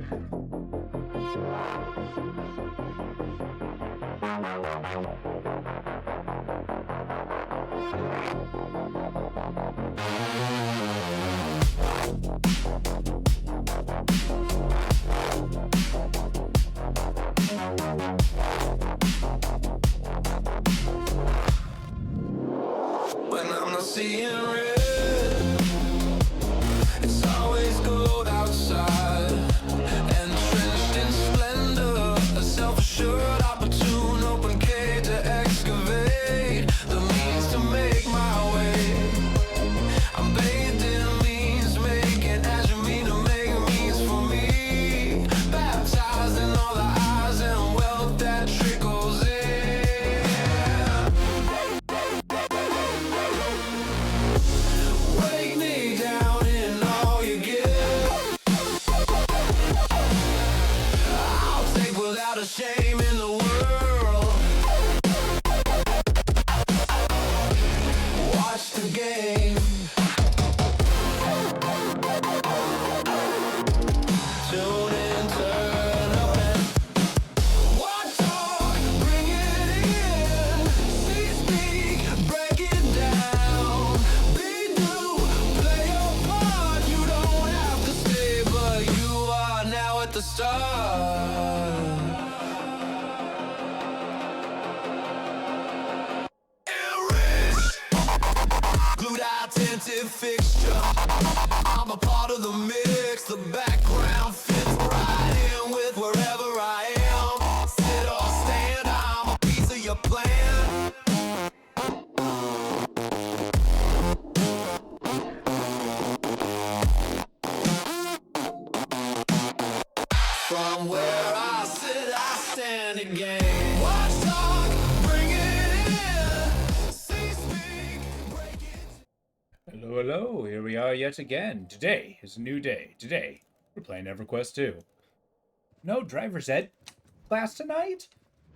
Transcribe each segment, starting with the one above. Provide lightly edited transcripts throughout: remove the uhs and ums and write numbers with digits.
When I'm not seeing red, it's always gold outside, and drenched in splendor, a self-assured, opportune, open cage to excavate the means to make my way. I'm bathed in means making, as you mean to make means for me, baptized in all the eyes and wealth that trickles in. Wake me down in all you give. I'll take without a shame in the world. Watch the game. Tune in, turn up and watch talk, bring it in. See, speak, break it down. Be new, play your part. You don't have to stay, but you are now at the start. Enriched, glued attentive fixture. I'm a part of the mix. The background fits right in with wherever I am. Sit or stand, I'm a piece of your plan. From where I sit, I stand again. Watch talk, bring it in. See, speak, break it. Hello, hello, here we are yet again. Today is a new day. Today, we're playing Everquest 2. No driver's ed class tonight?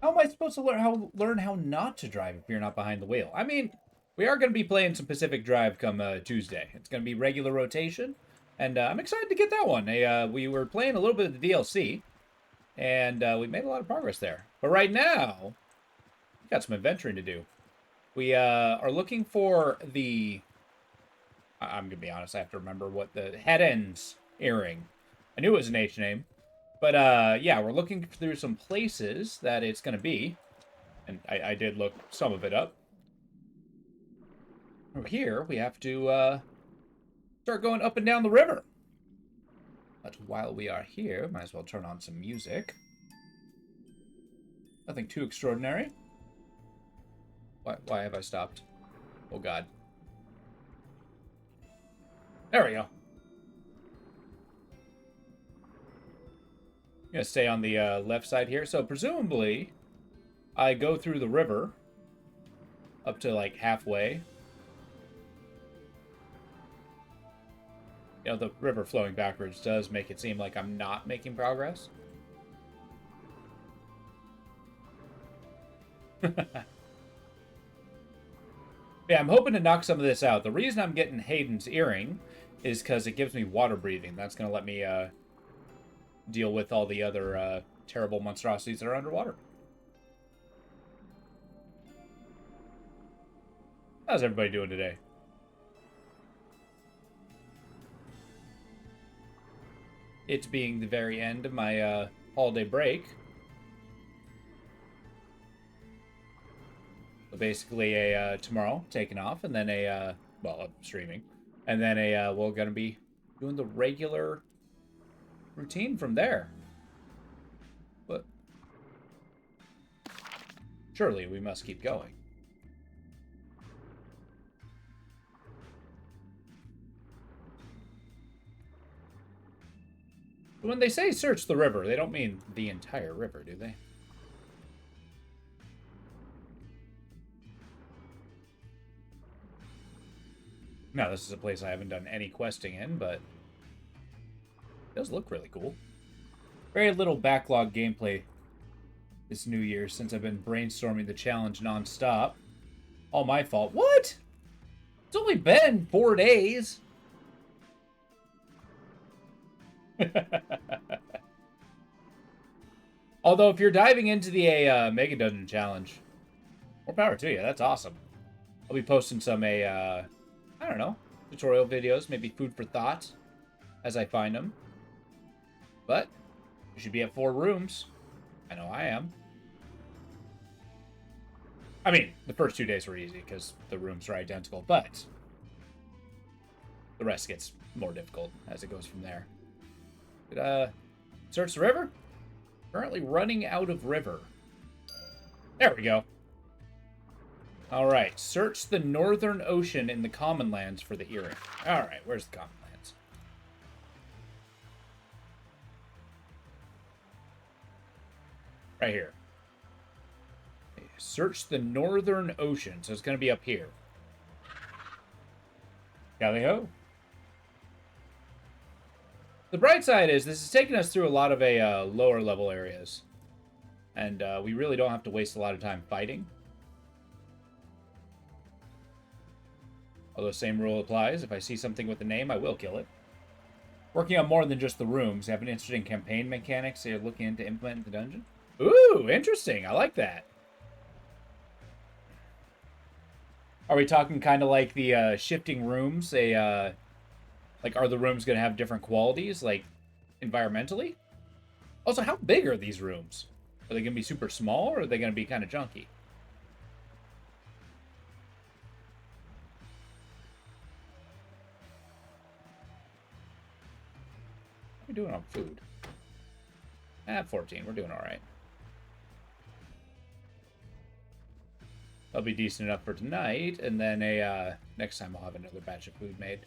How am I supposed to learn how not to drive if you're not behind the wheel? I mean, we are going to be playing some Pacific Drive come Tuesday. It's going to be regular rotation, and I'm excited to get that one. We were playing a little bit of the DLC, and we made a lot of progress there. But right now, we got some adventuring to do. We are looking for the... I'm going to be honest, I have to remember what the head ends earring. I knew it was an H name. But, yeah, we're looking through some places that it's going to be. And I did look some of it up. Over here, we have to start going up and down the river. But while we are here, might as well turn on some music. Nothing too extraordinary. Why have I stopped? Oh, God. There we go. I'm going to stay on the left side here. So presumably, I go through the river up to like halfway. You know, the river flowing backwards does make it seem like I'm not making progress. Yeah, I'm hoping to knock some of this out. The reason I'm getting Hayden's earring is because it gives me water breathing. That's going to let me deal with all the other terrible monstrosities that are underwater. How's everybody doing today? It being the very end of my holiday break. So basically a tomorrow taking off, and then a well, streaming, and then we're gonna be doing the regular routine from there. But surely we must keep going. When they say search the river, they don't mean the entire river, do they? Now, this is a place I haven't done any questing in, but it does look really cool. Very little backlog gameplay this New Year since I've been brainstorming the challenge nonstop. All my fault. What? It's only been 4 days. Although, if you're diving into the Mega Dungeon Challenge, more power to you. That's awesome. I'll be posting some I don't know, tutorial videos, maybe food for thought as I find them. But you should be at 4 rooms. I know I am. I mean, the first 2 days were easy because the rooms are identical, but the rest gets more difficult as it goes from there. Search the river? Currently running out of river. There we go. Alright, search the northern ocean in the common lands for the earring. Alright, where's the common lands? Right here. Search the northern ocean, so it's going to be up here. Tally-ho. The bright side is this is taking us through a lot of lower level areas. And we really don't have to waste a lot of time fighting. Although same rule applies. If I see something with a name, I will kill it. Working on more than just the rooms. You have an interesting campaign mechanics you're looking to implement in the dungeon? Ooh, interesting. I like that. Are we talking kind of like the shifting rooms? Like, are the rooms going to have different qualities, like, environmentally? Also, how big are these rooms? Are they going to be super small, or are they going to be kind of junky? What are we doing on food? 14. We're doing all right. That'll be decent enough for tonight, and then next time I'll have another batch of food made.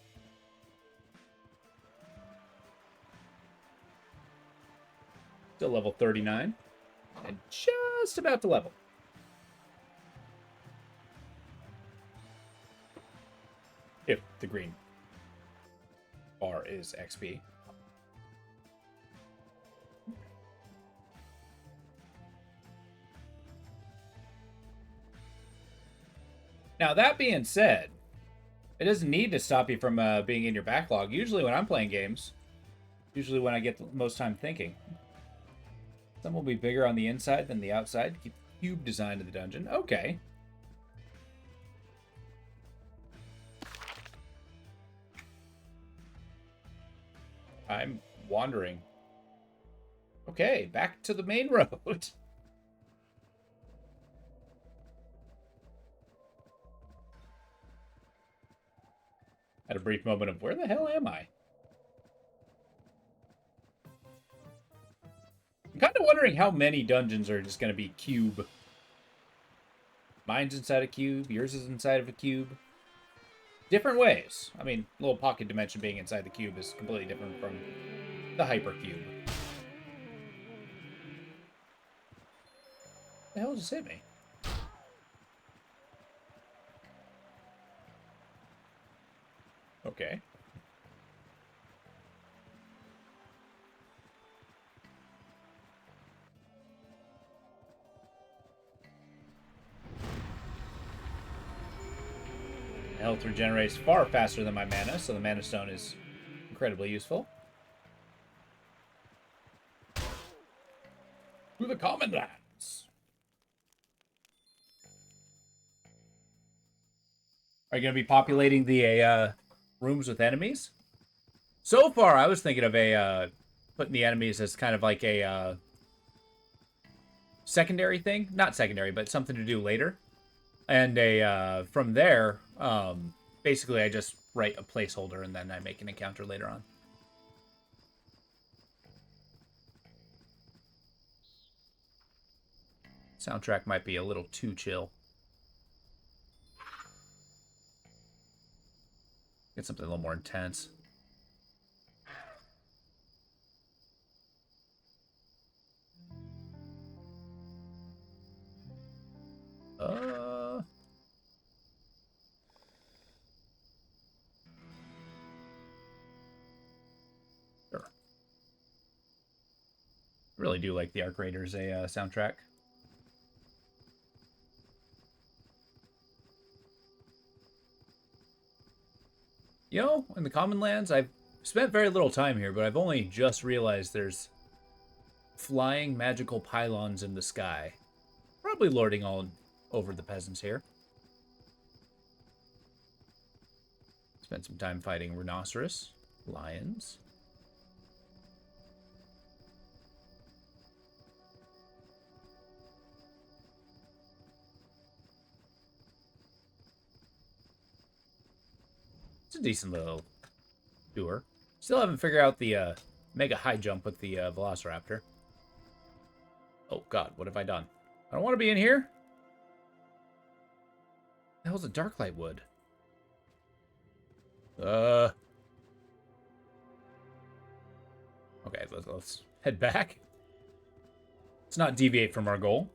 Still level 39, and just about to level. If the green bar is XP. Now, that being said, it doesn't need to stop you from being in your backlog. Usually when I'm playing games, usually when I get the most time thinking. Some will be bigger on the inside than the outside. Keep the cube design of the dungeon. Okay. I'm wandering. Okay, back to the main road. Had a brief moment of, where the hell am I? I'm kind of wondering how many dungeons are just going to be cube. Mine's inside a cube. Yours is inside of a cube. Different ways. I mean, little pocket dimension being inside the cube is completely different from the hypercube. The hell just hit me? Okay. Health regenerates far faster than my mana, so the mana stone is incredibly useful. To the common lands. Are you going to be populating the rooms with enemies? So far, I was thinking of putting the enemies as kind of like a secondary thing. Not secondary, but something to do later. And from there, basically I just write a placeholder and then I make an encounter later on. Soundtrack might be a little too chill. Get something a little more intense. Sure. Really do like the Arc Raiders soundtrack. You know, in the Common Lands, I've spent very little time here, but I've only just realized there's flying magical pylons in the sky. Probably lording all over the peasants here. Spent some time fighting rhinoceros, lions. It's a decent little tour. Still haven't figured out the mega high jump with the Velociraptor. Oh god, what have I done? I don't want to be in here. The hell's a Darklight Wood? Okay, let's head back. Let's not deviate from our goal.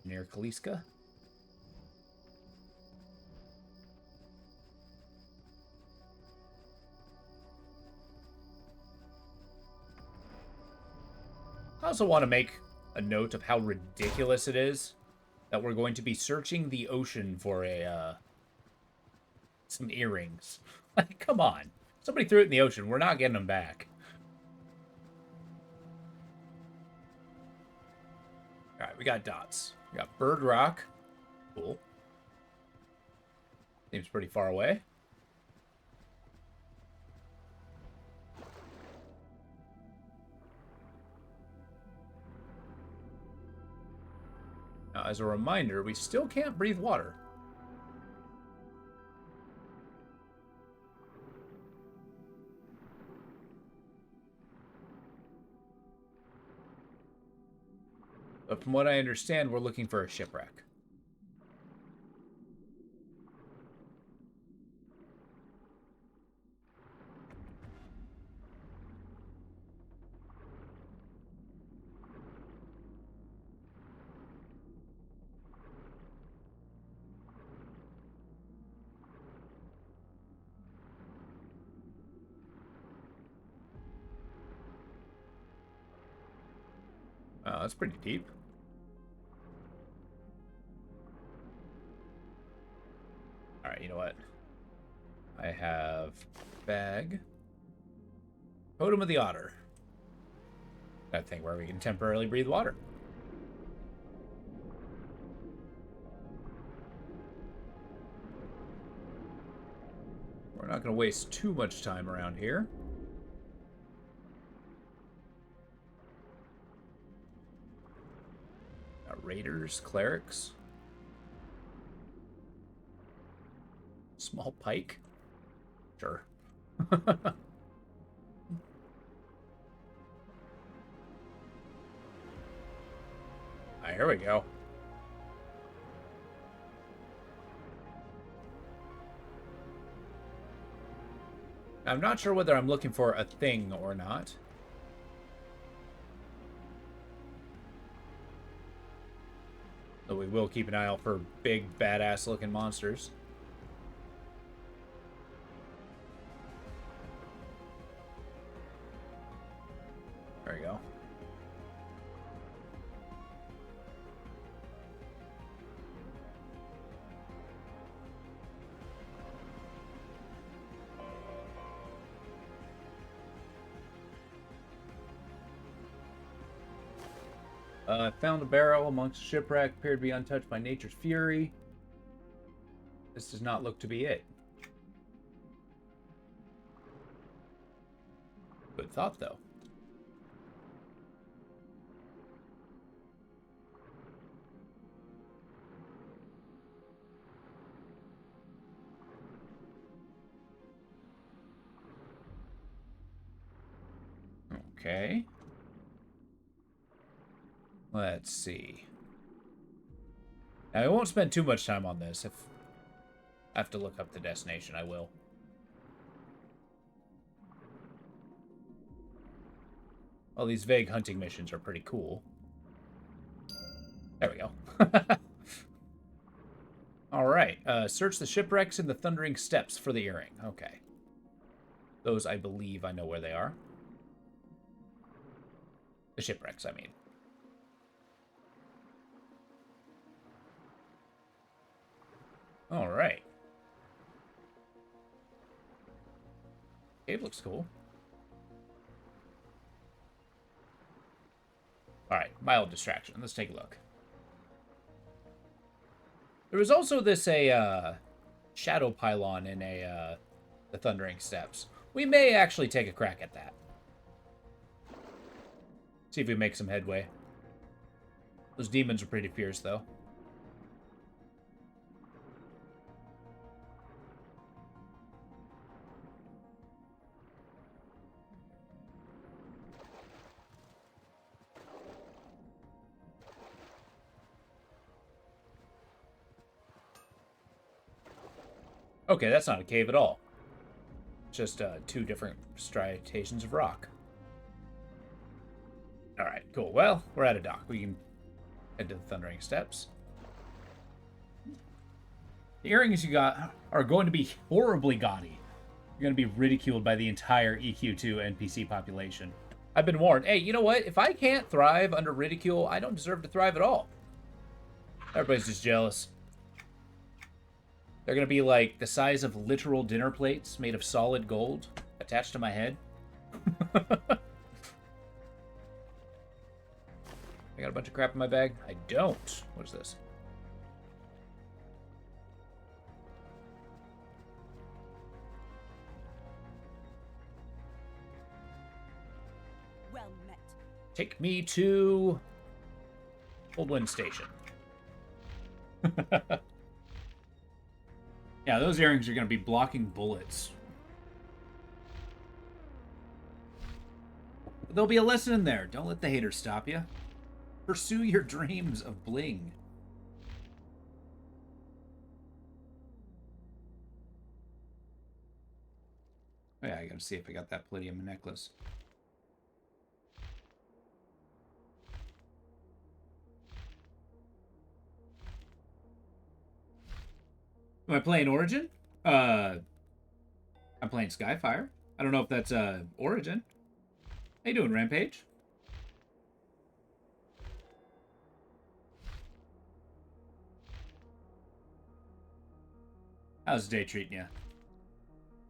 Near Kaliska. I also want to make a note of how ridiculous it is that we're going to be searching the ocean for some earrings. Like, come on. Somebody threw it in the ocean. We're not getting them back. Alright, we got dots. We got Bird Rock. Cool. Seems pretty far away. Now, as a reminder, we still can't breathe water. But from what I understand, we're looking for a shipwreck. That's pretty deep. Alright, you know what? I have bag. Totem of the Otter. That thing where we can temporarily breathe water. We're not going to waste too much time around here. Got raiders, clerics. Small pike? Sure. Here we go. I'm not sure whether I'm looking for a thing or not. Though we will keep an eye out for big, badass-looking monsters. There we go. I found a barrel amongst shipwreck, appeared to be untouched by nature's fury. This does not look to be it. Good thought, though. Okay. Let's see. Now, I won't spend too much time on this. If I have to look up the destination, I will. Well, these vague hunting missions are pretty cool. There we go. Alright, search the shipwrecks and the thundering steps for the earring. Okay. Those, I believe, I know where they are. The shipwrecks, I mean. Alright. Cave looks cool. Alright, mild distraction. Let's take a look. There was also this, shadow pylon in the Thundering Steps. We may actually take a crack at that. See if we make some headway. Those demons are pretty fierce, though. Okay, that's not a cave at all. Just two different striations of rock. Alright, cool. Well, we're at a dock. We can head to the Thundering Steps. The earrings you got are going to be horribly gaudy. You're going to be ridiculed by the entire EQ2 NPC population. I've been warned. Hey, you know what? If I can't thrive under ridicule, I don't deserve to thrive at all. Everybody's just jealous. They're going to be like the size of literal dinner plates made of solid gold attached to my head. I got a bunch of crap in my bag? I don't. What is this? Well met. Take me to Old Wind Station. Yeah, those earrings are going to be blocking bullets. There'll be a lesson in there. Don't let the haters stop you. Pursue your dreams of bling. Oh yeah, I gotta see if I got that palladium necklace. Am I playing Origin? I'm playing Skyfire. I don't know if that's Origin. How you doing, Rampage? How's the day treating you?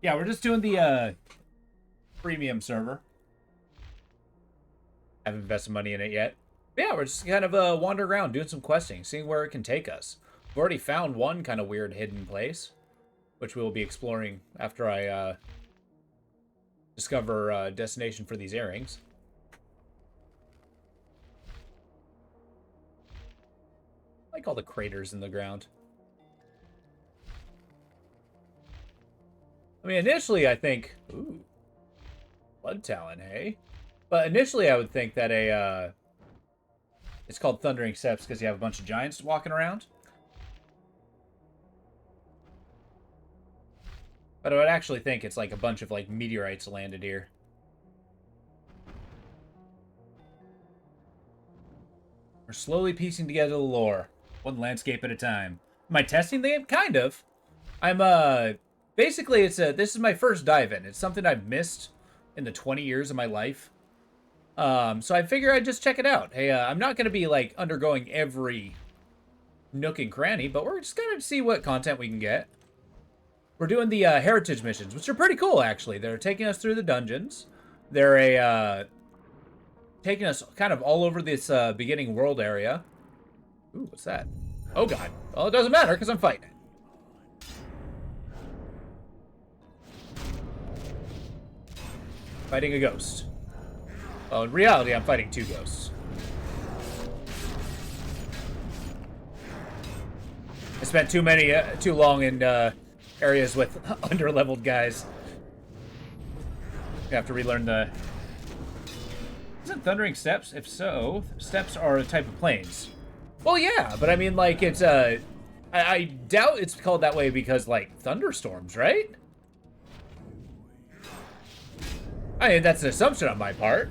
Yeah, we're just doing the premium server. Haven't invested money in it yet. But yeah, we're just kind of wandering around, doing some questing, seeing where it can take us. We've already found one kind of weird hidden place, which we will be exploring after I discover a destination for these earrings. I like all the craters in the ground. I mean, initially I think, ooh, Blood Talon, hey? But initially I would think that it's called Thundering Steps because you have a bunch of giants walking around. But I would actually think it's like a bunch of like meteorites landed here. We're slowly piecing together the lore, one landscape at a time. Am I testing the game? Kind of. I'm basically this is my first dive in. It's something I've missed in the 20 years of my life. So I figure I'd just check it out. Hey, I'm not gonna be like undergoing every nook and cranny, but we're just gonna see what content we can get. We're doing the heritage missions, which are pretty cool, actually. They're taking us through the dungeons. They're taking us kind of all over this beginning world area. Ooh, what's that? Oh, God. Well, it doesn't matter, because I'm fighting it. Fighting a ghost. Well, in reality, I'm fighting two ghosts. I spent too long in areas with under-leveled guys. You have to relearn the... Isn't Thundering Steps? If so, steps are a type of plains. Well, yeah, but I mean, like, it's, I doubt it's called that way because, like, thunderstorms, right? I mean, that's an assumption on my part.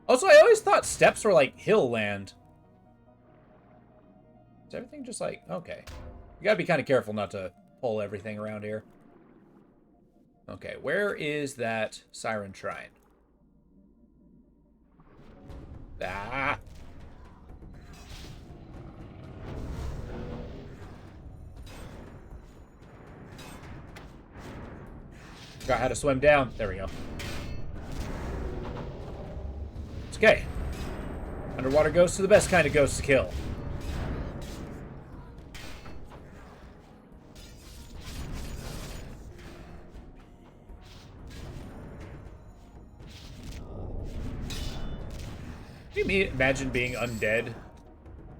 Also, I always thought steps were, like, hill land. Is everything just like... Okay. You gotta be kind of careful not to pull everything around here. Okay, where is that Siren Shrine? Ah! Forgot how to swim down. There we go. It's okay. Underwater ghosts are the best kind of ghosts to kill. Can you imagine being undead in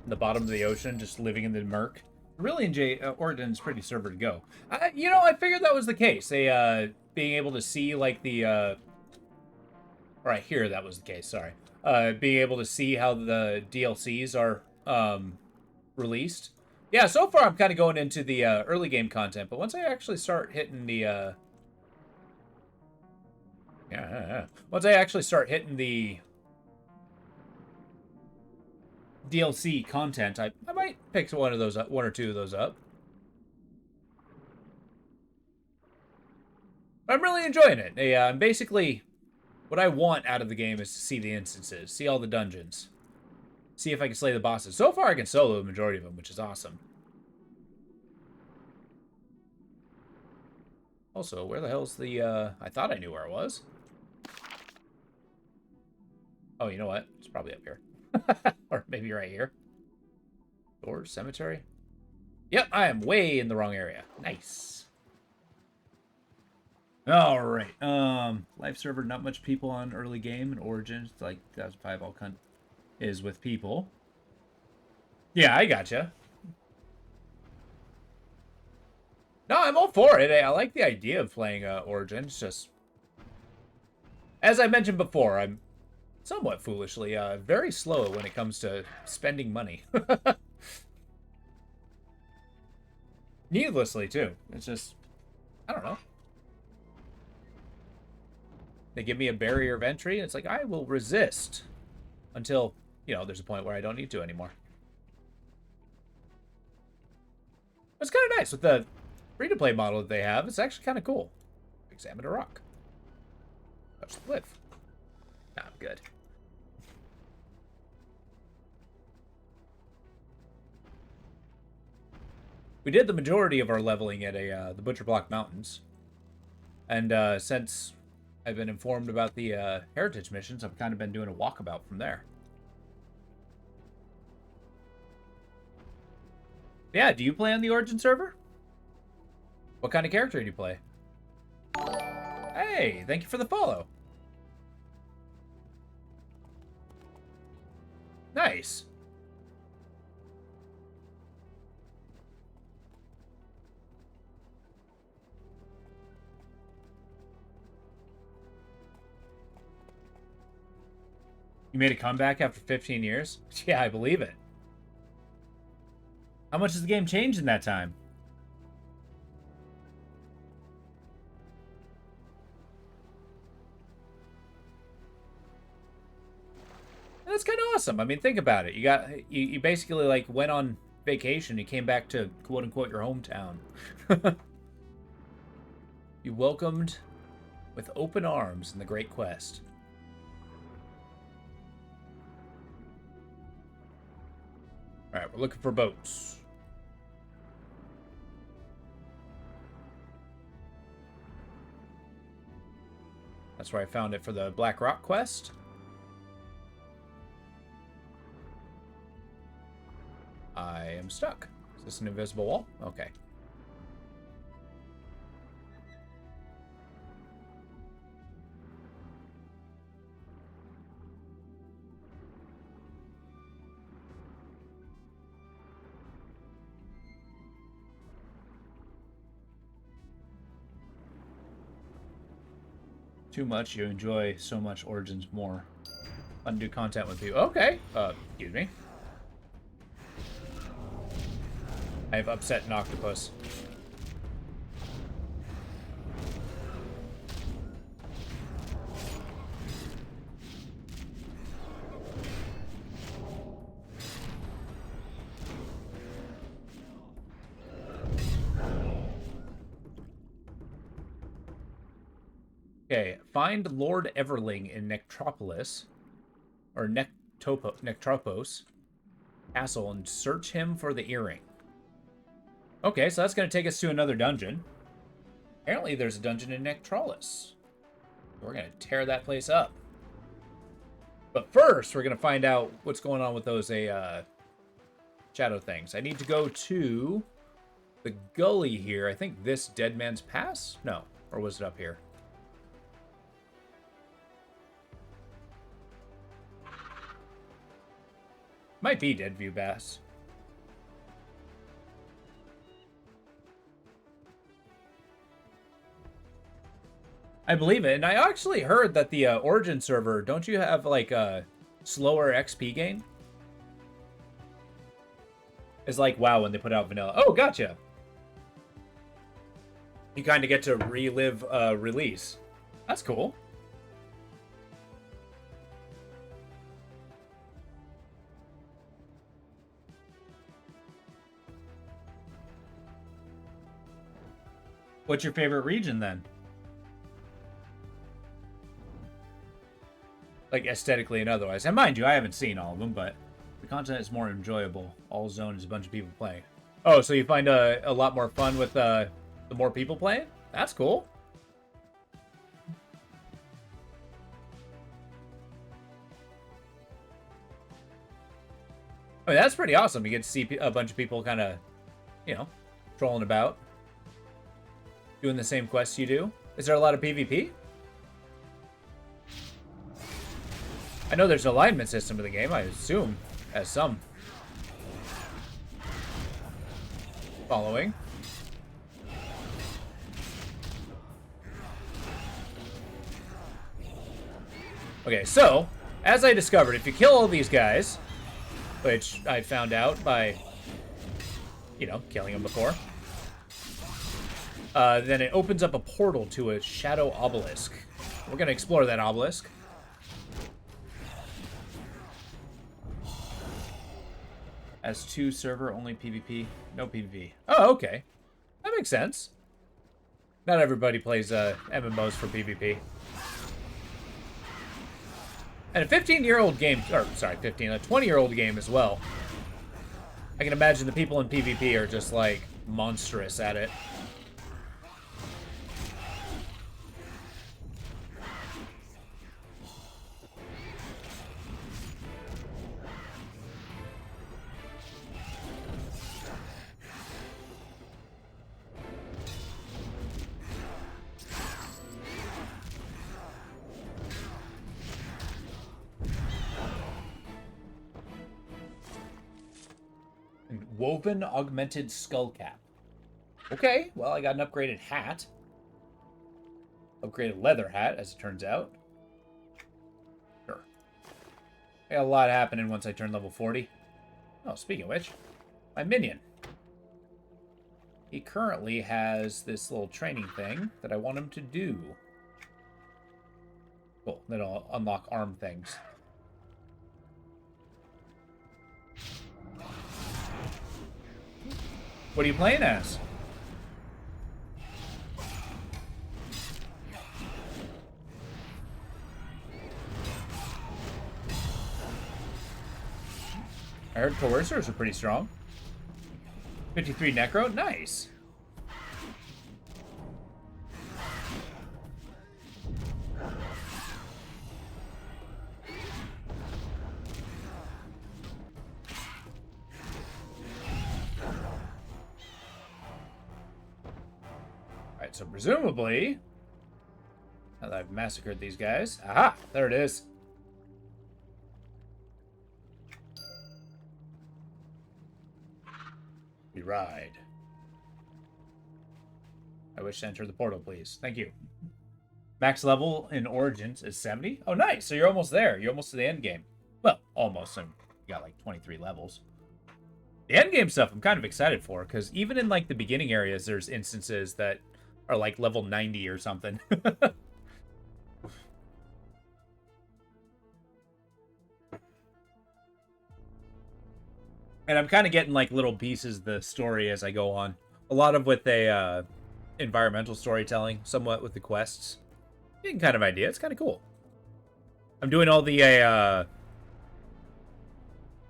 the bottom of the ocean, just living in the murk? Really enjoy Oregon's pretty server to go. You know, I figured that was the case. Being able to see, like, the, or I hear that was the case, sorry. Being able to see how the DLCs are, released. Yeah, so far I'm kind of going into the, early game content, but once I actually start hitting the, once I actually start hitting the DLC content, I might pick one of those up, one or two of those up. I'm really enjoying it. I'm basically, what I want out of the game is to see the instances, see all the dungeons, see if I can slay the bosses. So far, I can solo the majority of them, which is awesome. Also, where the hell's the, I thought I knew where it was. Oh, you know what? It's probably up here. Or maybe right here. Doors, cemetery. Yep, I am way in the wrong area. Nice. All right. Live server, not much people on early game and Origins. It's like 2005 all is with people. Yeah, I gotcha. No, I'm all for it. I like the idea of playing Origins. Just as I mentioned before, I'm somewhat foolishly very slow when it comes to spending money. Needlessly, too. It's just, I don't know. They give me a barrier of entry, and it's like, I will resist until, you know, there's a point where I don't need to anymore. It's kind of nice with the free-to-play model that they have. It's actually kind of cool. Examine a rock. Touch the cliff. Nah, I'm good. We did the majority of our leveling at the Butcher Block Mountains. And since I've been informed about the heritage missions, I've kind of been doing a walkabout from there. Yeah, do you play on the Origin server? What kind of character do you play? Hey, thank you for the follow. Nice. You made a comeback after 15 years? Yeah, I believe it. How much has the game changed in that time? And that's kind of awesome. I mean, think about it. You basically like went on vacation. You came back to quote unquote your hometown. You welcomed with open arms in the Great Quest. All right, we're looking for boats. That's where I found it for the Black Rock quest. I am stuck. Is this an invisible wall? Okay. Too much, you enjoy so much Origins more. Fun to do content with you. Okay. Excuse me. I have upset an octopus. Okay, find Lord Everling in Nectropolis, or Nectropos Castle, and search him for the earring. Okay, so that's going to take us to another dungeon. Apparently there's a dungeon in Nectropolis. We're going to tear that place up. But first, we're going to find out what's going on with those shadow things. I need to go to the gully here. I think this Dead Man's Pass? No. Or was it up here? Might be Deadview Pass. I believe it. And I actually heard that the Origin server, don't you have like a slower XP gain? It's like WoW when they put out vanilla. Oh, gotcha. You kind of get to relive release. That's cool. What's your favorite region then? Like aesthetically and otherwise. And mind you, I haven't seen all of them, but the content is more enjoyable. All zone is a bunch of people playing. Oh, so you find a lot more fun with the more people playing? That's cool. I mean, that's pretty awesome. You get to see a bunch of people kind of, you know, trolling about. Doing the same quests you do. Is there a lot of PvP? I know there's an alignment system in the game, I assume. As some. Following. Okay, so, as I discovered, if you kill all these guys, which I found out by, you know, killing them before, then it opens up a portal to a shadow obelisk. We're going to explore that obelisk. As 2 server, only PvP, no PvP. Oh, okay. That makes sense. Not everybody plays MMOs for PvP. And a 15-year-old game, or sorry, a 20-year-old game as well. I can imagine the people in PvP are just like monstrous at it. Woven augmented skull cap. Okay, well, I got an upgraded hat. Upgraded leather hat, as it turns out. Sure. I got a lot happening once I turn level 40. Oh, speaking of which, my minion. He currently has this little training thing that I want him to do. Cool, then I'll unlock arm things. What are you playing as? I heard coercers are pretty strong. 53 necro, nice. Alright, so presumably, now that I've massacred these guys, aha, there it is. We ride. I wish to enter the portal, please. Thank you. Max level in Origins is 70. Oh, nice. So you're almost there. You're almost to the end game. Well, almost. You got like 23 levels. The end game stuff I'm kind of excited for, because even in like the beginning areas, there's instances that are like level 90 or something. And I'm kind of getting like little pieces of the story as I go on. A lot of with the environmental storytelling, somewhat with the quests. Getting kind of idea. It's kind of cool. I'm doing all the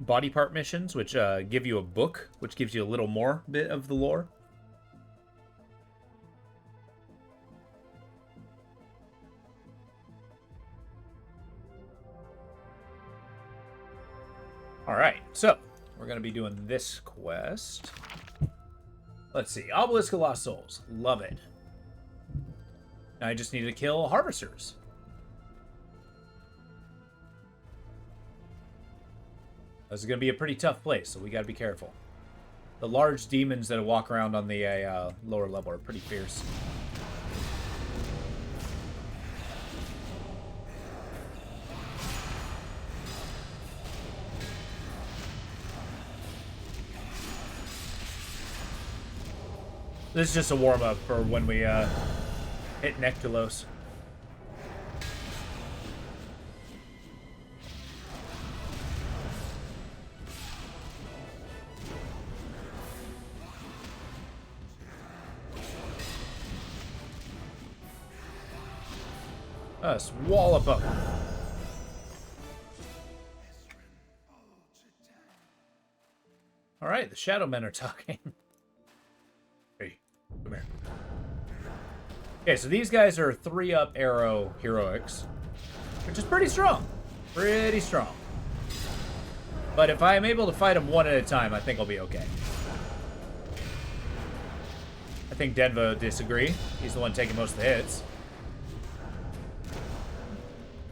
body part missions, which give you a book, which gives you a little more bit of the lore. Alright, so we're going to be doing this quest. Let's see. Obelisk of Lost Souls. Love it. Now I just need to kill harvesters. This is going to be a pretty tough place, so we got to be careful. The large demons that walk around on the lower level are pretty fierce. This is just a warm-up for when we hit Nectalos. Us wallop them. All right, the Shadow Men are talking. Hey, come here. Okay, so these guys are 3-up arrow heroics, which is pretty strong. Pretty strong. But if I'm able to fight them one at a time, I think I'll be okay. I think Denva would disagree. He's the one taking most of the hits.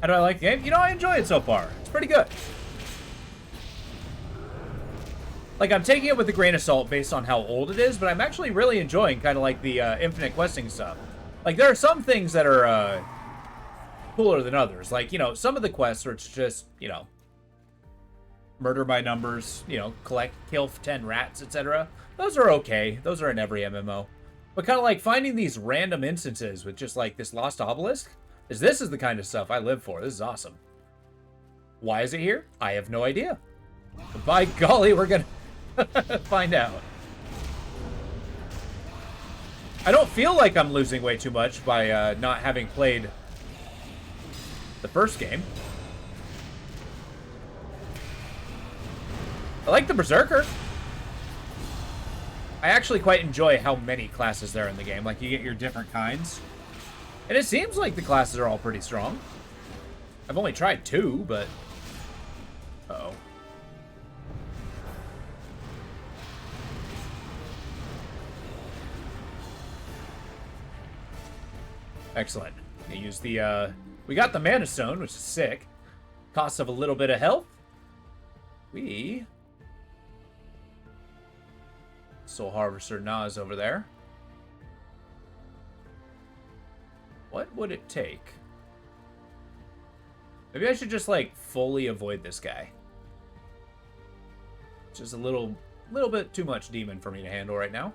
How do I like the game? You know, I enjoy it so far. It's pretty good. Like, I'm taking it with a grain of salt based on how old it is, but I'm actually really enjoying kind of like the infinite questing stuff. Like, there are some things that are cooler than others. Like, you know, some of the quests where it's just, you know, murder by numbers, you know, kill 10 rats, etc. Those are okay. Those are in every MMO. But kind of like finding these random instances with just like this lost obelisk, this is the kind of stuff I live for. This is awesome. Why is it here? I have no idea. But by golly, we're gonna find out. I don't feel like I'm losing way too much by not having played the first game. I like the Berserker. I actually quite enjoy how many classes there are in the game. Like, you get your different kinds. And it seems like the classes are all pretty strong. I've only tried 2, but... Uh-oh. Excellent. We use the, we got the Mana Stone, which is sick. Cost of a little bit of health. We... Soul Harvester Nas over there. What would it take? Maybe I should just, like, fully avoid this guy. Just a little bit too much demon for me to handle right now.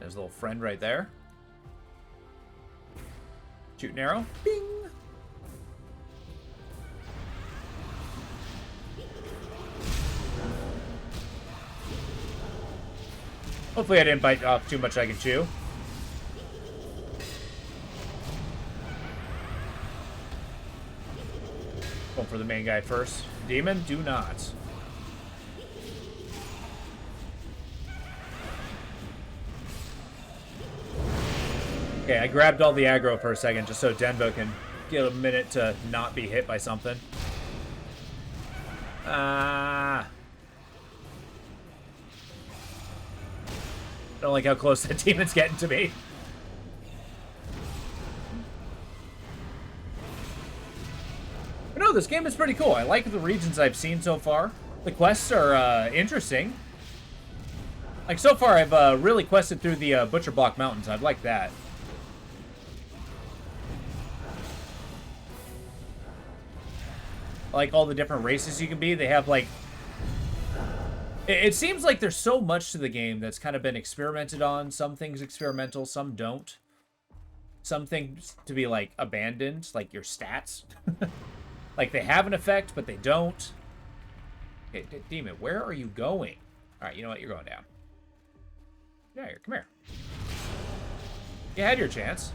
There's a little friend right there. Shoot an arrow. Bing! Hopefully I didn't bite off too much I can chew. Going for the main guy first. Demon, do not. Okay, I grabbed all the aggro for a second just so Denvo can get a minute to not be hit by something. Ah. Don't like how close that demon's getting to me. But no, this game is pretty cool. I like the regions I've seen so far. The quests are interesting. Like, so far, I've really quested through the Butcher Block Mountains. I've liked that. I like all the different races you can be. They have, like... It seems like there's so much to the game that's kind of been experimented on. Some things experimental, some don't. Some things to be, like, abandoned, like your stats. Like, they have an effect, but they don't. Okay, Demon, where are you going? Alright, you know what? You're going down. Yeah, here, come here. You had your chance.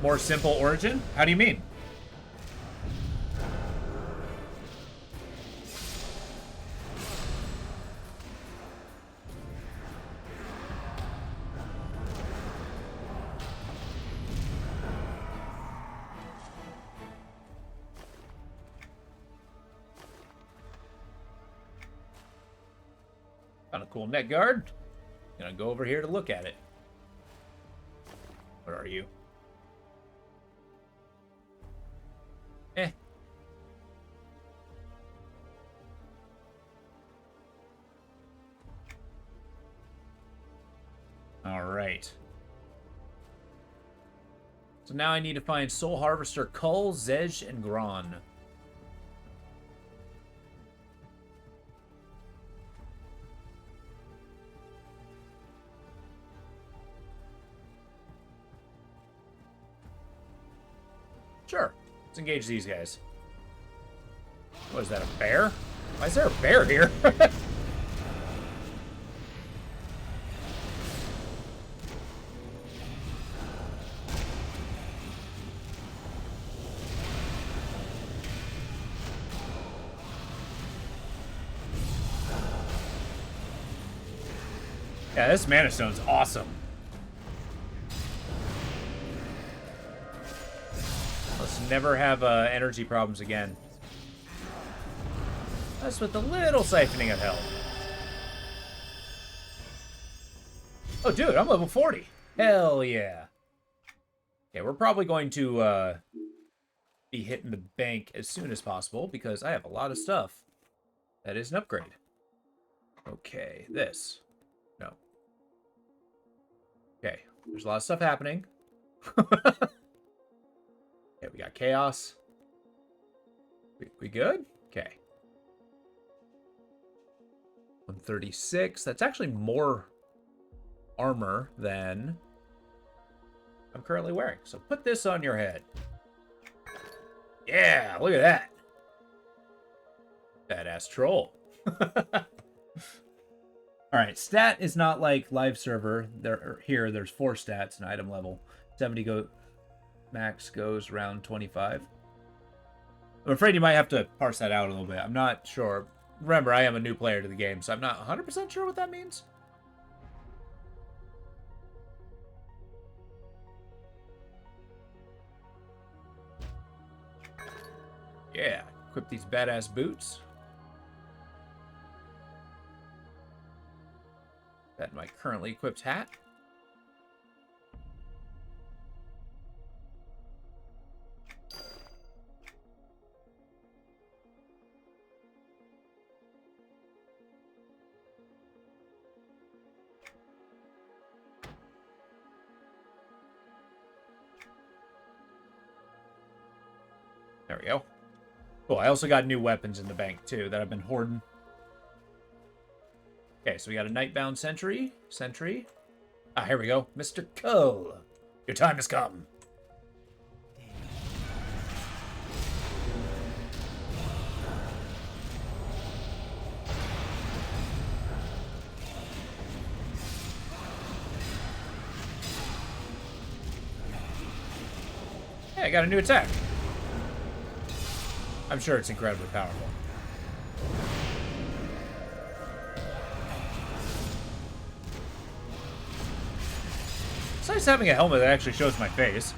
More simple origin? How do you mean? Found a cool neck guard. Gonna go over here to look at it. What are you? Eh. All right. So now I need to find Soul Harvester Kull, Zej, and Gron. Sure. Let's engage these guys. What is that, a bear? Why is there a bear here? Yeah, this Mana Stone's awesome. Let's never have energy problems again. That's with a little siphoning of health. Oh, dude, I'm level 40. Hell yeah. Okay, we're probably going to be hitting the bank as soon as possible because I have a lot of stuff. That is an upgrade. Okay, this. No. Okay, there's a lot of stuff happening. Okay, we got chaos. We good? Okay. 136. That's actually more armor than I'm currently wearing. So put this on your head. Yeah, look at that. Badass troll. Alright, stat is not like live server. There's 4 stats and item level. 70 max goes around 25. I'm afraid you might have to parse that out a little bit. I'm not sure. Remember, I am a new player to the game, so I'm not 100% sure what that means. Yeah, equip these badass boots. That my currently equipped hat. There we go. Cool, I also got new weapons in the bank, too, that I've been hoarding. Okay, so we got a Nightbound Sentry. Ah, here we go. Mr. Kull. Your time has come. Hey, I got a new attack. I'm sure it's incredibly powerful. It's nice having a helmet that actually shows my face.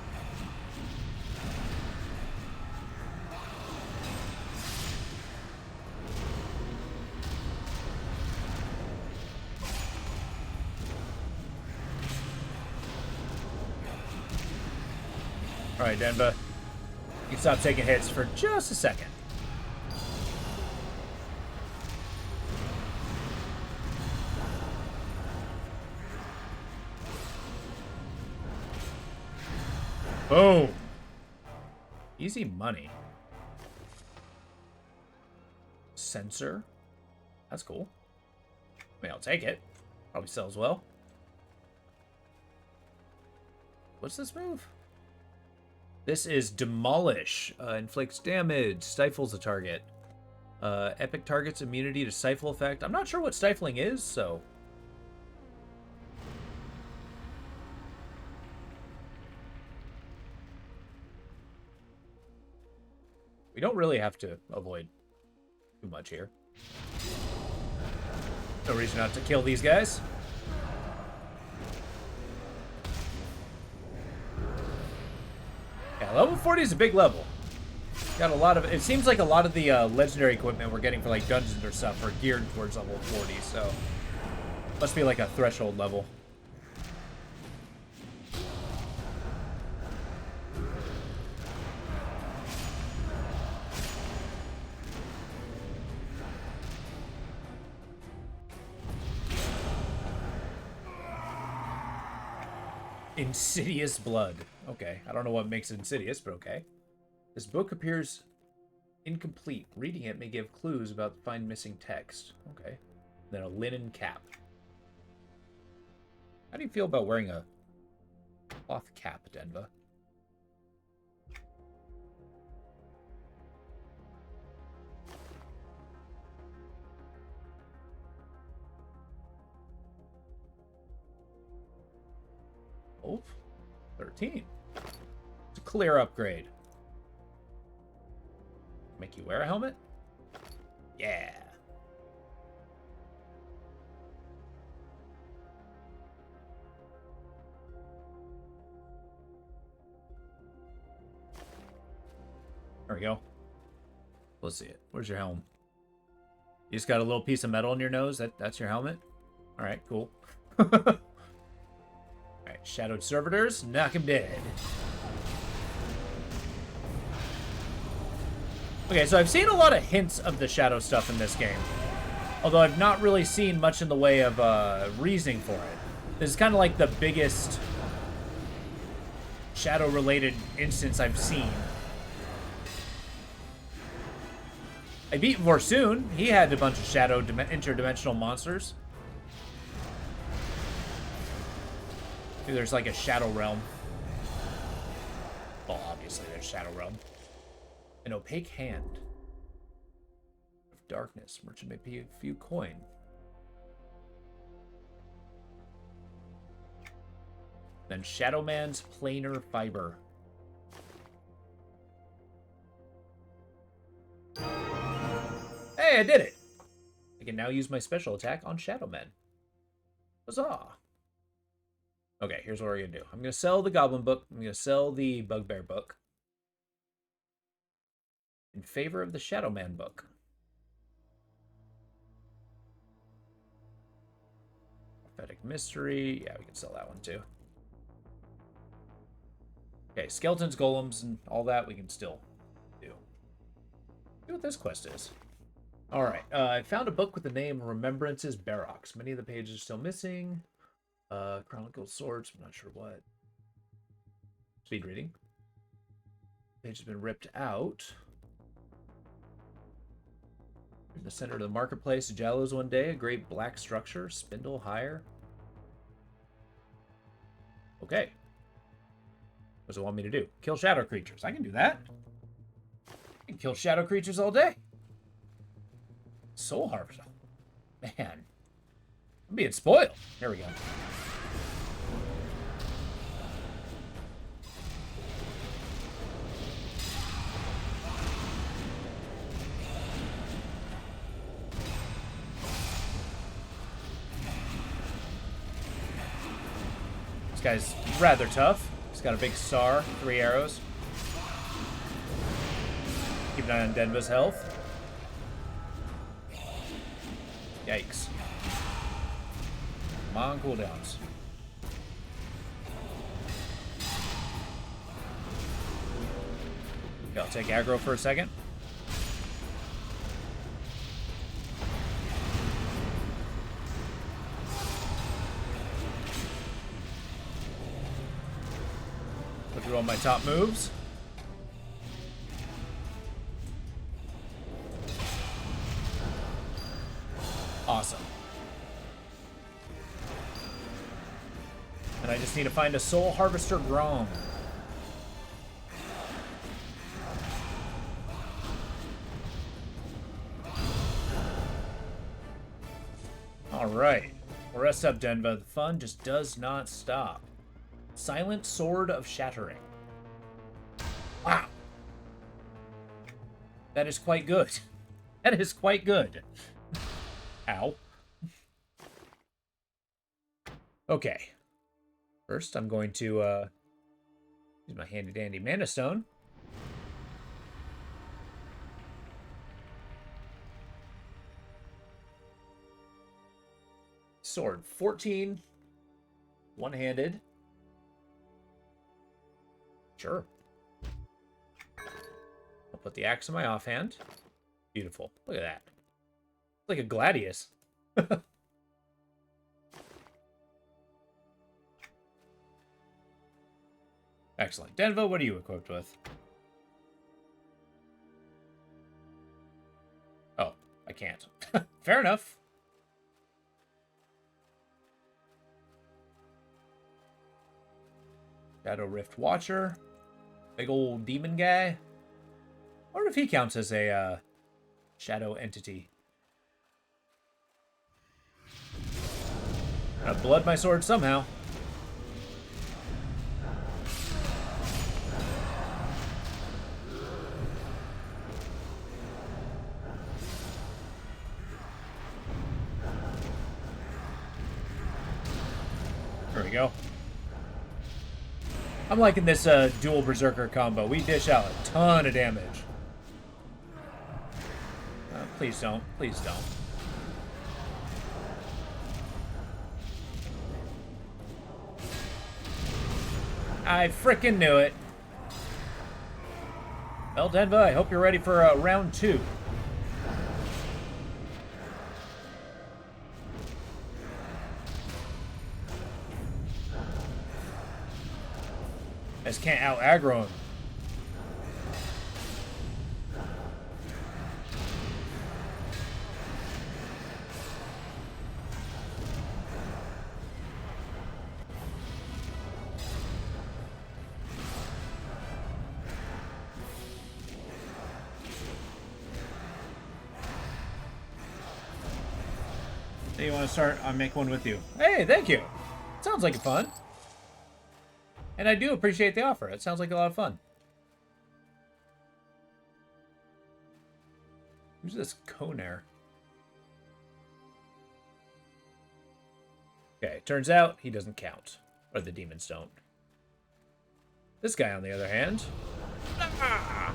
Alright, Denba. You can stop taking hits for just a second. Boom. Easy money. Sensor. That's cool. I mean, I'll take it. Probably sells well. What's this move? This is Demolish. Inflicts damage. Stifles a target. Epic target's immunity to stifle effect. I'm not sure what stifling is, so... We don't really have to avoid too much here. No reason not to kill these guys. Yeah, level 40 is a big level. Got a lot of... It seems like a lot of the legendary equipment we're getting for like dungeons or stuff are geared towards level 40, so... Must be like a threshold level. Insidious blood. Okay, I don't know what makes it insidious, but okay. This book appears incomplete. Reading it may give clues about the find missing text. Okay. Then a linen cap. How do you feel about wearing a cloth cap, Denva? Oh, 13. It's a clear upgrade. Make you wear a helmet? Yeah. There we go. Let's see it. Where's your helm? You just got a little piece of metal in your nose? That's your helmet? Alright, cool. Alright, shadowed servitors, knock him dead. Okay, so I've seen a lot of hints of the shadow stuff in this game. Although I've not really seen much in the way of reasoning for it. This is kind of like the biggest shadow-related instance I've seen. I beat Vorsoon. He had a bunch of shadow interdimensional monsters. Maybe there's like a shadow realm. Well, obviously there's shadow realm. An opaque hand of darkness. Merchant may pay a few coin. Then Shadow Man's planar fiber. Hey, I did it! I can now use my special attack on Shadow Men. Huzzah! Okay, here's what we're gonna do. I'm gonna sell the Goblin Book. I'm gonna sell the Bugbear Book. In favor of the Shadow Man book. Prophetic Mystery. Yeah, we can sell that one too. Okay, skeletons, golems, and all that we can still do. See what this quest is. Alright, I found a book with the name Remembrances Barrocks. Many of the pages are still missing. Chronicled Swords, I'm not sure what. Speed reading. Page has been ripped out. In the center of the marketplace, Jallows one day, a great black structure, spindle higher. Okay. What does it want me to do? Kill shadow creatures. I can do that. I can kill shadow creatures all day. Soul Harvester. Man. I'm being spoiled. Here we go. This guy's rather tough. He's got a big star, 3 arrows. Keep an eye on Denva's health. Yikes. Come on, cooldowns. Okay, I'll take aggro for a second. Go through all my top moves. Awesome. And I just need to find a Soul Harvester Grom. Alright. Well, rest up, Denva. The fun just does not stop. Silent Sword of Shattering. Wow. That is quite good. That is quite good. Ow. Okay. First, I'm going to use my handy-dandy mana stone. Sword, 14. One-handed. Sure. I'll put the axe in my offhand. Beautiful. Look at that. It's like a gladius. Excellent. Denvo, what are you equipped with? Oh, I can't. Fair enough. Shadow Rift Watcher. Big old demon guy. I wonder if he counts as a shadow entity. Gotta blood my sword somehow. There we go. I'm liking this dual berserker combo. We dish out a ton of damage. Please don't. Please don't. I frickin' knew it. Well, Denva, I hope you're ready for round 2. I just can't out-aggro him. Hey, you want to start? I'll make one with you. Hey, thank you. Sounds like fun. And I do appreciate the offer. It sounds like a lot of fun. Who's this Conair? Okay, turns out he doesn't count. Or the demons don't. This guy, on the other hand... Ah!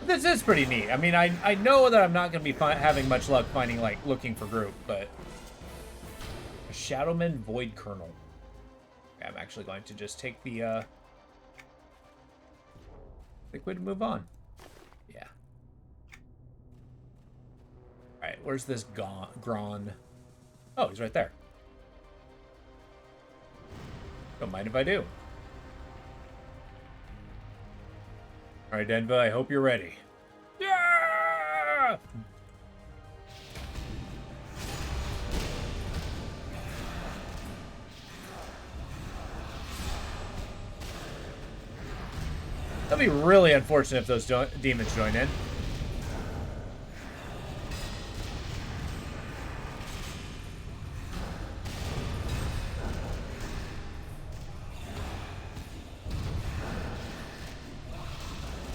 This is pretty neat. I mean, I know that I'm not going to be having much luck finding, like, looking for group, but... A Shadowman Void Kernel. Okay, I'm actually going to just take the, quick way to move on. Yeah. Alright, where's this Gron? Oh, he's right there. Don't mind if I do. Alright, Denva, I hope you're ready. Yeah! That'd be really unfortunate if those demons join in.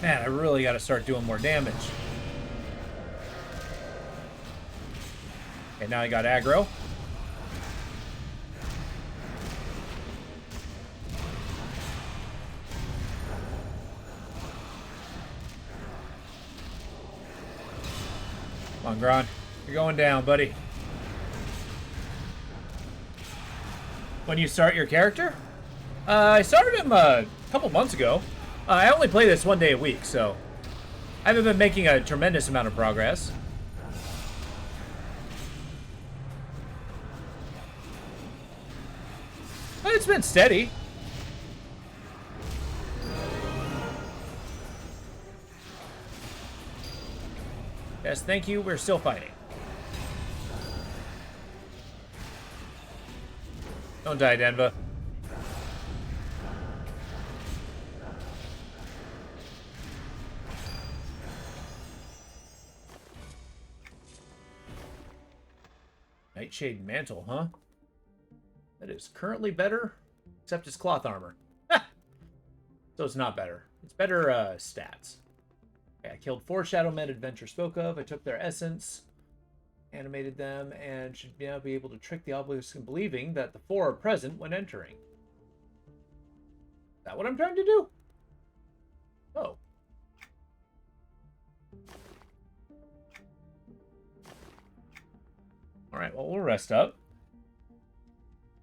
Man, I really got to start doing more damage. Okay, now I got aggro. Come on, Gron. You're going down, buddy. When you start your character? I started him a couple months ago. I only play this 1 day a week, so I haven't been making a tremendous amount of progress. It's been steady. Yes, thank you. We're still fighting. Don't die, Denva. Nightshade Mantle, huh? That is currently better, except it's cloth armor. So it's not better. It's better stats. Okay, I killed 4 Shadow Men Adventure spoke of. I took their essence, animated them, and should now be able to trick the obelisk in believing that the 4 are present when entering. Is that what I'm trying to do? Oh. Alright, well, we'll rest up.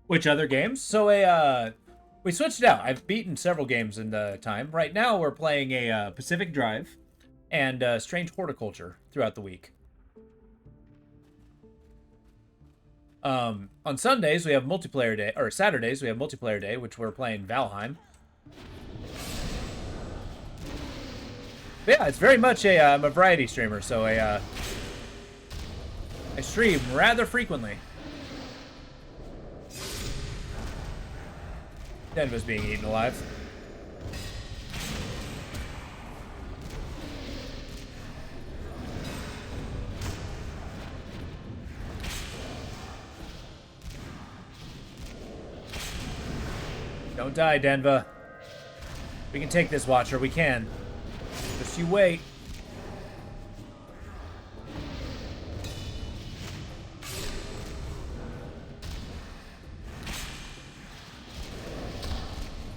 Which other games? So we switched it out. I've beaten several games in the time. Right now we're playing a Pacific Drive and Strange Horticulture throughout the week. On Sundays we have multiplayer day, or Saturdays we have multiplayer day, which we're playing Valheim. But yeah, it's very much I'm a variety streamer, so I stream rather frequently. Denva's being eaten alive. Don't die, Denva. We can take this, Watcher. We can. Just you wait.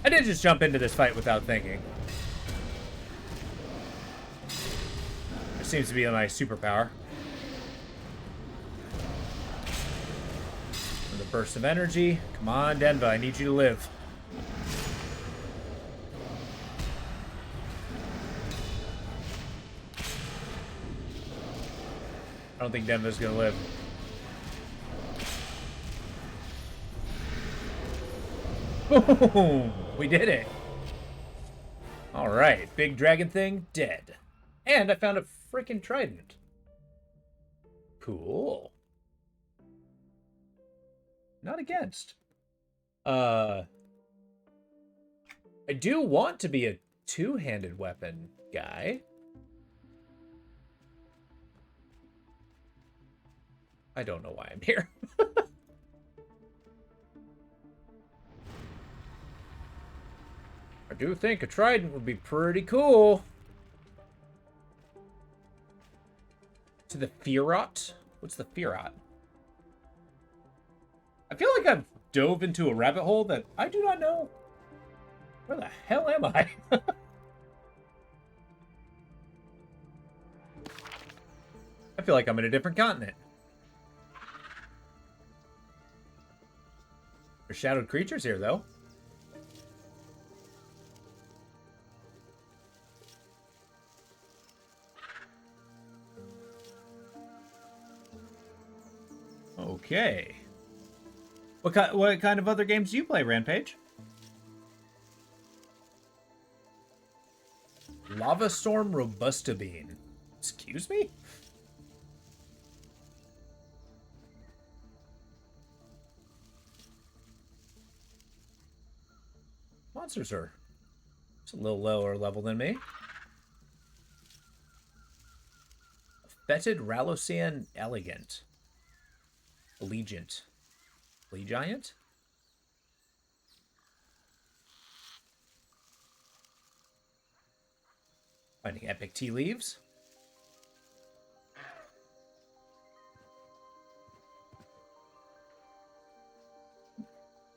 I did just jump into this fight without thinking. It seems to be my superpower. With a burst of energy. Come on, Denva. I need you to live. I don't think Denva's gonna live. Boom! We did it. All right, big dragon thing dead, and I found a freaking trident. Cool. Not against. I do want to be a two-handed weapon guy. I don't know why I'm here. I do think a trident would be pretty cool. To the Firot? What's the Firot? I feel like I've dove into a rabbit hole that I do not know. Where the hell am I? I feel like I'm in a different continent. There's shadowed creatures here, though. Okay. What kind of other games do you play, Rampage? Lava Storm Robusta Bean. Excuse me? Monsters are just a little lower level than me. Fetid Ralosian Elegant. Allegiant. Giant? Finding epic tea leaves.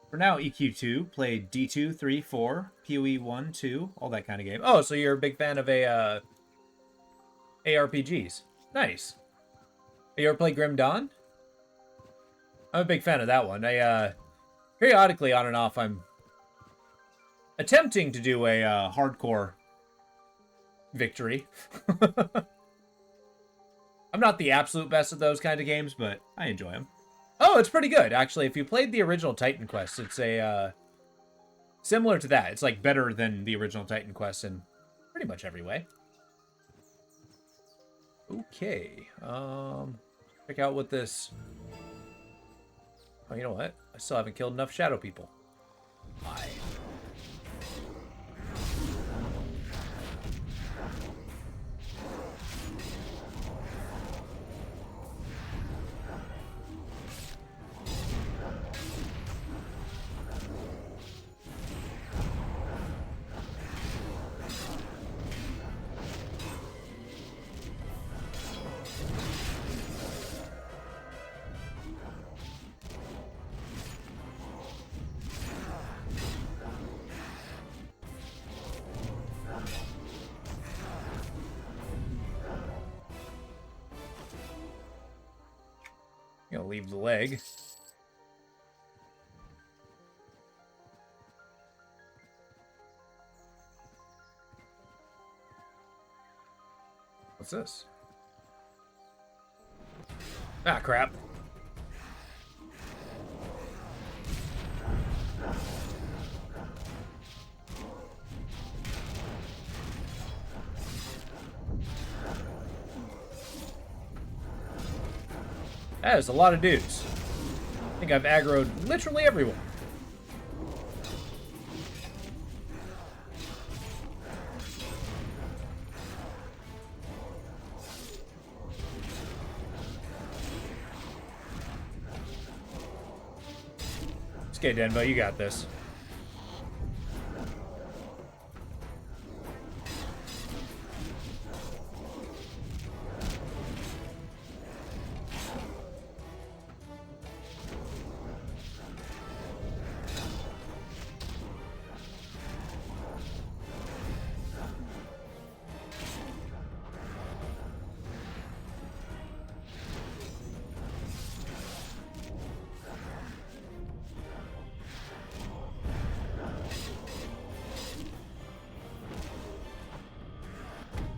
For now, EQ2 played D2, 3, 4, PoE 1, 2, all that kind of game. Oh, so you're a big fan of ARPGs. Nice. You ever play Grim Dawn? I'm a big fan of that one. Periodically, on and off, I'm attempting to do a hardcore victory. I'm not the absolute best at those kind of games, but I enjoy them. Oh, it's pretty good, actually. If you played the original Titan Quest, it's a similar to that. It's like better than the original Titan Quest in pretty much every way. Okay. Check out what this... Oh, you know what? I still haven't killed enough shadow people. Why? Gonna leave the leg. What's this? Ah, crap. That is a lot of dudes. I think I've aggroed literally everyone. It's okay, Denbo, you got this.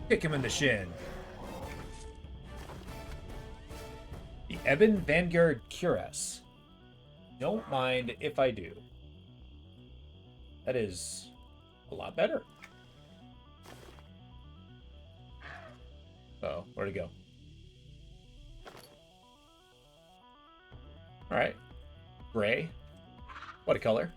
Kick him in the shin. The Eben Vanguard Cuirass. Don't mind if I do. That is a lot better. Uh-oh, where'd it go? Alright. Gray. What a color.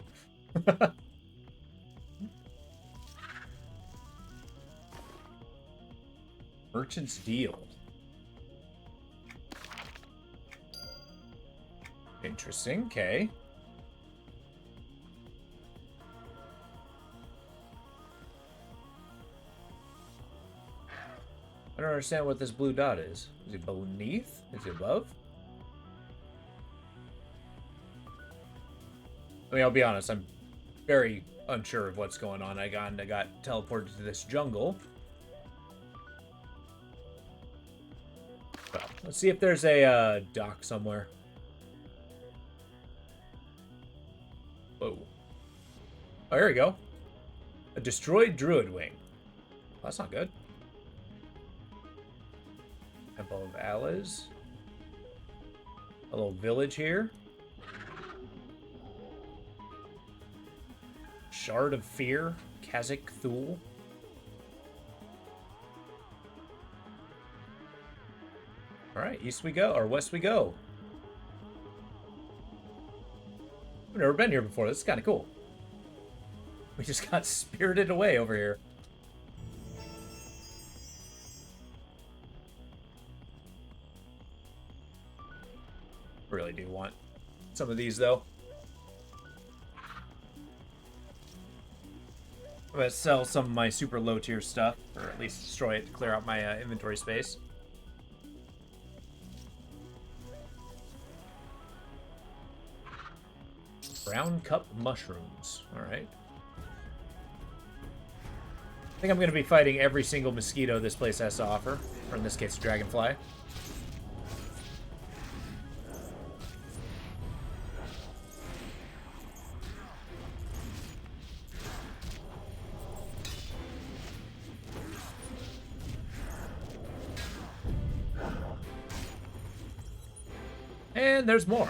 Merchant's Deal. Interesting, okay. I don't understand what this blue dot is. Is it beneath? Is it above? I mean, I'll be honest, I'm very unsure of what's going on. I got teleported to this jungle. Well, let's see if there's a dock somewhere. Whoa. Oh, here we go. A destroyed druid wing. Well, that's not good. Temple of Alice. A little village here. Shard of Fear. Kazakh Thule. Alright, east we go, or west we go. I've never been here before. This is kind of cool. We just got spirited away over here. Really do want some of these, though. I'm going to sell some of my super low tier stuff, or at least destroy it to clear out my inventory space. Brown cup mushrooms. Alright. I think I'm going to be fighting every single mosquito this place has to offer. Or in this case, a dragonfly. And there's more.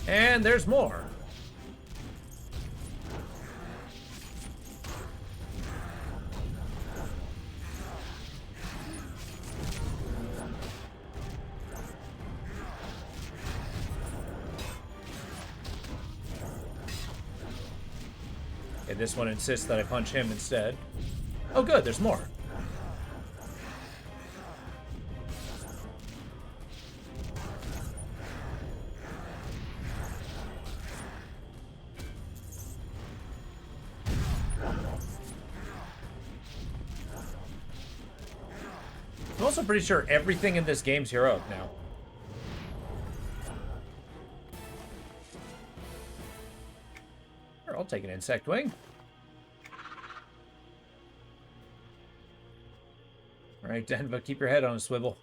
And there's more. Okay, this one insists that I punch him instead. Oh, good, there's more. I'm also pretty sure everything in this game's heroic now. Sure, I'll take an insect wing. Alright, Denva, keep your head on a swivel.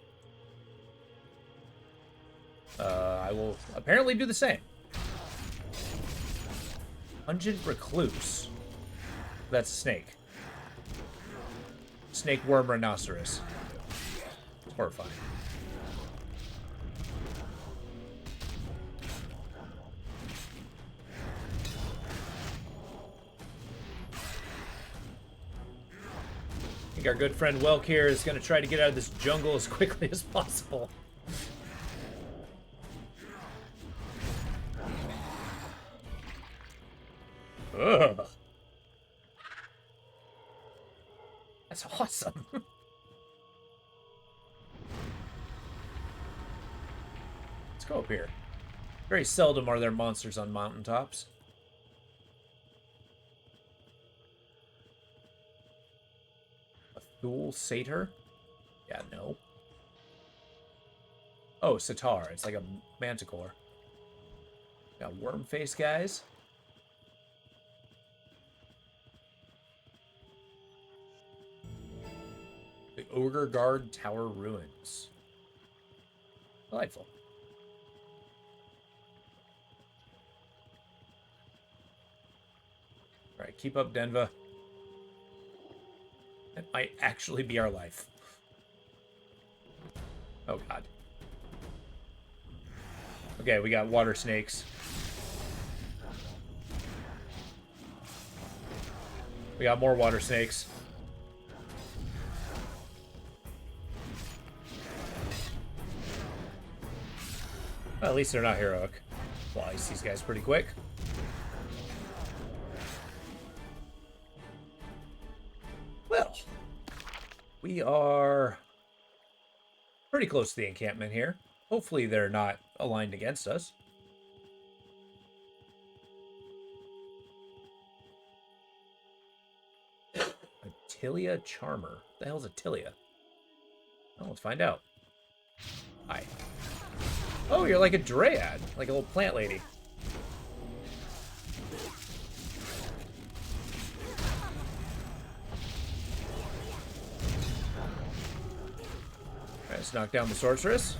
I will apparently do the same. Pungent Recluse. That's a snake. Snake worm rhinoceros. It's horrifying. I think our good friend Welk here is going to try to get out of this jungle as quickly as possible. Ugh. That's awesome. Let's go up here. Very seldom are there monsters on mountaintops. A Thule Satyr? Yeah, no. Oh, Sitar. It's like a manticore. Got worm face guys. The Ogre Guard Tower Ruins. Delightful. Alright, keep up, Denva. That might actually be our life. Oh, God. Okay, we got water snakes. We got more water snakes. Well, at least they're not heroic. Well, I see these guys pretty quick. Well, we are pretty close to the encampment here. Hopefully they're not aligned against us. Atilia Charmer. The hell's Atilia? Well, let's find out. Hi. Oh, you're like a dryad, like a little plant lady. Alright, let's knock down the sorceress.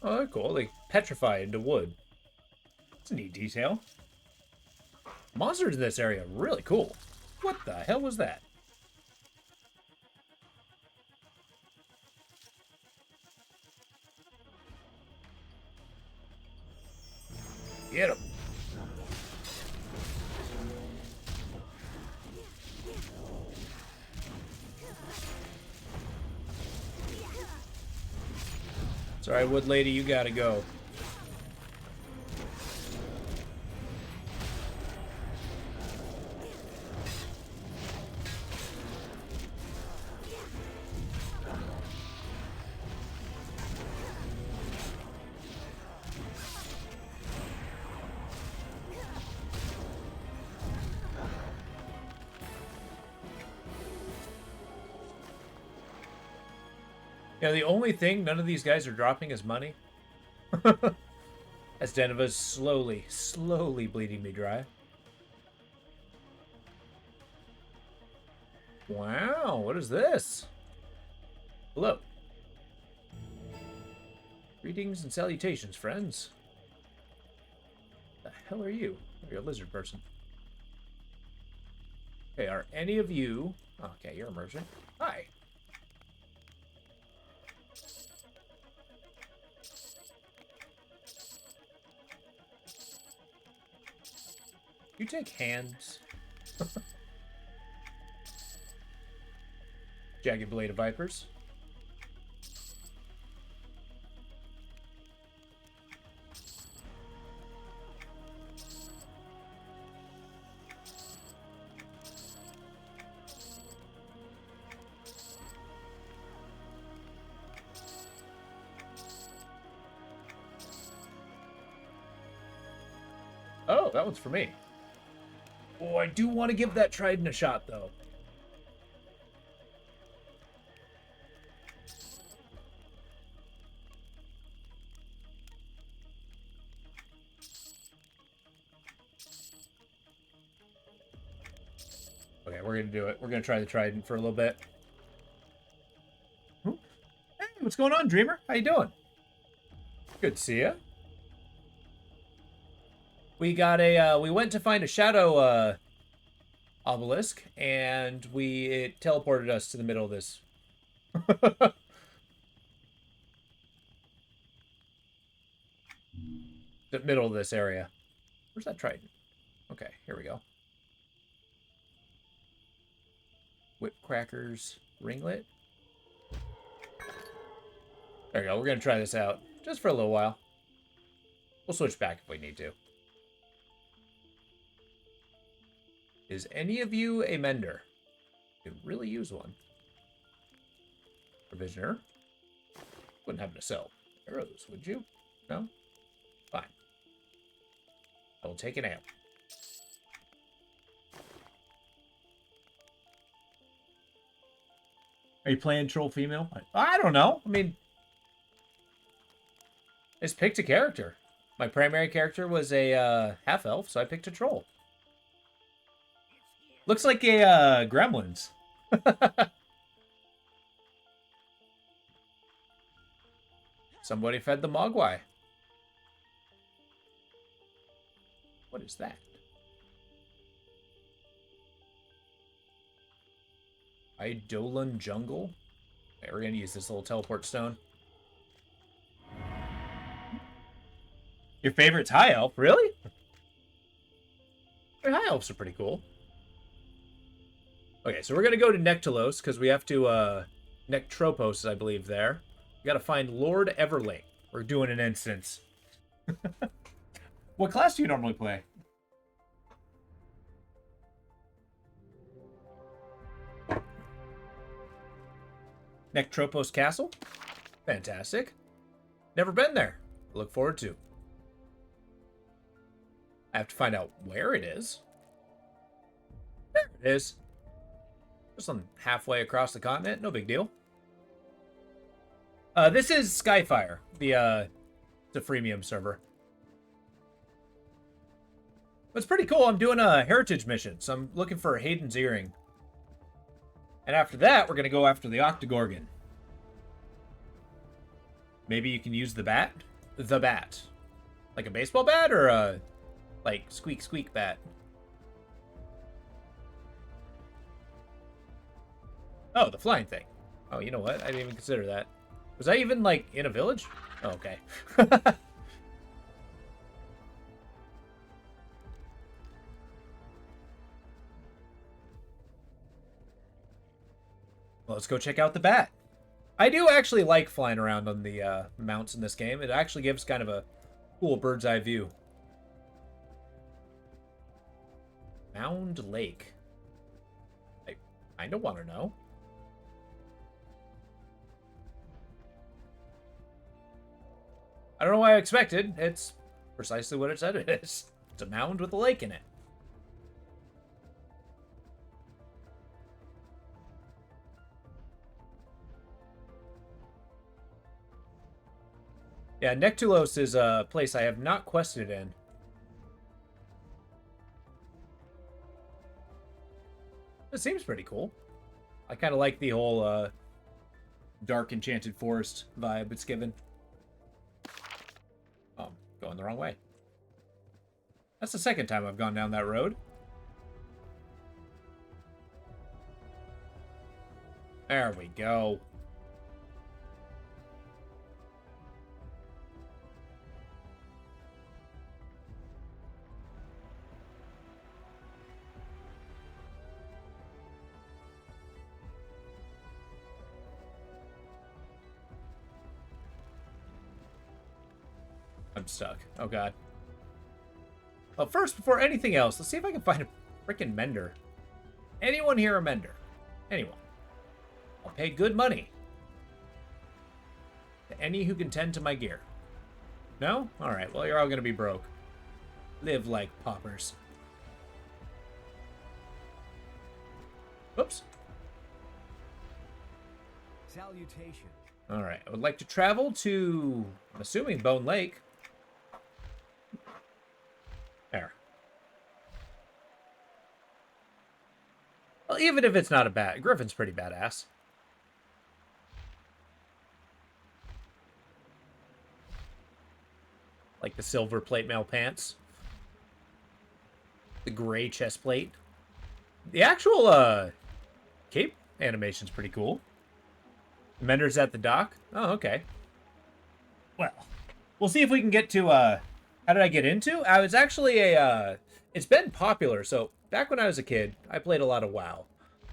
Oh, they're cool. They petrify into wood. That's a neat detail. Monsters in this area are really cool. What the hell was that? Get him. Sorry, Wood Lady, you gotta go. Yeah, the only thing none of these guys are dropping is money. As Denva's slowly bleeding me dry. Wow, what is this? Hello. Greetings and salutations, friends. The hell are you? You're a lizard person. Okay, are any of you... Okay, you're a merchant. Hi. You take hands. Jagged Blade of Vipers. Oh, that one's for me. Oh, I do want to give that trident a shot, though. Okay, we're gonna do it. We're gonna try the trident for a little bit. Hey, what's going on, Dreamer? How you doing? Good to see ya. We got a, we went to find a shadow, obelisk, and it teleported us to the middle of this. The middle of this area. Where's that trident? Okay, here we go. Whip crackers, ringlet. There we go. We're gonna try this out just for a little while. We'll switch back if we need to. Is any of you a mender? Could really use one. Provisioner. Wouldn't happen to sell arrows, would you? No? Fine. I will take an ale. Are you playing troll female? I don't know. I mean, I just picked a character. My primary character was a half-elf, so I picked a troll. Looks like a gremlins. Somebody fed the mogwai. What is that? Eidolon Jungle? Okay, we're gonna use this little teleport stone. Your favorite's High Elf? Really? High Elves are pretty cool. Okay, so we're gonna go to Nectalos, because we have to, Nectropos, I believe, there. We gotta find Lord Everling. We're doing an instance. What class do you normally play? Nectropos Castle? Fantastic. Never been there. Look forward to. I have to find out where it is. There it is. Just on halfway across the continent. No big deal. This is Skyfire, the freemium server. It's pretty cool. I'm doing a heritage mission, so I'm looking for Hayden's earring. And after that, we're going to go after the Octogorgon. Maybe you can use the bat? The bat. Like a baseball bat or a, like, squeak squeak bat? Oh, the flying thing. Oh, you know what? I didn't even consider that. Was I even, like, in a village? Oh, okay. Well, let's go check out the bat. I do actually like flying around on the mounts in this game. It actually gives kind of a cool bird's eye view. Mound Lake. I kind of want to know. I don't know what I expected. It's precisely what it said it is. It's a mound with a lake in it. Yeah, Nectulos is a place I have not quested in. It seems pretty cool. I kind of like the whole dark enchanted forest vibe it's given. Oh, going the wrong way. That's the second time I've gone down that road. There we go. I'm stuck. Oh, God. Well, first, before anything else, let's see if I can find a freaking mender. Anyone here a mender? Anyone? I'll pay good money to any who can tend to my gear. No? Alright, well, you're all gonna be broke. Live like paupers. Whoops. Salutation. Alright, I would like to travel to, I'm assuming, Bone Lake. There. Well, even if it's not a bad... Griffin's pretty badass. Like the silver plate mail pants. The gray chest plate. The actual, cape animation's pretty cool. Mender's at the dock. Oh, okay. Well, we'll see if we can get to, how did I get into? I was actually it's been popular. So, back when I was a kid, I played a lot of WoW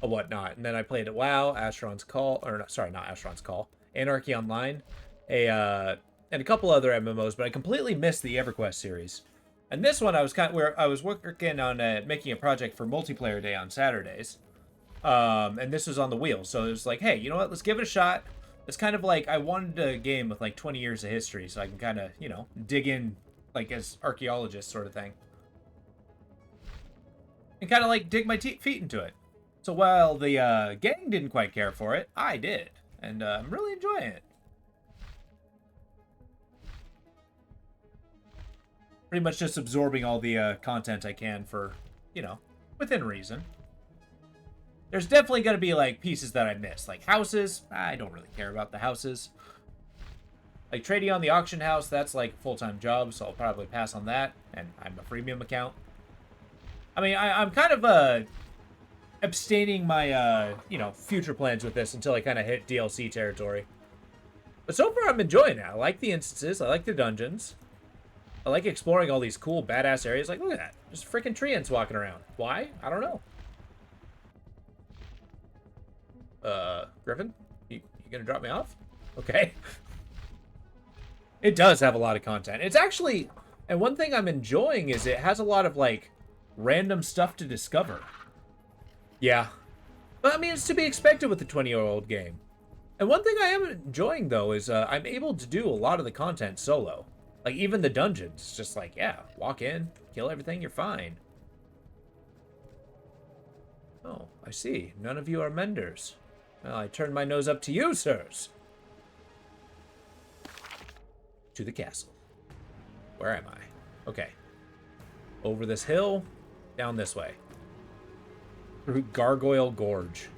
and whatnot. And then I played at WoW, Asheron's Call, or sorry, not Asheron's Call, Anarchy Online, and a couple other MMOs, but I completely missed the Everquest series. And this one, I was working on making a project for multiplayer day on Saturdays. And this was on the wheel, so it was like, hey, you know what, let's give it a shot. It's kind of like, I wanted a game with like 20 years of history, so I can kind of, you know, dig in, like, as archaeologist sort of thing. And kind of like dig my feet into it. So while the gang didn't quite care for it, I did. And I'm really enjoying it. Pretty much just absorbing all the content I can for, you know, within reason. There's definitely going to be, like, pieces that I miss. Like, houses. I don't really care about the houses. Like, trading on the auction house, that's, like, a full-time job, so I'll probably pass on that. And I'm a freemium account. I mean, I'm kind of, abstaining my, you know, future plans with this until I kind of hit DLC territory. But so far, I'm enjoying it. I like the instances. I like the dungeons. I like exploring all these cool, badass areas. Like, look at that. Just freaking treants walking around. Why? I don't know. Griffin? You gonna drop me off? Okay. It does have a lot of content. It's actually... And one thing I'm enjoying is it has a lot of, like, random stuff to discover. Yeah. But, I mean, it's to be expected with a 20-year-old game. And one thing I am enjoying, though, is I'm able to do a lot of the content solo. Like, even the dungeons. It's just like, yeah, walk in, kill everything, you're fine. Oh, I see. None of you are menders. Well, I turn my nose up to you, sirs. To the castle. Where am I? Okay. Over this hill, down this way. Through Gargoyle Gorge.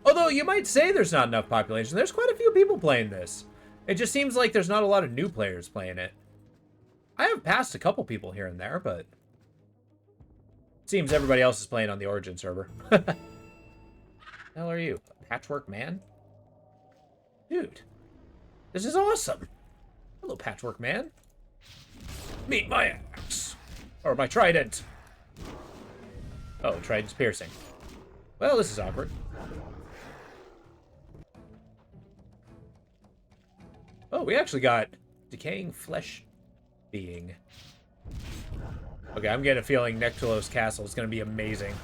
Although, you might say there's not enough population. There's quite a few people playing this. It just seems like there's not a lot of new players playing it. I have passed a couple people here and there, but... It seems everybody else is playing on the Origin server. The hell are you? A patchwork man? Dude. This is awesome. Hello, patchwork man. Meet my axe. Or my trident. Oh, trident's piercing. Well, this is awkward. Oh, we actually got decaying flesh being. Okay, I'm getting a feeling Nectalos Castle is going to be amazing.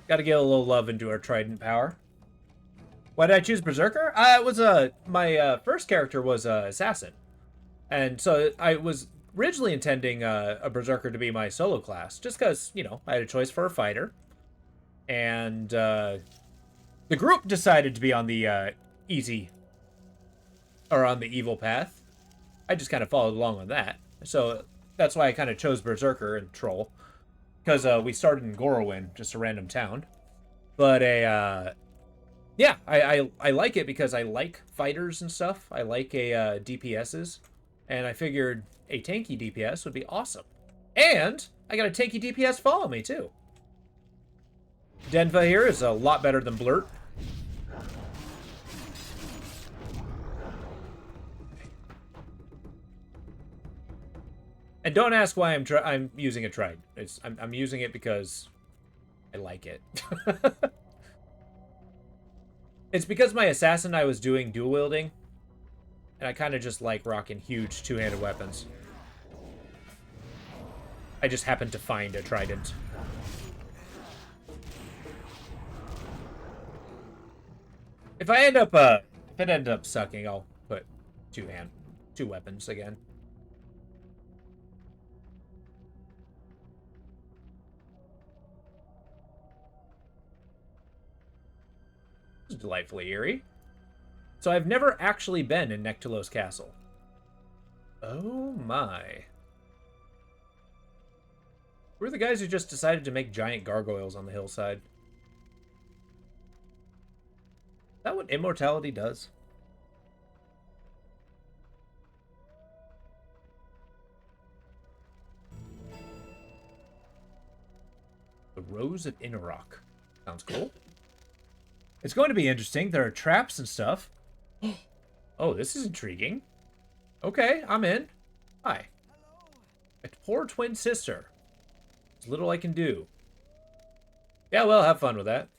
Got to get a little love into our trident power. Why did I choose Berserker? It was my first character was Assassin. And so I was originally intending a Berserker to be my solo class. Just because, you know, I had a choice for a fighter. And the group decided to be on the easy, or on the evil path. I just kind of followed along on that. So that's why I kind of chose Berserker and Troll. Because we started in Gorowin, just a random town. But yeah, I like it because I like fighters and stuff. I like DPSs. And I figured a tanky DPS would be awesome. And I got a tanky DPS follow me, too. Denva here is a lot better than Blurt. And don't ask why I'm using a trident. I'm using it because I like it. It's because my assassin I was doing dual wielding, and I kind of just like rocking huge two-handed weapons. I just happened to find a trident. If it ended up sucking, I'll put two weapons again. This is delightfully eerie. So I've never actually been in Nectulos Castle. Oh my. We're the guys who just decided to make giant gargoyles on the hillside. Is that what immortality does? The Rose of Innerok. Sounds cool. It's going to be interesting. There are traps and stuff. Oh, this is intriguing. Okay, I'm in. Hi. A poor twin sister. There's little I can do. Yeah, well, have fun with that.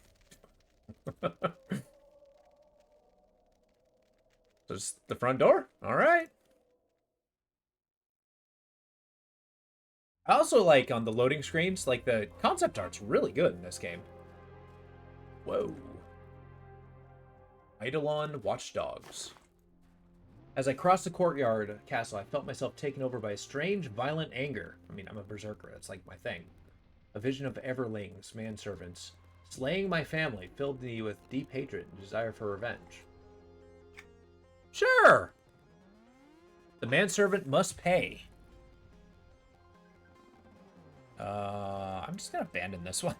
Just the front door? Alright. I also like on the loading screens, like the concept art's really good in this game. Whoa. Eidolon Watchdogs. As I crossed the courtyard castle, I felt myself taken over by a strange, violent anger. I mean, I'm a berserker. It's like my thing. A vision of everlings, manservants, slaying my family filled me with deep hatred and desire for revenge. Sure! The manservant must pay. I'm just gonna abandon this one.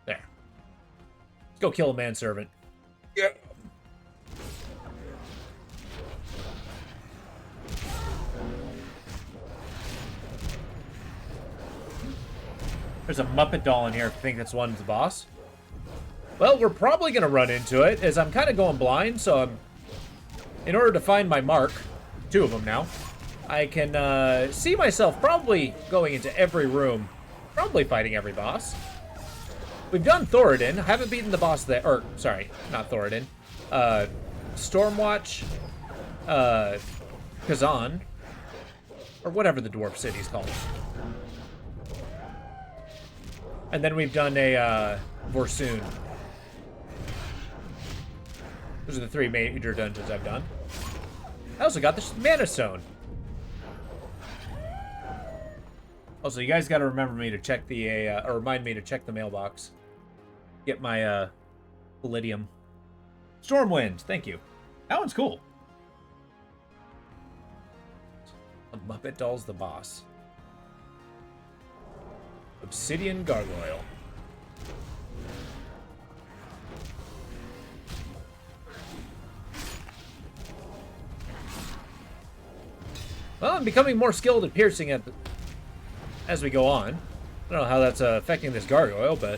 There. Let's go kill a manservant. Yeah. There's a Muppet doll in here if you think that's one's the boss. Well, we're probably going to run into it, as I'm kind of going blind, so in order to find my mark, 2 of them now, I can see myself probably going into every room, probably fighting every boss. We've done Thoradin. I haven't beaten the boss there, or, sorry, not Thoradin. Stormwatch, Kazan, or whatever the dwarf city's called. And then we've done a Vorsoon. Those are the 3 major dungeons I've done. I also got this Mana Stone. Also, you guys got to remember me to check the or remind me to check the mailbox. Get my Palladium. Stormwind, thank you. That one's cool. A Muppet Doll's the boss. Obsidian Gargoyle. Well, I'm becoming more skilled at piercing as we go on. I don't know how that's affecting this gargoyle, but...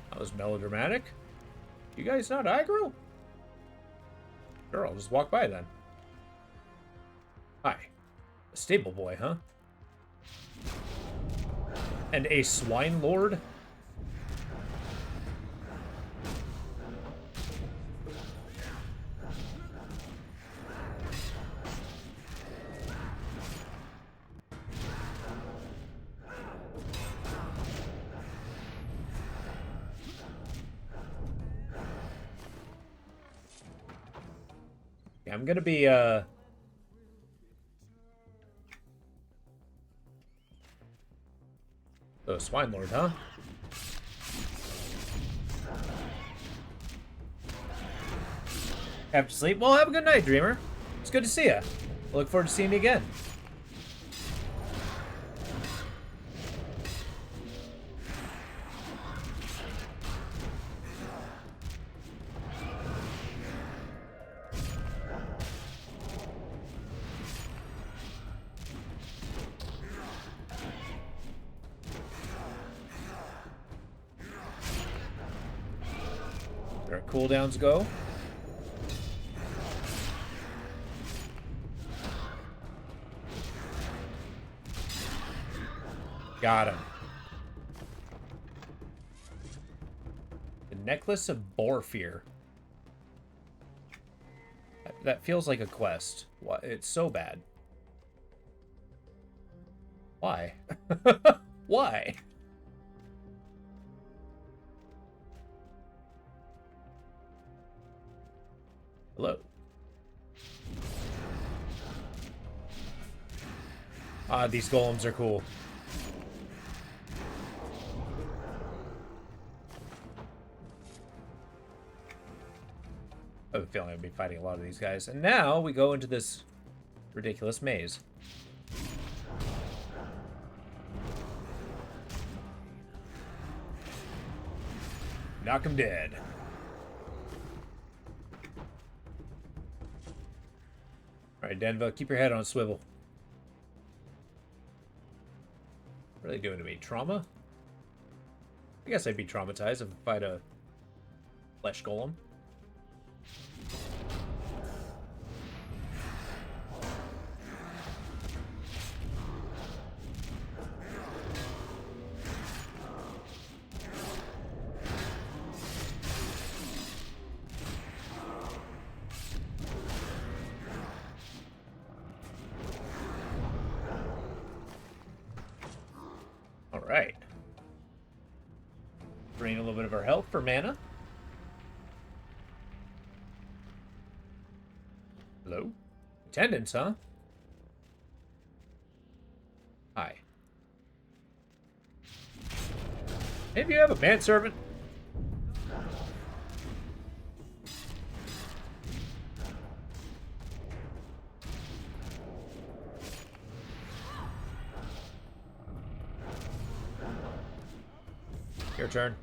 that was melodramatic. You guys not aggro? Sure, I'll just walk by then. Hi. A stable boy, huh? And a swine lord? Yeah, I'm gonna be oh, swine lord, huh? Have to sleep? Well, have a good night, dreamer. It's good to see you. I look forward to seeing you again. Our cooldowns go. Got him. The Necklace of Borfear. That feels like a quest. It's so bad. Why? Why? Hello. Ah, these golems are cool. I have a feeling I'll be fighting a lot of these guys. And now we go into this ridiculous maze. Knock him dead. Alright, Denva, keep your head on a swivel. What are they doing to me? Trauma? I guess I'd be traumatized if I fight a flesh golem. Alright. Drain a little bit of our health for mana. Hello? Attendants, huh? Hi. Maybe you have a manservant? Your turn.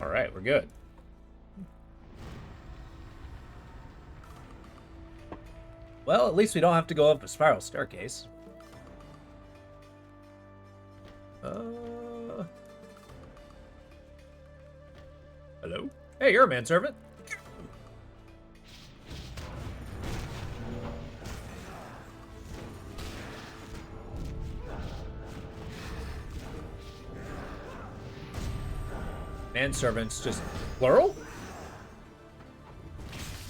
All right, we're good. Well, at least we don't have to go up a spiral staircase. Hello? Hey, you're a manservant. Manservants, just plural?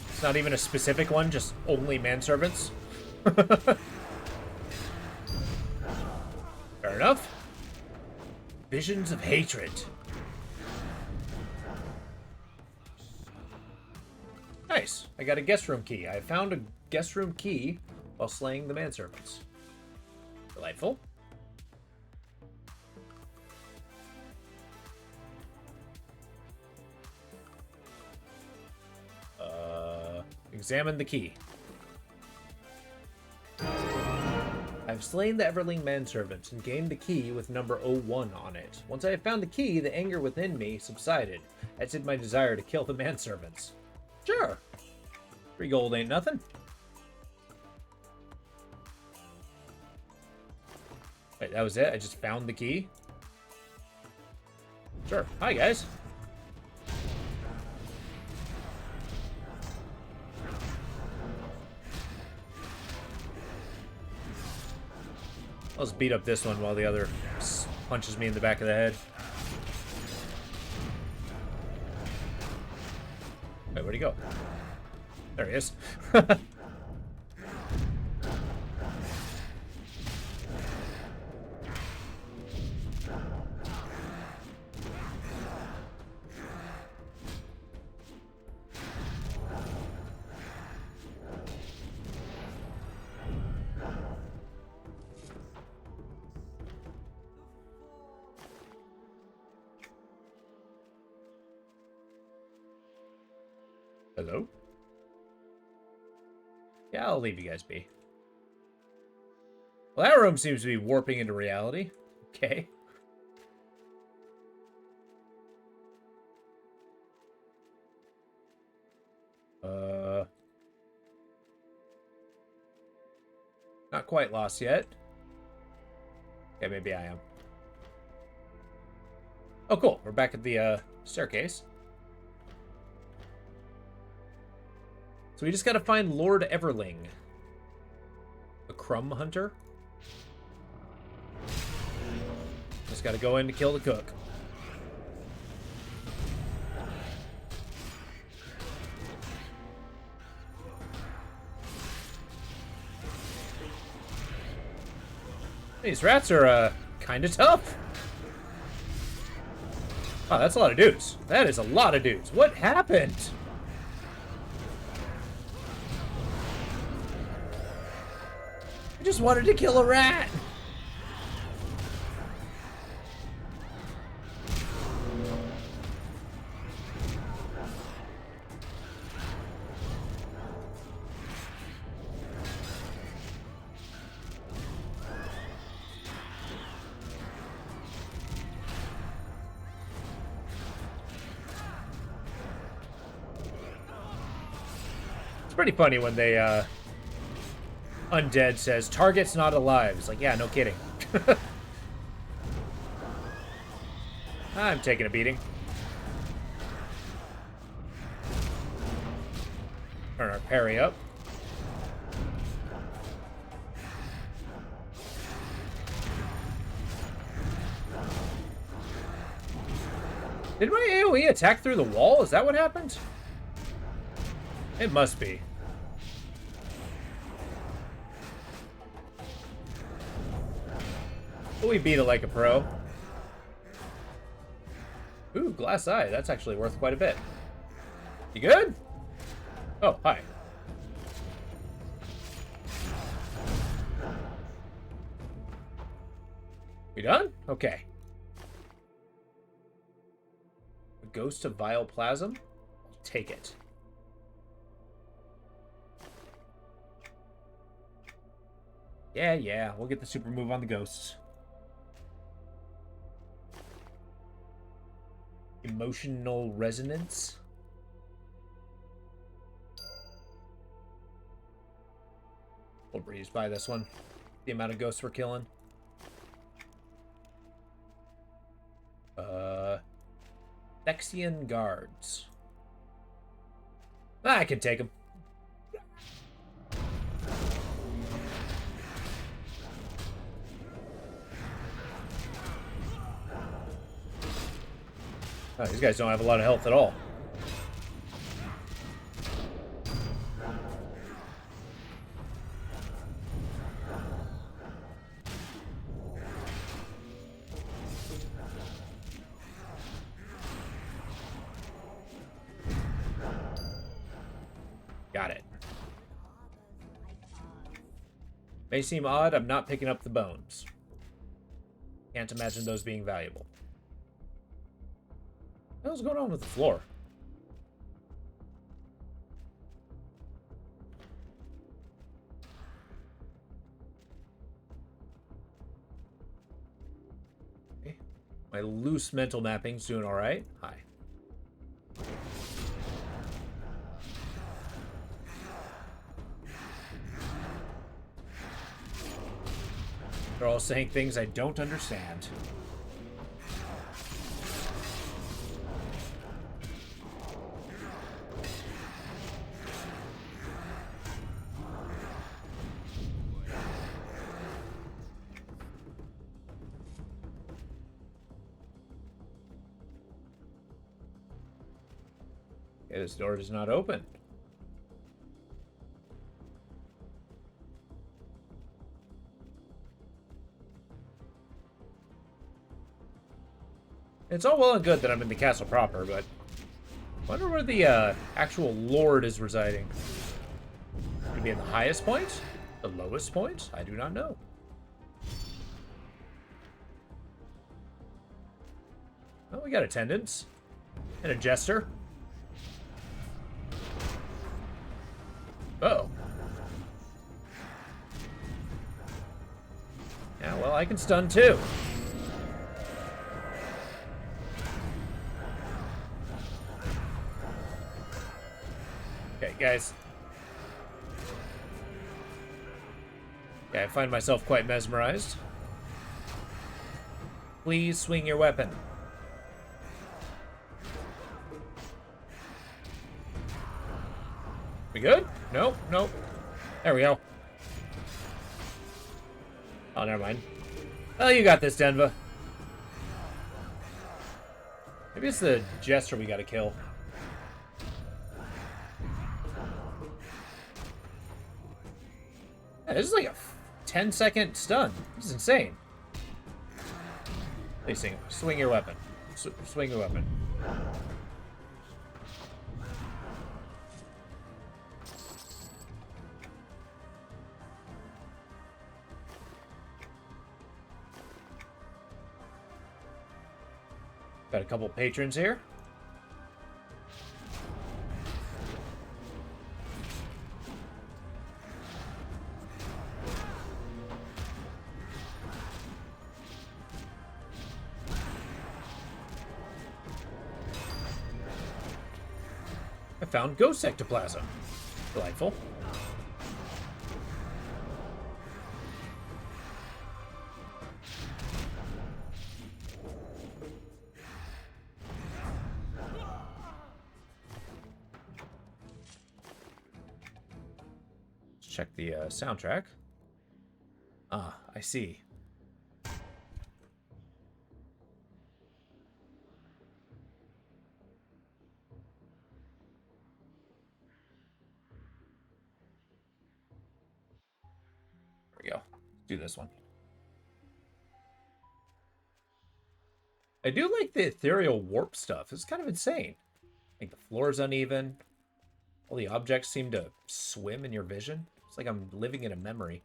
It's not even a specific one, just only manservants? Fair enough. Visions of hatred. Nice. I got a guest room key. I found a guest room key while slaying the manservants. Delightful. Examine the key. I've slain the Everling manservants and gained the key with number 01 on it. Once I had found the key, the anger within me subsided, as did my desire to kill the manservants. Sure. 3 gold ain't nothing. Wait, that was it? I just found the key? Sure. Hi, guys. I'll just beat up this one while the other punches me in the back of the head. Wait, where'd he go? There he is. Hello? Yeah, I'll leave you guys be. Well, that room seems to be warping into reality. Okay. not quite lost yet. Okay, maybe I am. Oh, cool. We're back at the staircase. So we just gotta find Lord Everling. The Crumb Hunter. Just gotta go in to kill the cook. These rats are, kind of tough. Wow, that's a lot of dudes. That is a lot of dudes. What happened? I just wanted to kill a rat. Pretty funny when they undead says target's not alive. It's like, yeah, no kidding. I'm taking a beating. Turn our parry up. Did my AoE attack through the wall? Is that what happened? It must be. But we beat it like a pro. Ooh, glass eye. That's actually worth quite a bit. You good? Oh, hi. We done? Okay. A ghost of vile plasm? I'll take it. Yeah, we'll get the super move on the ghosts. Emotional resonance. We'll breeze by this one. The amount of ghosts we're killing. Thexian guards. I can take them. Oh, these guys don't have a lot of health at all. Got it. May seem odd, I'm not picking up the bones. Can't imagine those being valuable. What the hell's going on with the floor? Okay. My loose mental mapping's doing alright. Hi. They're all saying things I don't understand. Okay, this door is not open. It's all well and good that I'm in the castle proper, but I wonder where the actual lord is residing. Could it be in the highest point? The lowest point? I do not know. Oh, we got attendants. And a jester. Uh-oh. Yeah, well, I can stun too. Okay, guys. Okay, I find myself quite mesmerized. Please swing your weapon. We good? Nope, nope. There we go. Oh, never mind. Oh, you got this, Denva. Maybe it's the Jester we gotta kill. Yeah, this is like a 10-second stun. This is insane. Please swing your weapon. Swing your weapon. Got a couple patrons here. I found ghost ectoplasm. Delightful. Let's check the soundtrack. Ah, I see. There we go. Do this one. I do like the ethereal warp stuff. It's kind of insane. Like the floor is uneven. All the objects seem to swim in your vision. It's like I'm living in a memory.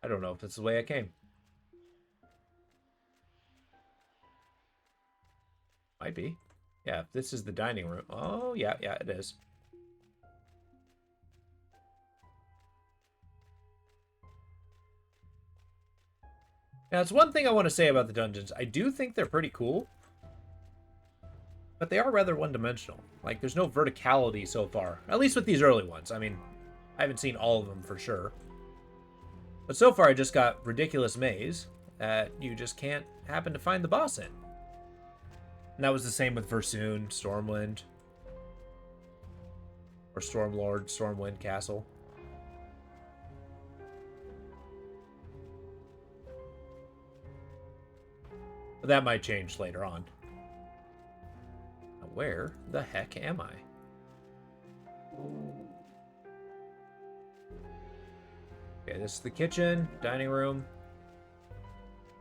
I don't know if it's the way I came. Might be. Yeah, if this is the dining room. Oh, yeah, it is. Now, it's one thing I want to say about the dungeons. I do think they're pretty cool. But they are rather one-dimensional. Like, there's no verticality so far. At least with these early ones. I mean, I haven't seen all of them for sure. But so far, I just got ridiculous maze that you just can't happen to find the boss in. And that was the same with Versoon, Stormwind. Or Stormlord, Stormwind Castle. But that might change later on. Now, where the heck am I? Okay, this is the kitchen, dining room.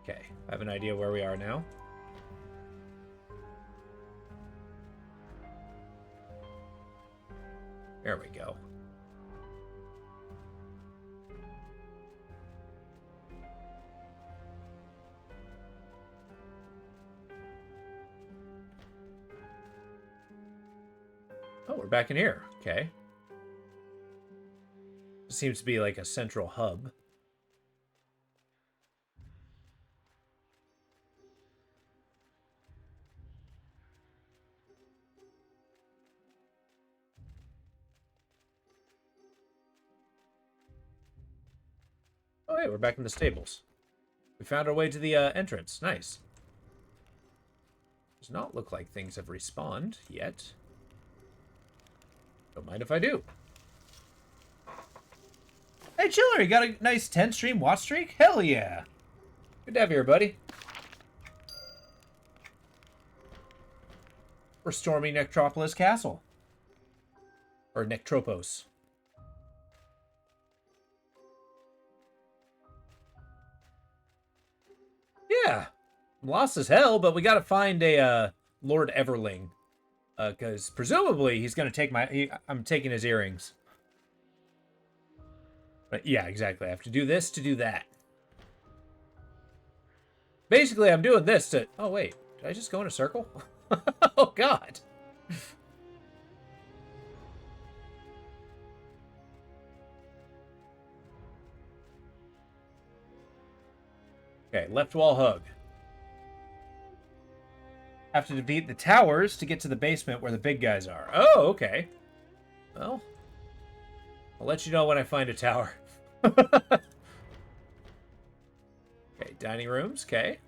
Okay, I have an idea where we are now. There we go. Oh, we're back in here. Okay. Seems to be like a central hub. Oh, hey, we're back in the stables. We found our way to the entrance. Nice. Does not look like things have respawned yet. Don't mind if I do. Hey, Chiller, you got a nice 10-stream watch streak? Hell yeah. Good to have you here, buddy. We're storming Nectropolis Castle. Or Nectropos. Yeah. I'm lost as hell, but we gotta find a Lord Everling. Because presumably he's gonna take I'm taking his earrings. But yeah, exactly. I have to do this to do that. Basically, I'm doing this to... Oh, wait. Did I just go in a circle? Oh, God. Okay, left wall hug. Have to defeat the towers to get to the basement where the big guys are. Oh, okay. Well, I'll let you know when I find a tower. Okay, dining rooms, okay.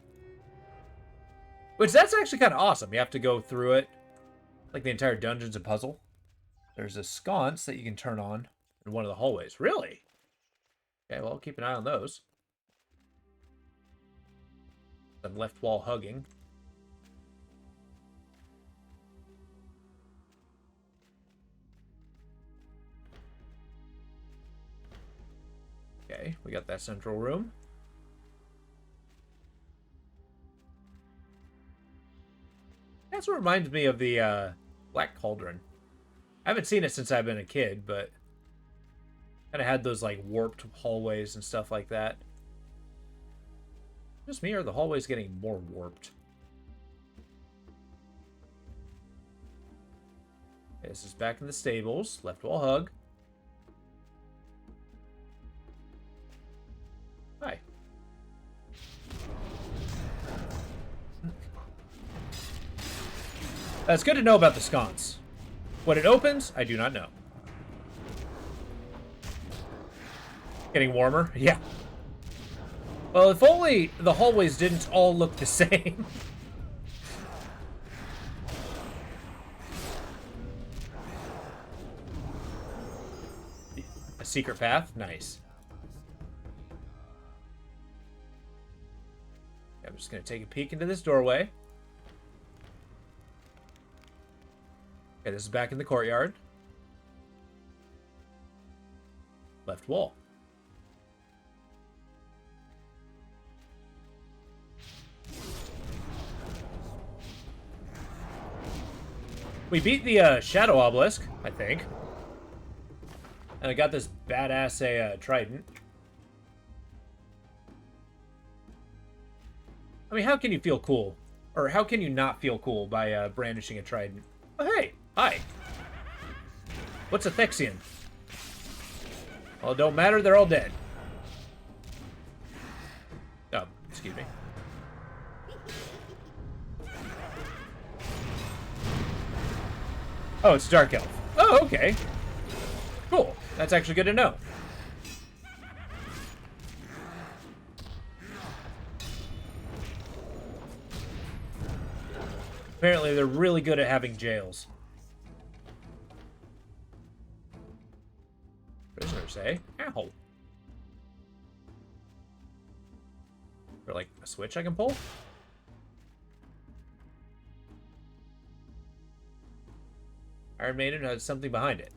Which, that's actually kind of awesome. You have to go through it. Like the entire dungeon's a puzzle. There's a sconce that you can turn on in one of the hallways. Really? Okay, well, keep an eye on those. Some left wall hugging. Okay, we got that central room. That's what reminds me of the Black Cauldron. I haven't seen it since I've been a kid, but kind of had those like warped hallways and stuff like that. Just me, or are the hallways getting more warped? Okay, this is back in the stables. Left wall hug. Hi. That's good to know about the sconce. When it opens, I do not know. Getting warmer? Yeah. Well, if only the hallways didn't all look the same. A secret path? Nice. I'm just going to take a peek into this doorway. Okay, this is back in the courtyard. Left wall. We beat the Shadow Obelisk, I think. And I got this badass trident. I mean, how can you feel cool? Or how can you not feel cool by brandishing a trident? Oh, hey! Hi! What's a Thexian? Well, it don't matter, they're all dead. Oh, excuse me. Oh, it's Dark Elf. Oh, okay. Cool. That's actually good to know. Apparently, they're really good at having jails. Prisoners, eh? Ow. Is there, like, a switch I can pull? Iron Maiden has something behind it.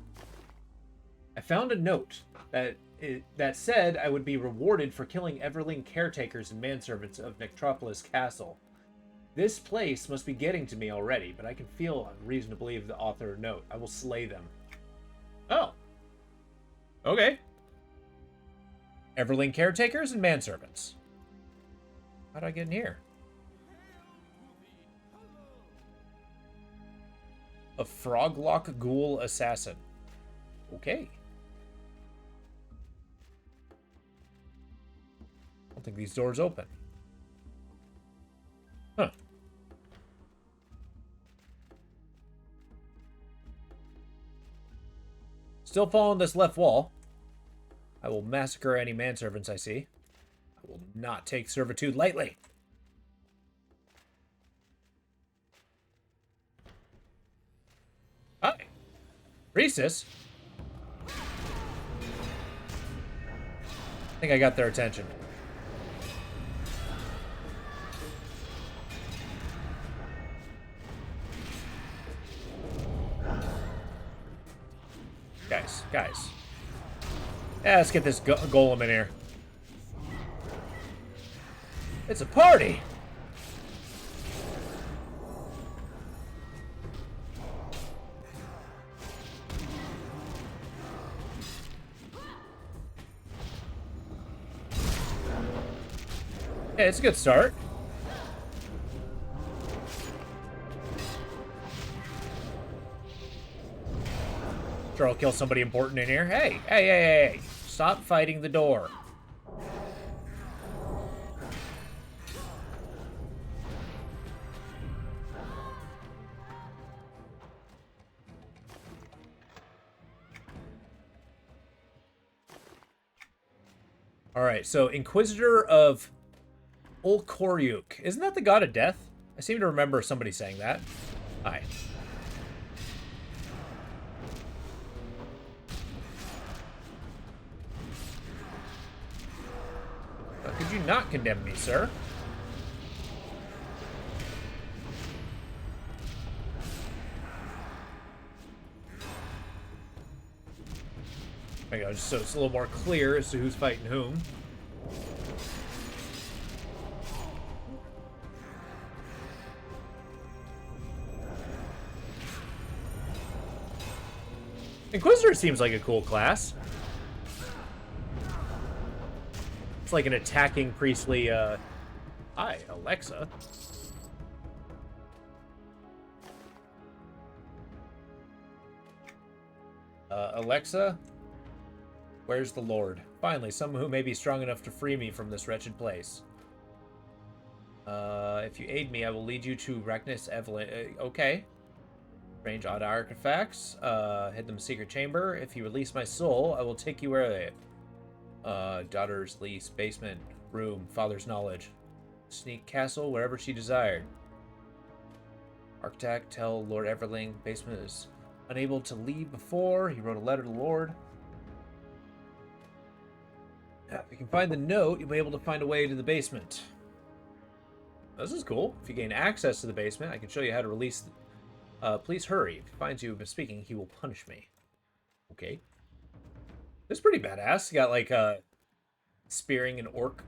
I found a note that said I would be rewarded for killing Everling caretakers and manservants of Nectropolis Castle. This place must be getting to me already, but I can feel reason to believe the author note. I will slay them. Oh. Okay. Everling caretakers and manservants. How'd I get in here? A Froglock Ghoul Assassin. Okay. I don't think these doors open. Huh. Still following this left wall. I will massacre any manservants I see. I will not take servitude lightly. Hi. Rhesus? I think I got their attention. Guys. Yeah, let's get this golem in here. It's a party! Yeah, it's a good start. Sure, I'll kill somebody important in here. Hey. Stop fighting the door. Alright, so Inquisitor of Ulkoryuk. Isn't that the god of death? I seem to remember somebody saying that. Hi. How could you not condemn me, sir? There you go, just so it's a little more clear as to who's fighting whom. Inquisitor seems like a cool class. It's like an attacking priestly, Hi, Alexa. Alexa? Where's the Lord? Finally, someone who may be strong enough to free me from this wretched place. If you aid me, I will lead you to Ragnis Evelyn. Okay. Strange odd artifacts. Hid them in a secret chamber. If you release my soul, I will take you where they... daughter's lease, basement, room, father's knowledge. Sneak castle, wherever she desired. Architect, tell Lord Everling, basement is unable to leave before. He wrote a letter to the Lord. If you can find the note, you'll be able to find a way to the basement. This is cool. If you gain access to the basement, I can show you how to release... please hurry. If he finds you speaking, he will punish me. Okay. It's pretty badass. You got, like, spearing an orc.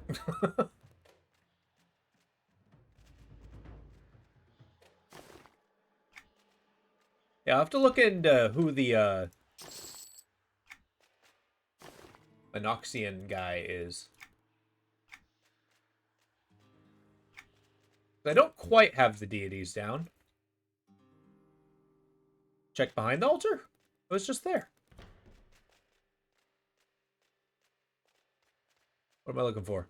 Yeah, I'll have to look into who the, Anoxian guy is. I don't quite have the deities down. Check behind the altar? It was just there. What am I looking for?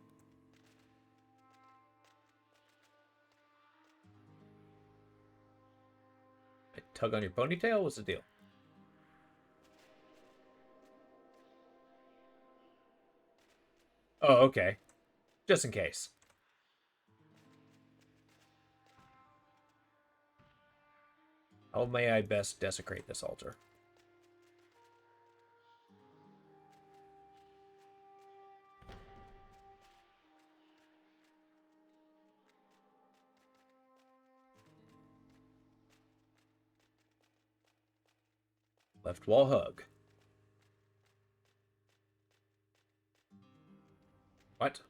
Tug on your ponytail? What's the deal? Oh, okay. Just in case. How may I best desecrate this altar? Left wall hug. What?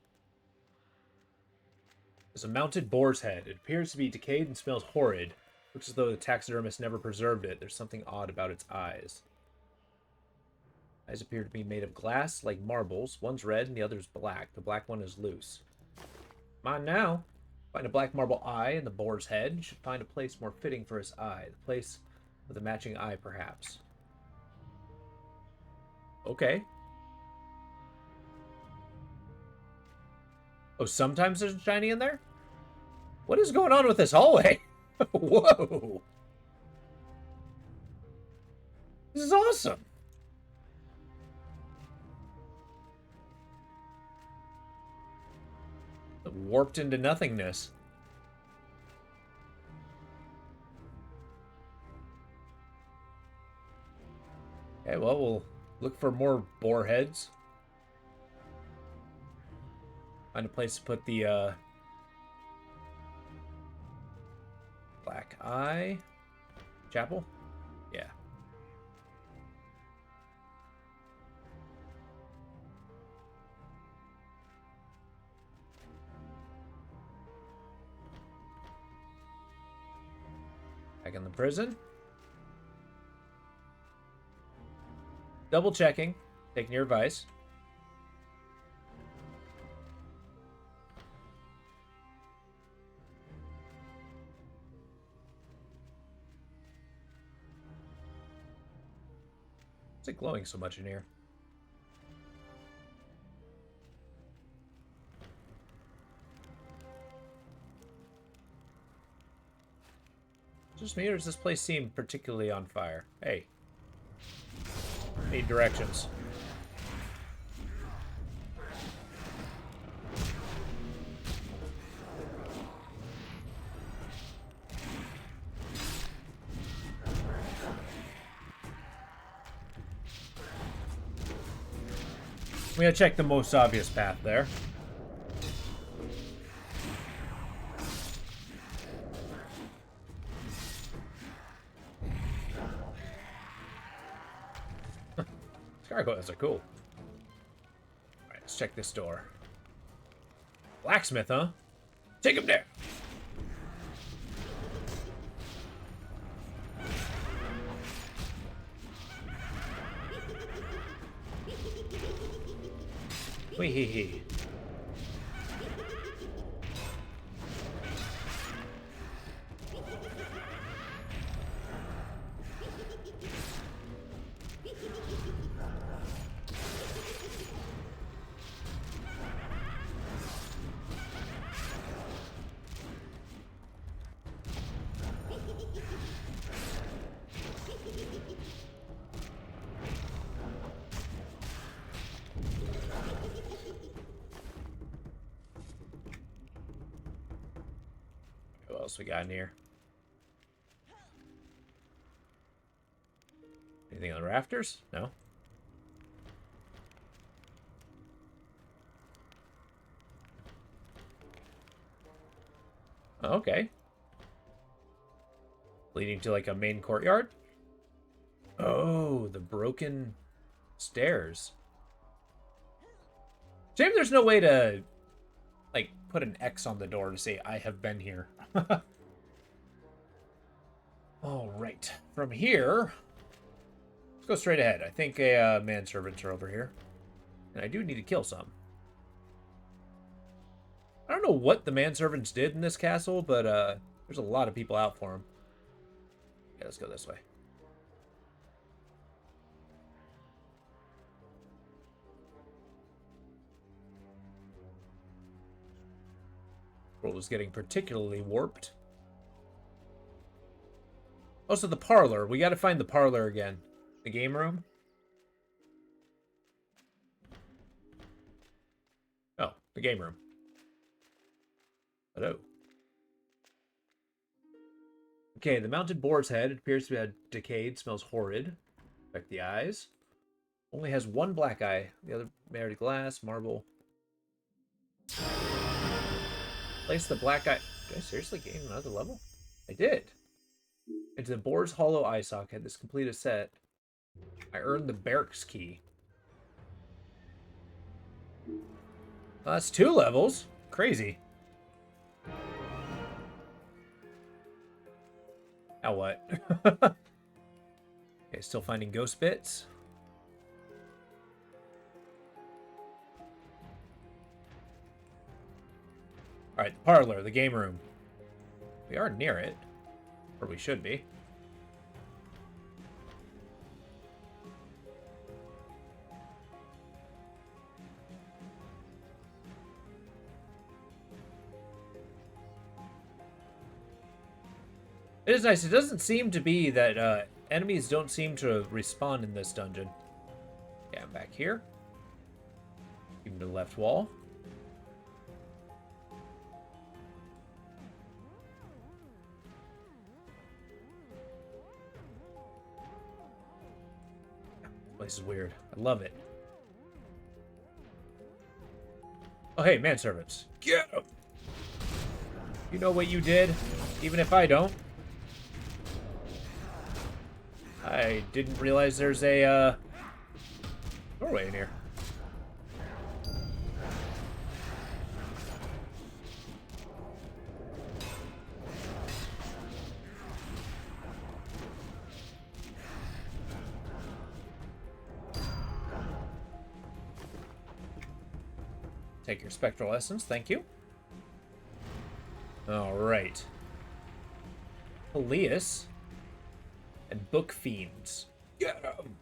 There's a mounted boar's head. It appears to be decayed and smells horrid. Looks as though the taxidermist never preserved it. There's something odd about its eyes. Eyes appear to be made of glass, like marbles. One's red and the other's black. The black one is loose. Come on now. Find a black marble eye in the boar's head. You should find a place more fitting for his eye. The place with a matching eye, perhaps. Okay. Oh, sometimes there's a shiny in there? What is going on with this hallway? Whoa. This is awesome. Warped into nothingness. Okay, well, we'll look for more boar heads. Find a place to put the, black eye. Chapel? Yeah. Back in the prison. Double checking. Taking your advice. What's it glowing so much in here? Just me, or does this place seem particularly on fire? Hey. Need directions. We gotta check the most obvious path there. Gargoyles are cool. Alright, let's check this door. Blacksmith, huh? Take him there! Wee hee hee. What else we got in here? Anything on the rafters? No. Oh, okay. Leading to like a main courtyard? Oh, the broken stairs. Shame there's no way to like put an X on the door to say I have been here. All right, from here, let's go straight ahead. I think a manservants are over here, and I do need to kill some. I don't know what the manservants did in this castle, but there's a lot of people out for them. Yeah, let's go this way. World is getting particularly warped. Oh, so the parlor. We gotta find the parlor again. The game room? Oh, the game room. Hello. Okay, the mounted boar's head. It appears to be decayed. Smells horrid. Affect the eyes. Only has one black eye. The other made of glass, marble. Place the black eye. Did I seriously gain another level? I did. Into the boar's hollow eye socket. This completed set. I earned the barracks key. Well, that's 2 levels. Crazy. Now what? Okay, still finding ghost bits. Alright, the parlor, the game room. We are near it. Or we should be. It is nice. It doesn't seem to be that enemies don't seem to respawn in this dungeon. Yeah, I'm back here. Even to the left wall. This is weird. I love it. Oh, hey, manservants. Get 'em! You know what you did, even if I don't. I didn't realize there's a doorway in here. Take your spectral essence, thank you. All right. Elias and Book Fiends. Get 'em!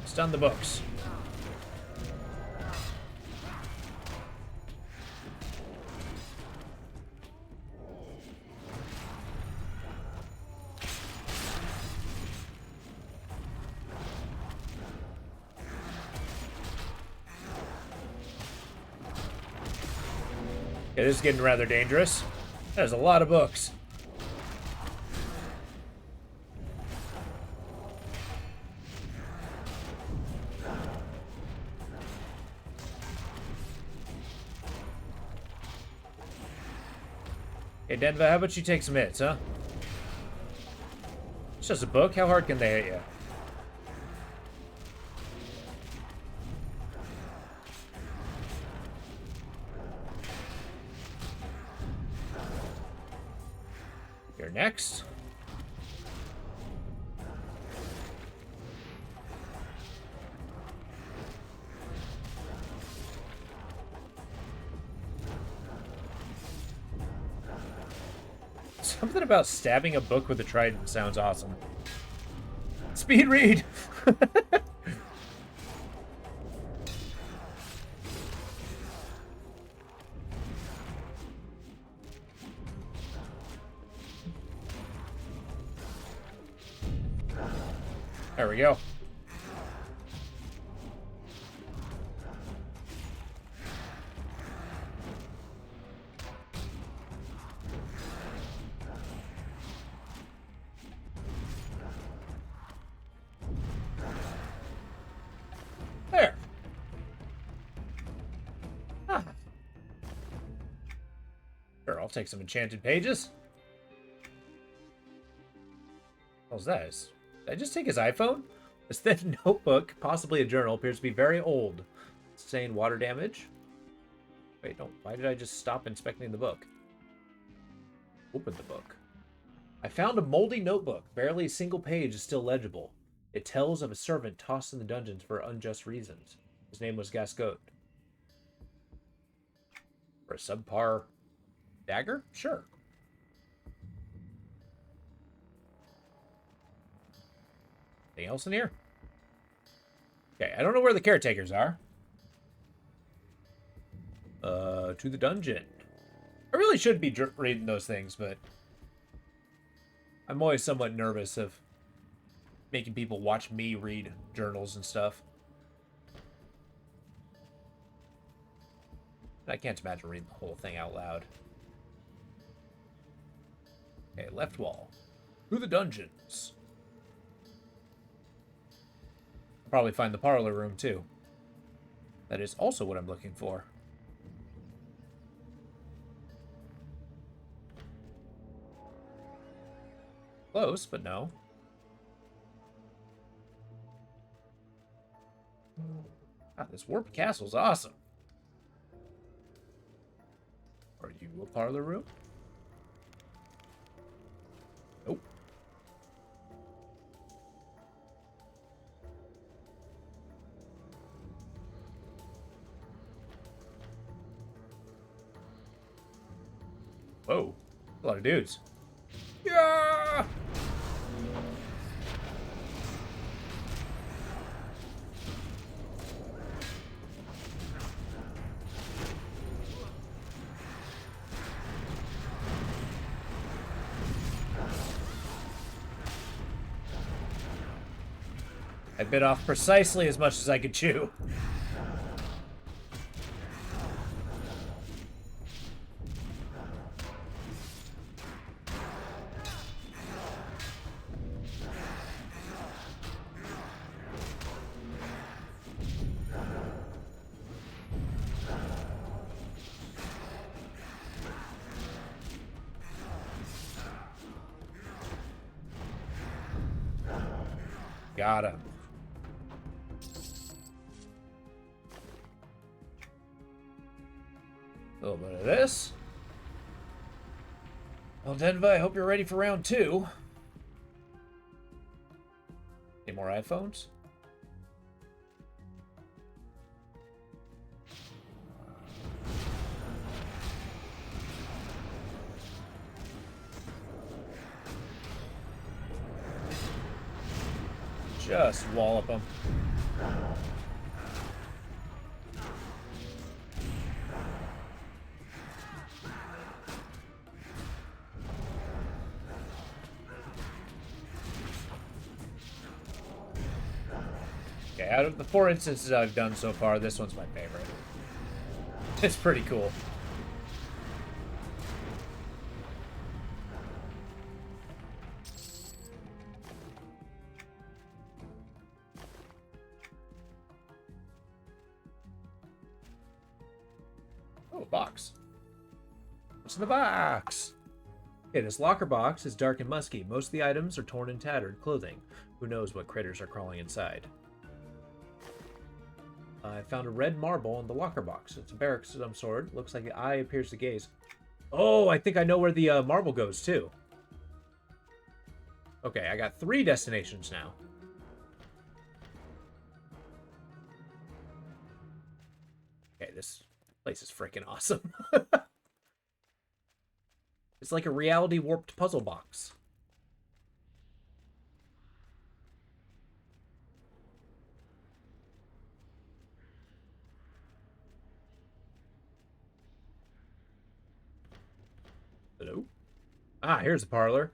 Stun the books. It is getting rather dangerous. There's a lot of books. Hey, Denva, how about you take some hits, huh? It's just a book. How hard can they hit you? You're next. Something about stabbing a book with a trident sounds awesome. Speed read! There we go. There. Ah. Sure, I'll take some enchanted pages. What's that? Did I just take his iPhone? This thin notebook, possibly a journal, appears to be very old. Sustained water damage. Wait, no. Why did I just stop inspecting the book? Open the book. I found a moldy notebook. Barely a single page is still legible. It tells of a servant tossed in the dungeons for unjust reasons. His name was Gascoigne. For a subpar dagger? Sure. Anything else in here? Okay, I don't know where the caretakers are. To the dungeon. I really should be reading those things, but I'm always somewhat nervous of making people watch me read journals and stuff. I can't imagine reading the whole thing out loud. Okay, left wall. Through the dungeons. I'll probably find the parlor room, too. That is also what I'm looking for. Close, but no. Ah, this warped castle's awesome. Are you a parlor room? Nope. Whoa. A lot of dudes. Yeah! I bit off precisely as much as I could chew. Got him. A little bit of this. Well, Denva, I hope you're ready for round 2. Any more iPhones? Just wallop them. Okay, out of the 4 instances I've done so far, this one's my favorite. It's pretty cool. What's in the box? Okay, this locker box is dark and musky. Most of the items are torn and tattered clothing. Who knows what critters are crawling inside? I found a red marble in the locker box. It's a barracks of some sort. Looks like the eye appears to gaze. Oh, I think I know where the marble goes, too. Okay, I got 3 destinations now. Okay, this place is freaking awesome. It's like a reality warped puzzle box. Hello? Ah, here's the parlor.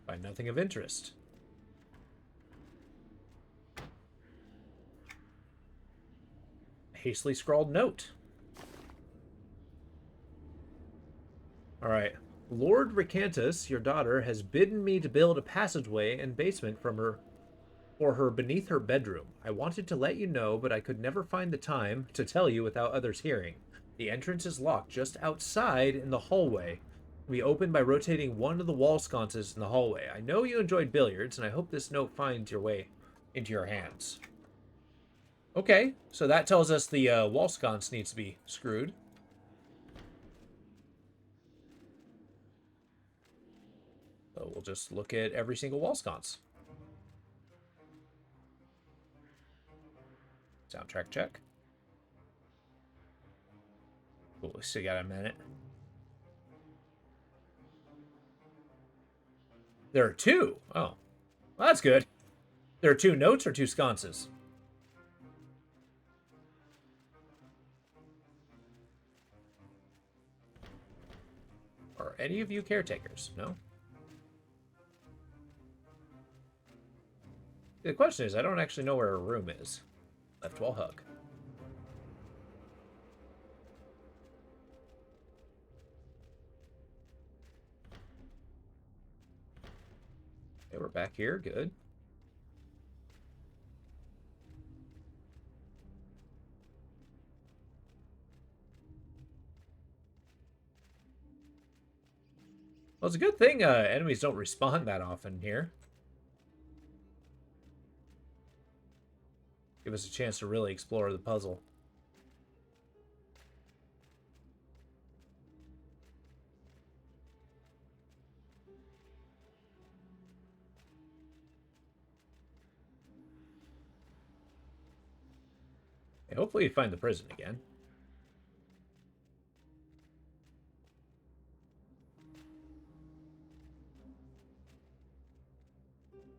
Find nothing of interest. A hastily scrawled note. Alright. Lord Recantus, your daughter, has bidden me to build a passageway and basement for her beneath her bedroom. I wanted to let you know, but I could never find the time to tell you without others hearing. The entrance is locked just outside in the hallway. We open by rotating one of the wall sconces in the hallway. I know you enjoyed billiards, and I hope this note finds your way into your hands. Okay, so that tells us the wall sconce needs to be screwed. So we'll just look at every single wall sconce. Soundtrack check. Cool, we still got a minute. There are 2. Oh, well, that's good. There are 2 notes or 2 sconces? Are any of you caretakers? No? The question is, I don't actually know where her room is. Left wall hug. Okay, we're back here. Good. Well, it's a good thing enemies don't respawn that often here. Give us a chance to really explore the puzzle. Okay, hopefully you find the prison again.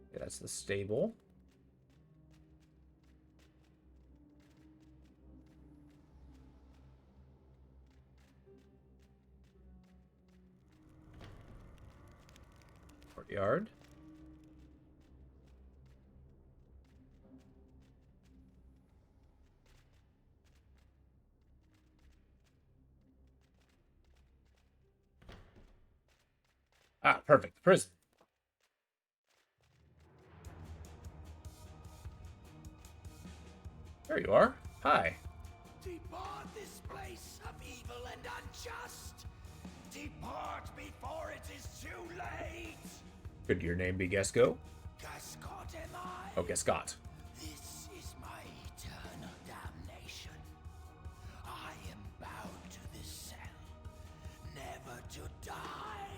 Okay, that's the stable. Courtyard. Ah, perfect. Prison. There you are. Hi. Depart this place of evil and unjust. Depart before it is too late. Could your name be Gesco? Gascot am I. Oh, Gescott. This is my eternal damnation. I am bound to this cell, never to die,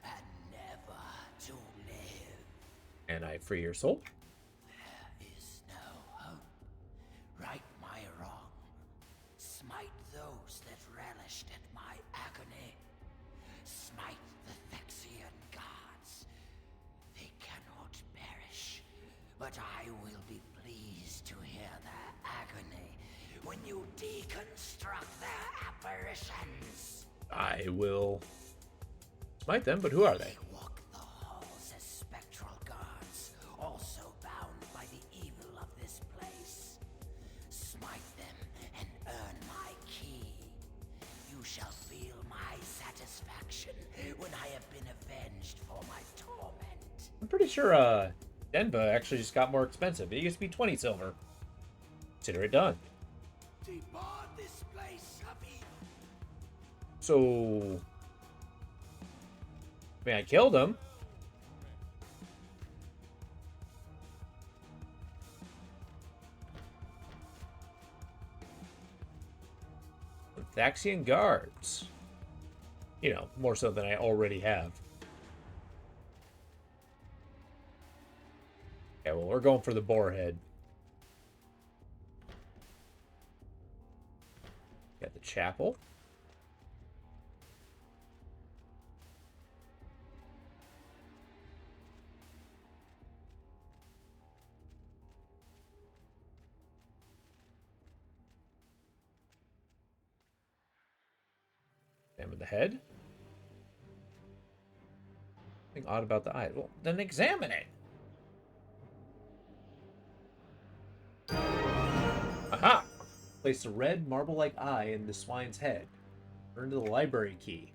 and never to live. And I free your soul? There is no hope. Right my wrong. Smite those that relished at my agony. Smite the Thexian gods. They cannot perish, but I will be pleased to hear their agony when you deconstruct their apparitions. I will smite them, but who are they? They walk the halls as spectral guards, also bound by the evil of this place. Smite them and earn my key. You shall feel my satisfaction when I have been avenged for my torment. I'm pretty sure Denba actually just got more expensive. It used to be 20 silver. Consider it done. Depart this place of evil. So, I mean, I killed him. Thaxian guards. You know, more so than I already have. Yeah, well, we're going for the boar head. Got the chapel. Examine the head. Nothing odd about the eye. Well, then examine it. Aha! Place a red marble-like eye in the swine's head. Turn to the library key.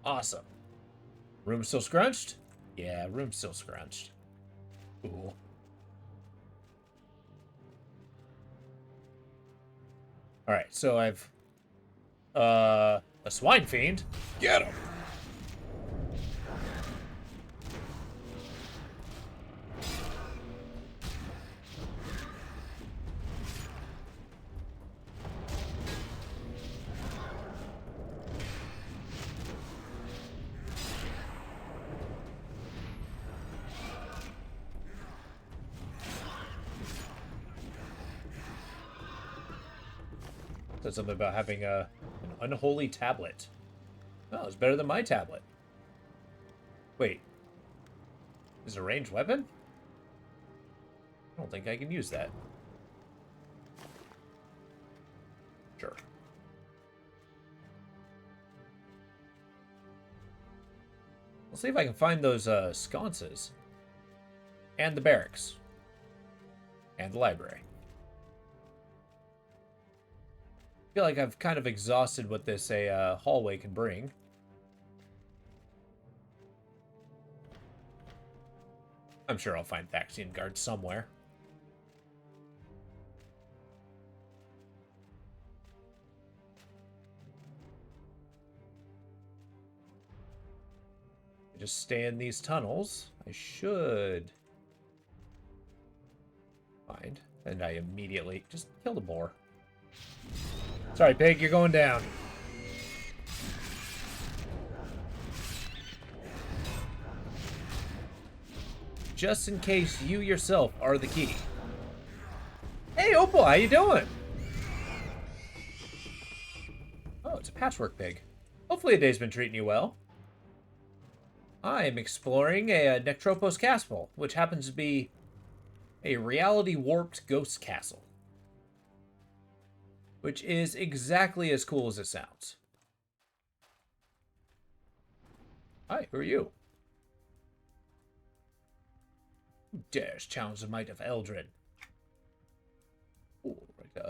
Awesome. Room still scrunched? Yeah, room's still scrunched. Cool. Alright, so I've a swine fiend. Get him. Said something about having an unholy tablet. Oh, it's better than my tablet. Wait. Is it a ranged weapon? I don't think I can use that. Sure. Let's see if I can find those sconces. And the barracks. And the library. I feel like I've kind of exhausted what this hallway can bring. I'm sure I'll find Thaxian guards somewhere. Just stay in these tunnels. I should find. And I immediately just kill the boar. Sorry, pig, you're going down. Just in case you yourself are the key. Hey, Opal, how you doing? Oh, it's a patchwork pig. Hopefully a day's been treating you well. I am exploring a Nectropos castle, which happens to be a reality-warped ghost castle. Which is exactly as cool as it sounds. Hi, who are you? Who dares challenge the might of Eldred? Ooh, right,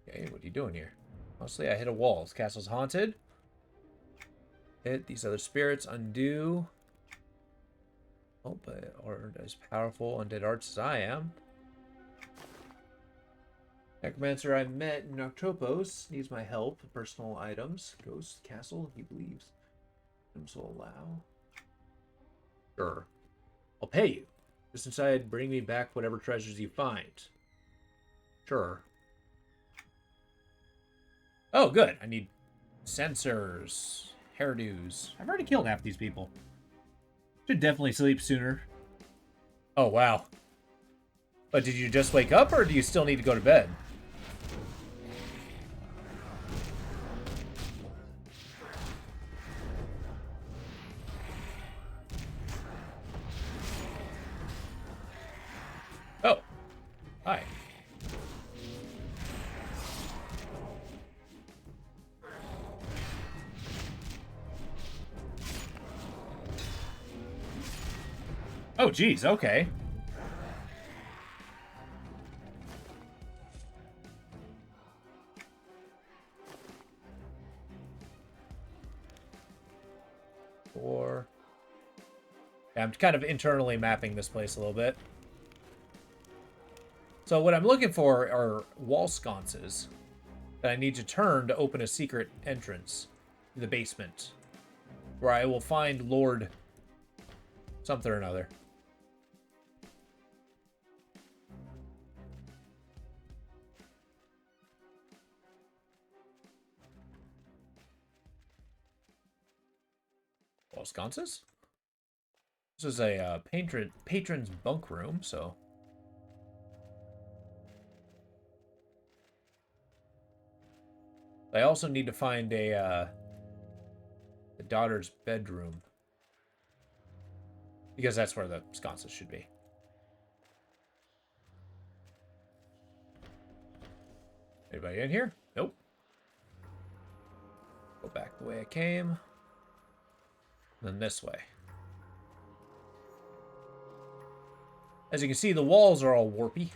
okay, what are you doing here? Mostly I hit a wall. This castle's haunted. Hit these other spirits, undo. Oh, but aren't as powerful undead arts as I am. Necromancer I met in Octopos needs my help. Personal items. Ghost castle, he believes. Items will allow. Sure. I'll pay you. Just inside, bring me back whatever treasures you find. Sure. Oh, good. I need sensors, hairdos. I've already killed half these people. Should definitely sleep sooner. Oh, wow. But did you just wake up, or do you still need to go to bed? Oh. Hi. Oh, geez, okay. Four. Yeah, I'm kind of internally mapping this place a little bit. So what I'm looking for are wall sconces that I need to turn to open a secret entrance to the basement, where I will find Lord something or another. Wall sconces? This is a patron's bunk room, so... I also need to find the daughter's bedroom. Because that's where the sconces should be. Anybody in here? Nope. Go back the way I came. Then this way. As you can see, the walls are all warpy.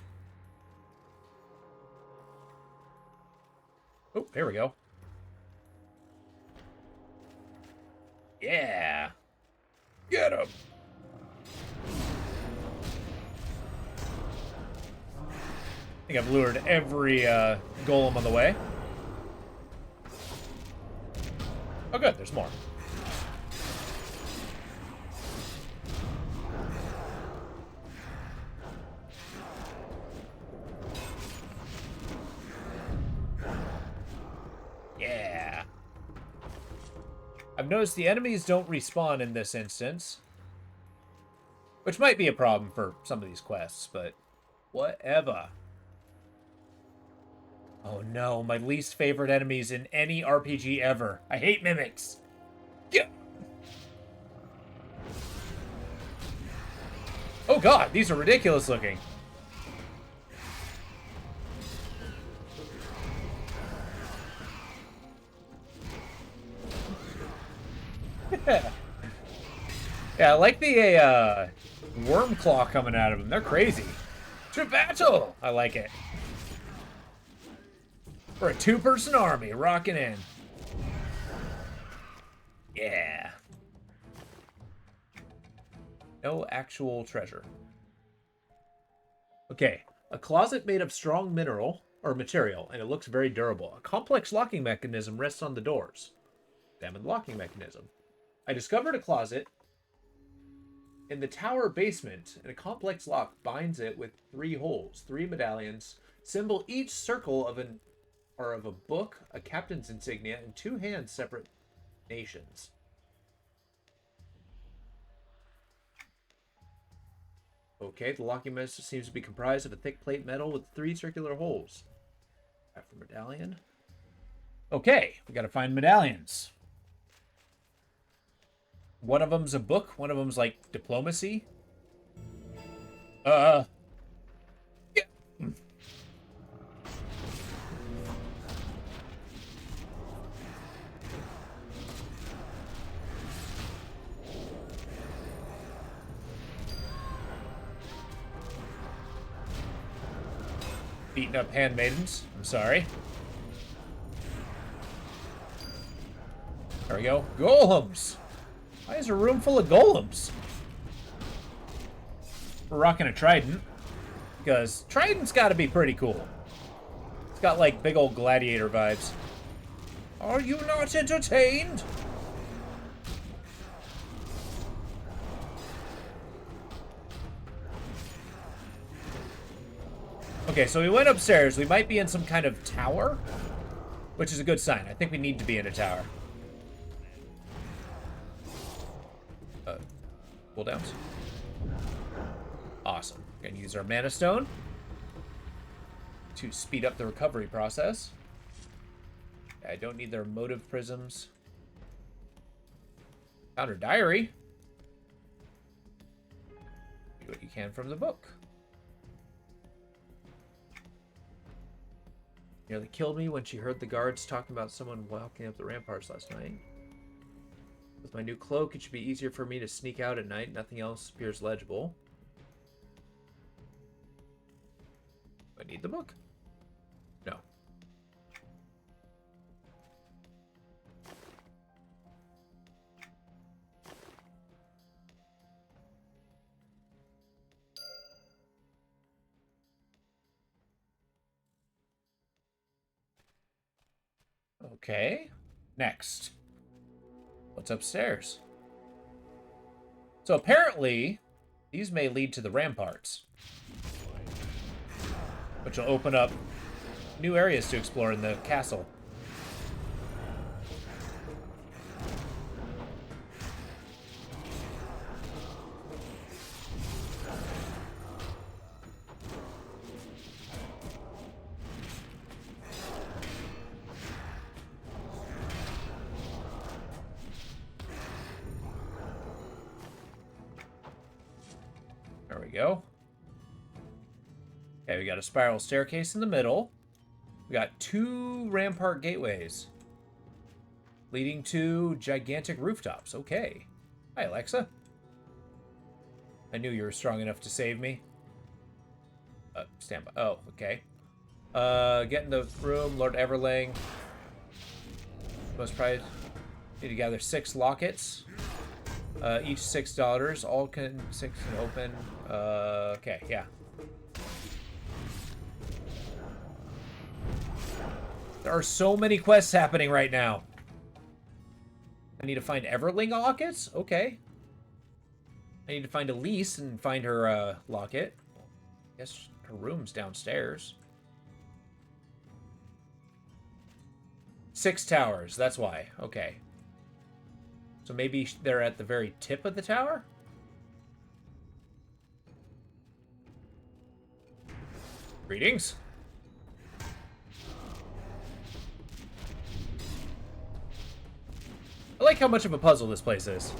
Oh, here we go. Yeah. Get him. I think I've lured every golem on the way. Oh, good. There's more. Yeah. I've noticed the enemies don't respawn in this instance. Which might be a problem for some of these quests, but whatever. Oh no, my least favorite enemies in any RPG ever. I hate mimics. Yeah. Oh god, these are ridiculous looking. Yeah, I like the worm claw coming out of them. They're crazy. To battle! I like it. We're a two-person army rocking in. Yeah. No actual treasure. Okay, a closet made of strong mineral or material, and it looks very durable. A complex locking mechanism rests on the doors. Examine the locking mechanism. I discovered a closet in the tower basement, and a complex lock binds it with 3 holes, 3 medallions, symbol each circle of a book, a captain's insignia, and 2 hands separate nations. Okay, the locking mechanism seems to be comprised of a thick plate metal with 3 circular holes. After medallion. Okay, we gotta find medallions. One of them's a book, one of them's like diplomacy. Yeah. Beating up handmaidens. I'm sorry. There we go. Golems! Why is there a room full of golems? We're rocking a trident. Because trident's gotta be pretty cool. It's got like big old gladiator vibes. Are you not entertained? Okay, so we went upstairs. We might be in some kind of tower, which is a good sign. I think we need to be in a tower. Cooldowns. Awesome. Gonna use our mana stone to speed up the recovery process. I don't need their motive prisms. Found her diary. Do what you can from the book. Nearly killed me when she heard the guards talking about someone walking up the ramparts last night. With my new cloak, it should be easier for me to sneak out at night. Nothing else appears legible. Do I need the book? No. Okay. Next. What's upstairs? So apparently, these may lead to the ramparts, which will open up new areas to explore in the castle. There we go. Okay, we got a spiral staircase in the middle. We got 2 rampart gateways leading to gigantic rooftops. Okay. Hi, Alexa. I knew you were strong enough to save me. Stand by. Oh, okay. Get in the room, Lord Everling. Most probably need to gather 6 lockets. Each $6. All can 6 can open. Okay, yeah. There are so many quests happening right now. I need to find Everling lockets? Okay. I need to find Elise and find her locket. I guess her room's downstairs. 6 towers, that's why. Okay. So maybe they're at the very tip of the tower? Greetings. I like how much of a puzzle this place is.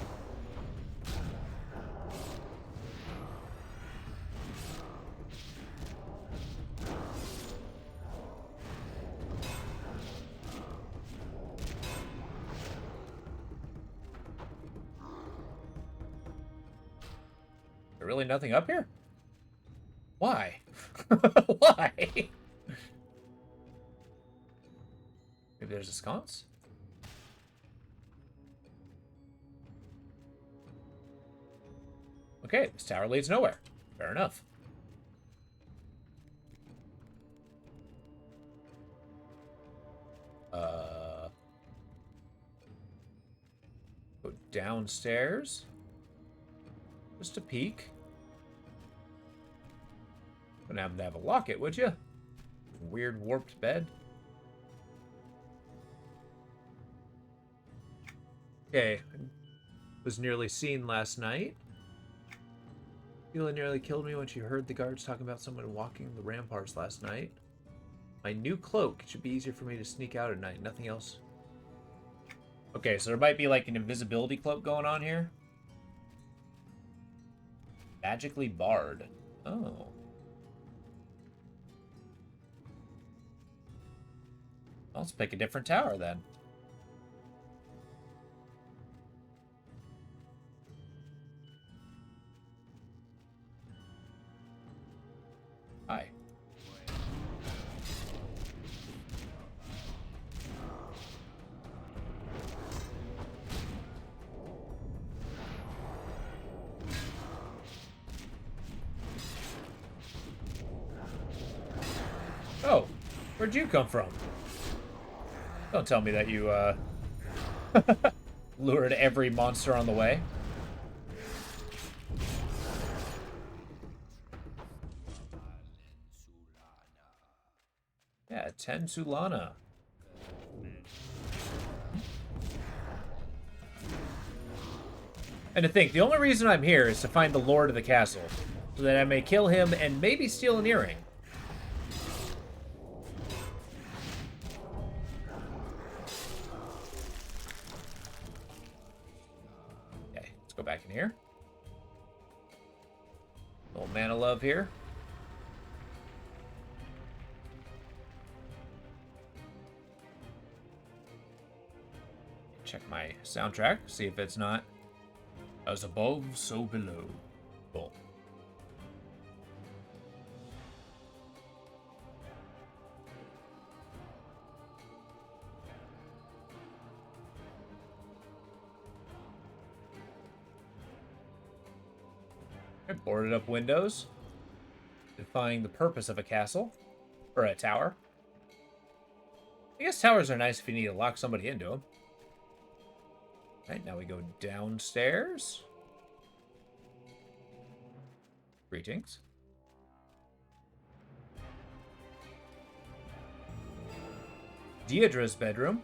There really nothing up here? Why? Why? Maybe there's a sconce? Okay, this tower leads nowhere. Fair enough. Go downstairs. Just a peek. Wouldn't happen to have a locket, would you? Weird warped bed. Okay. Was nearly seen last night. Sheila nearly killed me when she heard the guards talking about someone walking the ramparts last night. My new cloak. It should be easier for me to sneak out at night. Nothing else. Okay, so there might be like an invisibility cloak going on here. Magically barred. Oh. Well, let's pick a different tower then. Hi. Oh, where'd you come from? Don't tell me that you, lured every monster on the way. Yeah, 10 Sulana. And to think, the only reason I'm here is to find the Lord of the Castle, so that I may kill him and maybe steal an earring. Okay, let's go back in here. Little man of love here. Check my soundtrack, see if it's not as above, so below. Cool. Okay, boarded up windows. Defying the purpose of a castle. Or a tower. I guess towers are nice if you need to lock somebody into them. Right, now we go downstairs. Greetings. Deidre's bedroom.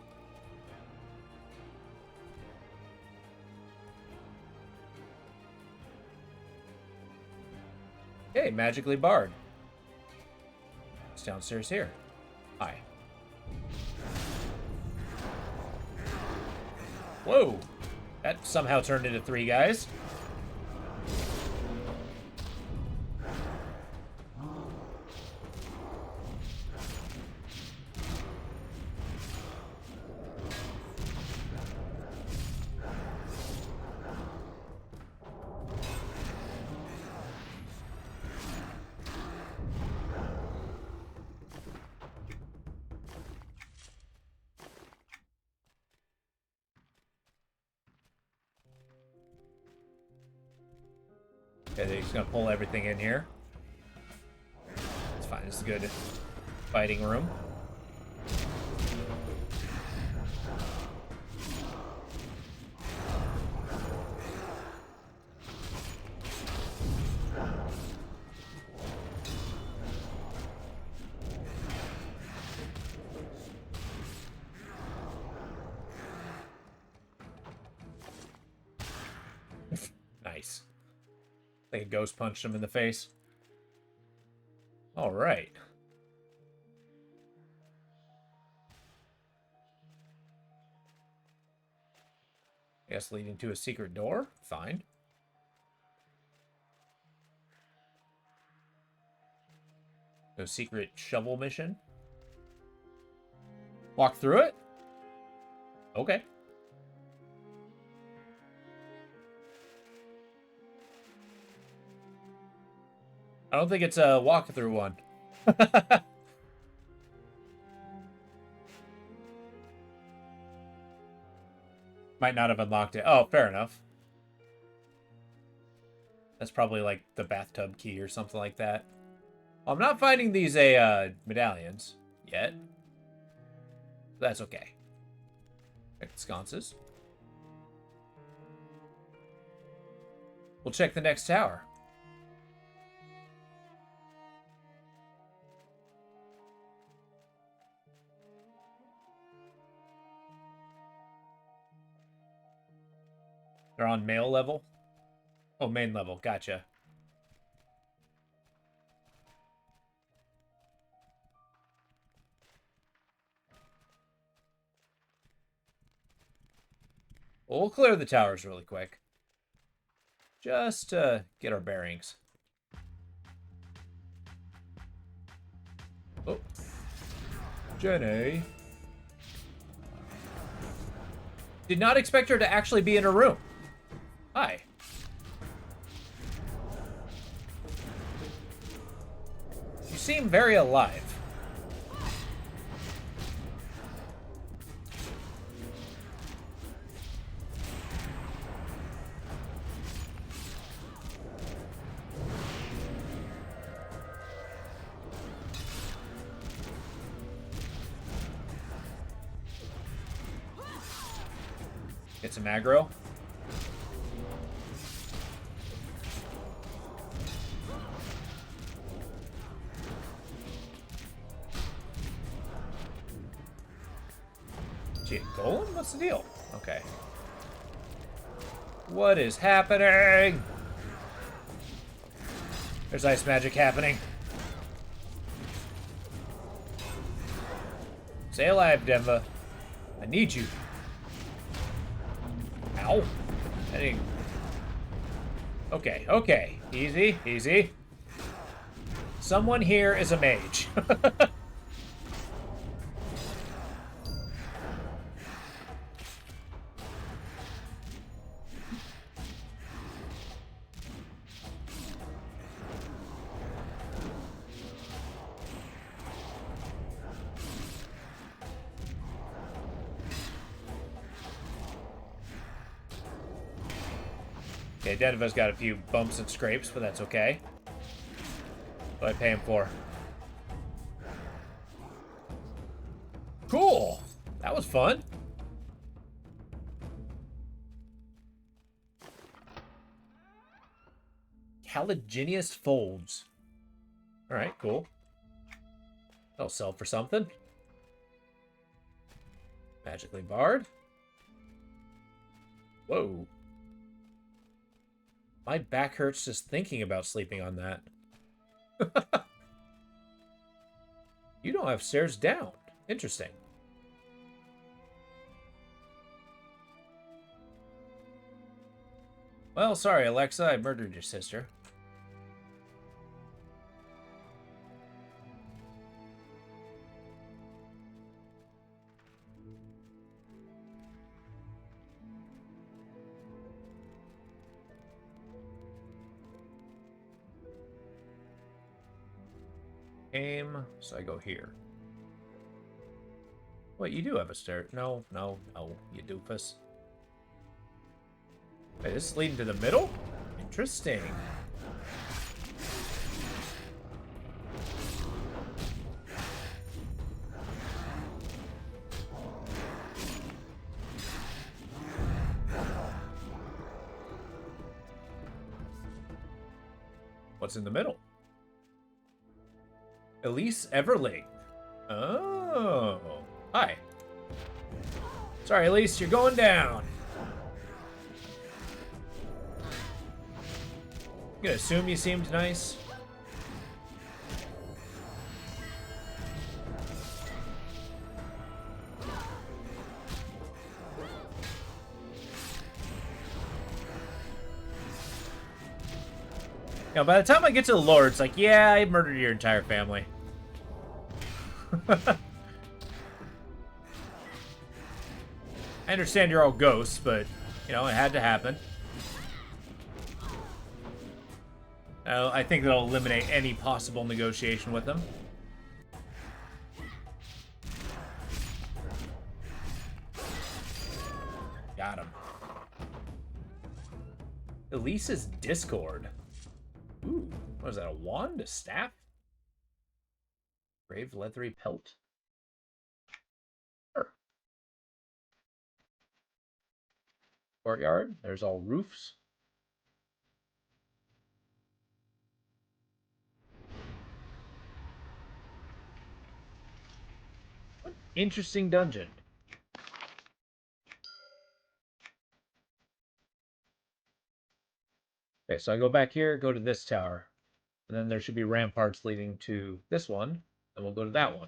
Okay, magically barred. It's downstairs here. Hi. Whoa! That somehow turned into 3 guys. Okay, he's gonna pull everything in here. It's fine, it's a good fighting room. Nice. Like a ghost punched him in the face. All right. I guess leading to a secret door. Fine. No secret shovel mission. Walk through it? Okay. I don't think it's a walkthrough one. Might not have unlocked it. Oh, fair enough. That's probably like the bathtub key or something like that. I'm not finding these medallions yet. That's okay. Check the sconces. We'll check the next tower. They're on male level? Oh, main level. Gotcha. Well, we'll clear the towers really quick. Just to get our bearings. Oh. Jenny. Did not expect her to actually be in her room. Hi. You seem very alive. Get some aggro. Gee, golem? What's the deal? Okay. What is happening? There's ice magic happening. Stay alive, Denva. I need you. Ow. I didn't... Okay, okay. Easy, easy. Someone here is a mage. Okay, Denva's got a few bumps and scrapes, but that's okay. What do I pay him for? Cool. That was fun. Caliginius folds. All right, cool. That'll sell for something. Magically barred. Whoa. My back hurts just thinking about sleeping on that. You don't have stairs down. Interesting. Well, sorry, Alexa. I murdered your sister. So I go here. Wait, you do have a stair. No, you doofus. Wait, this is leading to the middle? Interesting. What's in the middle? Elise Everling. Oh. Hi. Sorry, Elise, you're going down. I'm gonna assume you seemed nice. You know, by the time I get to the lore, it's like, yeah, I murdered your entire family. I understand you're all ghosts, but, you know, it had to happen. I think that'll eliminate any possible negotiation with them. Got him. Elise's Discord. Ooh, what is that, a wand? A staff? Brave leathery pelt. Sure. Courtyard. There's all roofs. What interesting dungeon. Okay, so I go back here, go to this tower. And then there should be ramparts leading to this one. And we'll go to that one.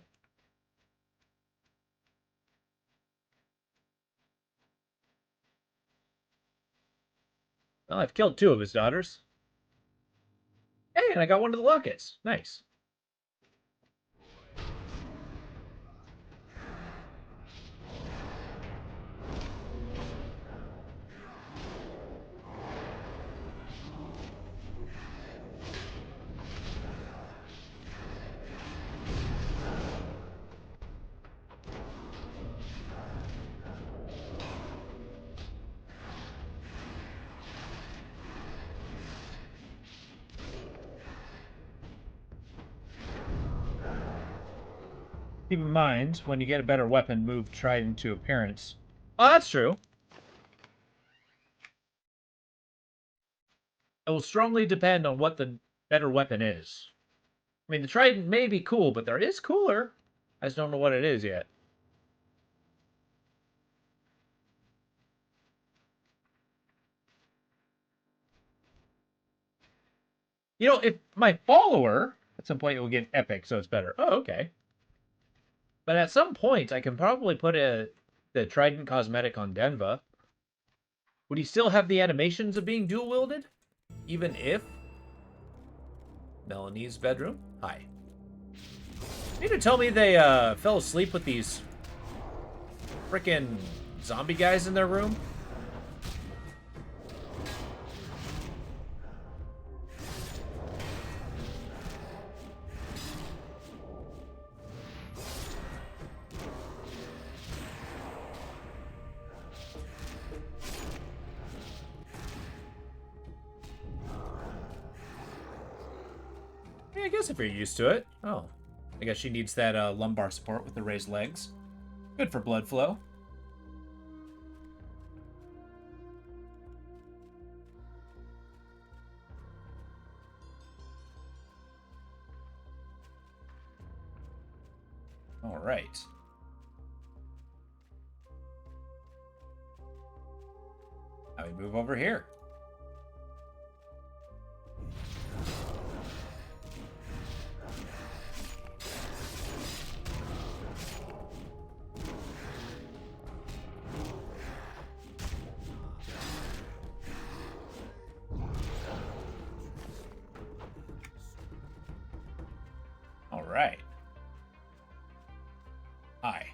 Well, I've killed 2 of his daughters. Hey, and I got one of the lockets. Nice. Keep in mind, when you get a better weapon, move trident to appearance. Oh, that's true. It will strongly depend on what the better weapon is. I mean, the trident may be cool, but there is cooler. I just don't know what it is yet. You know, if my follower, at some point it will get epic, so it's better. Oh, okay. But at some point, I can probably put the trident cosmetic on Denva. Would he still have the animations of being dual-wielded? Even if... Melanie's bedroom? Hi. You need to tell me they fell asleep with these frickin' zombie guys in their room? I guess if you're used to it. Oh. I guess she needs that lumbar support with the raised legs. Good for blood flow. All right. Now we move over here. All right. Hi.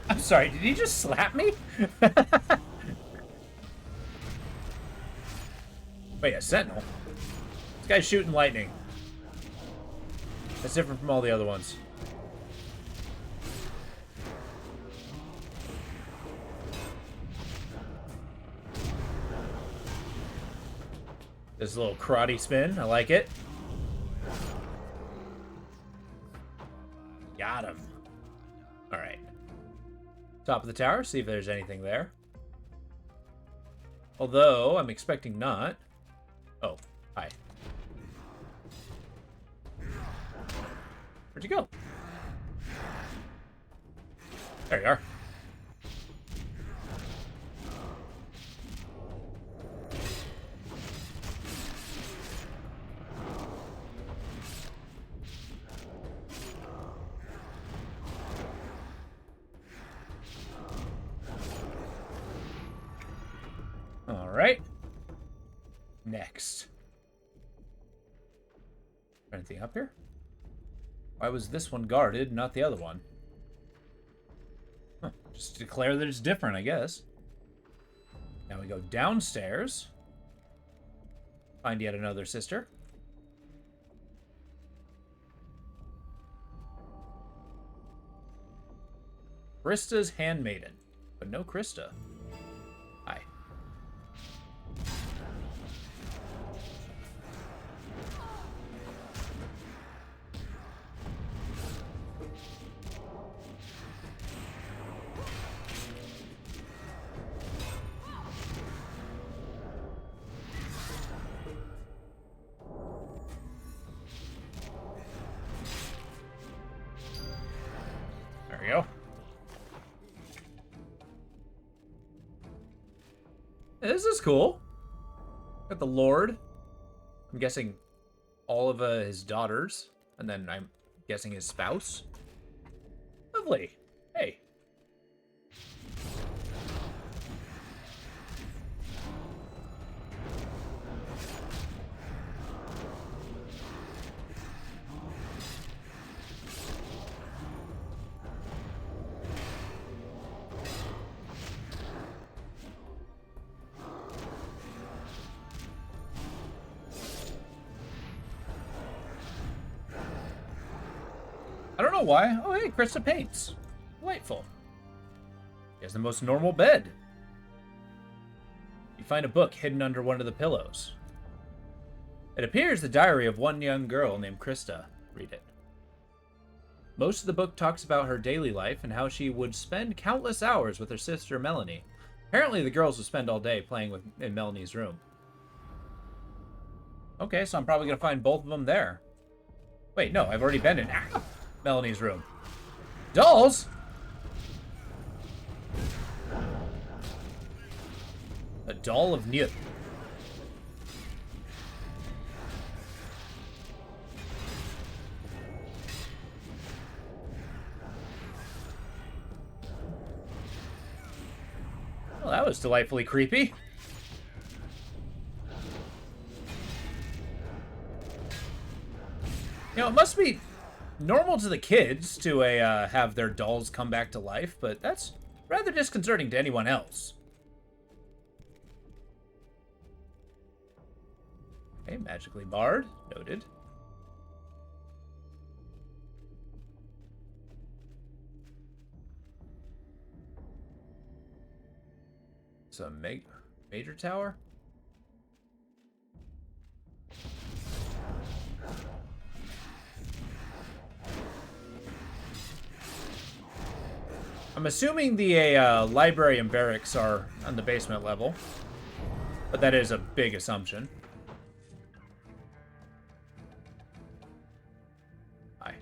I'm sorry, did he just slap me? Wait, a sentinel? This guy's shooting lightning. That's different from all the other ones. This little karate spin, I like it. Got him. Alright. Top of the tower, see if there's anything there. Although, I'm expecting not. Oh, hi. Where'd you go? There you are. All right. Next. Anything up here? Why was this one guarded, not the other one? Huh. Just declare that it's different, I guess. Now we go downstairs. Find yet another sister. Krista's handmaiden, but no Krista. Hi. There we go. This is cool. Got the Lord. I'm guessing all of his daughters. And then I'm guessing his spouse. Lovely. Hey. I don't know why. Oh, hey, Krista paints. Delightful. He has the most normal bed. You find a book hidden under one of the pillows. It appears the diary of one young girl named Krista. Read it. Most of the book talks about her daily life and how she would spend countless hours with her sister Melanie. Apparently the girls would spend all day playing in Melanie's room. Okay, so I'm probably going to find both of them there. Wait, no, I've already been in Melanie's room. Dolls? A doll of Newt. Well, that was delightfully creepy. You know, it must be normal to the kids to have their dolls come back to life, but that's rather disconcerting to anyone else. Okay, magically barred. Noted. Some major tower? I'm assuming the library and barracks are on the basement level, but that is a big assumption. Hi.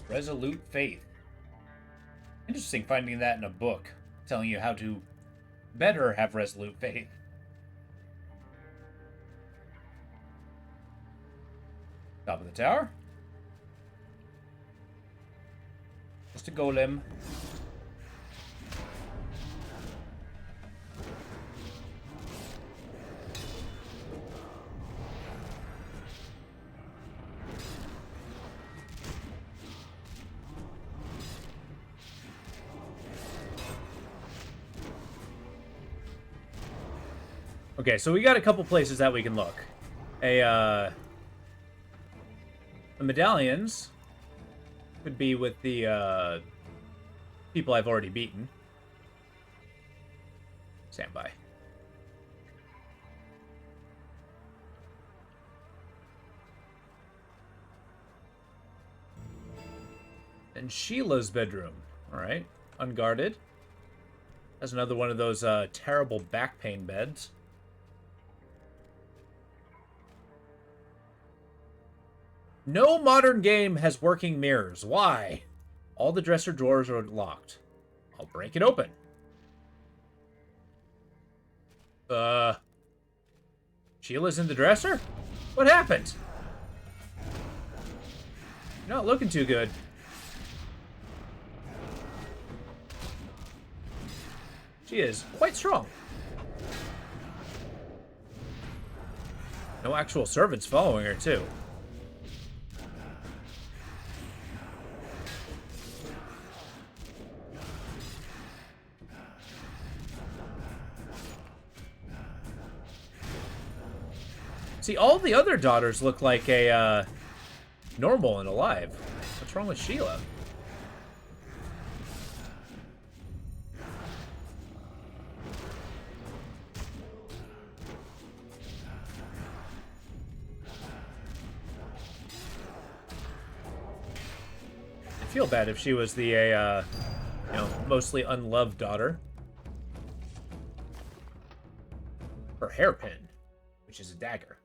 Resolute faith. Interesting finding that in a book, telling you how to better have resolute faith. Top of the tower. Just a golem. Okay, so we got a couple places that we can look. The medallions could be with the people I've already beaten. Stand by. And Sheila's bedroom. All right, unguarded. That's another one of those terrible back pain beds. No modern game has working mirrors. Why? All the dresser drawers are locked. I'll break it open. Sheila's in the dresser? What happened? You're not looking too good. She is quite strong. No actual servants following her, too. See, all the other daughters look like a, normal and alive. What's wrong with Sheila? I'd feel bad if she was the, mostly unloved daughter. Her hairpin, which is a dagger.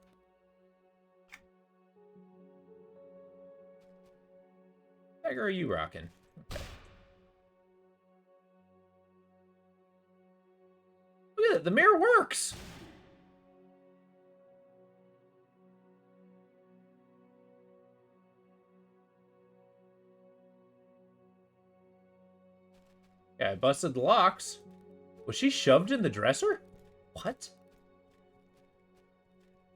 Dagger are you rocking? Okay. Look at it, the mirror works! Yeah, I busted the locks. Was she shoved in the dresser? What?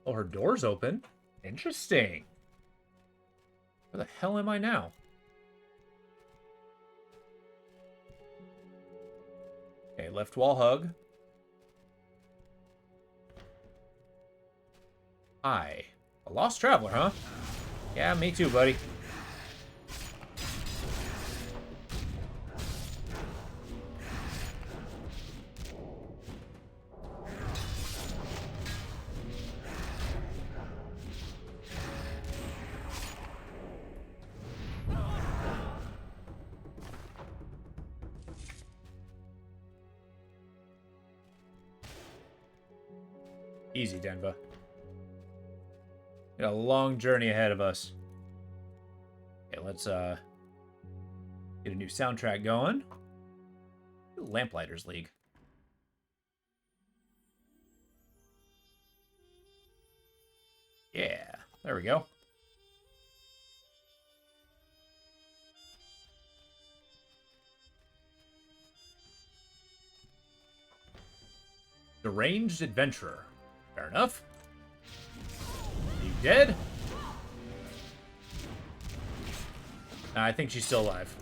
Oh, her door's open. Interesting. Where the hell am I now? Okay, left wall hug. Hi. A lost traveler, huh? Yeah, me too, buddy. Easy, Denva. Got a long journey ahead of us. Okay, let's get a new soundtrack going. Lamplighters League. Yeah, there we go. Deranged adventurer. Fair enough. You dead? Nah, I think she's still alive.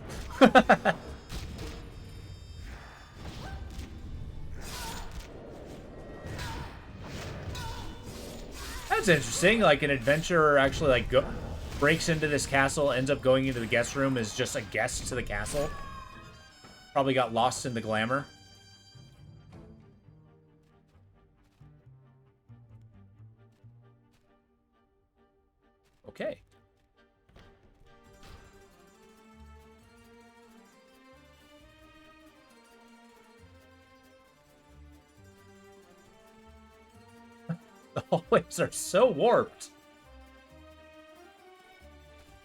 that's interesting. Like an adventurer actually like breaks into this castle, ends up going into the guest room as just a guest to the castle. Probably got lost in the glamour. Okay. The hallways are so warped.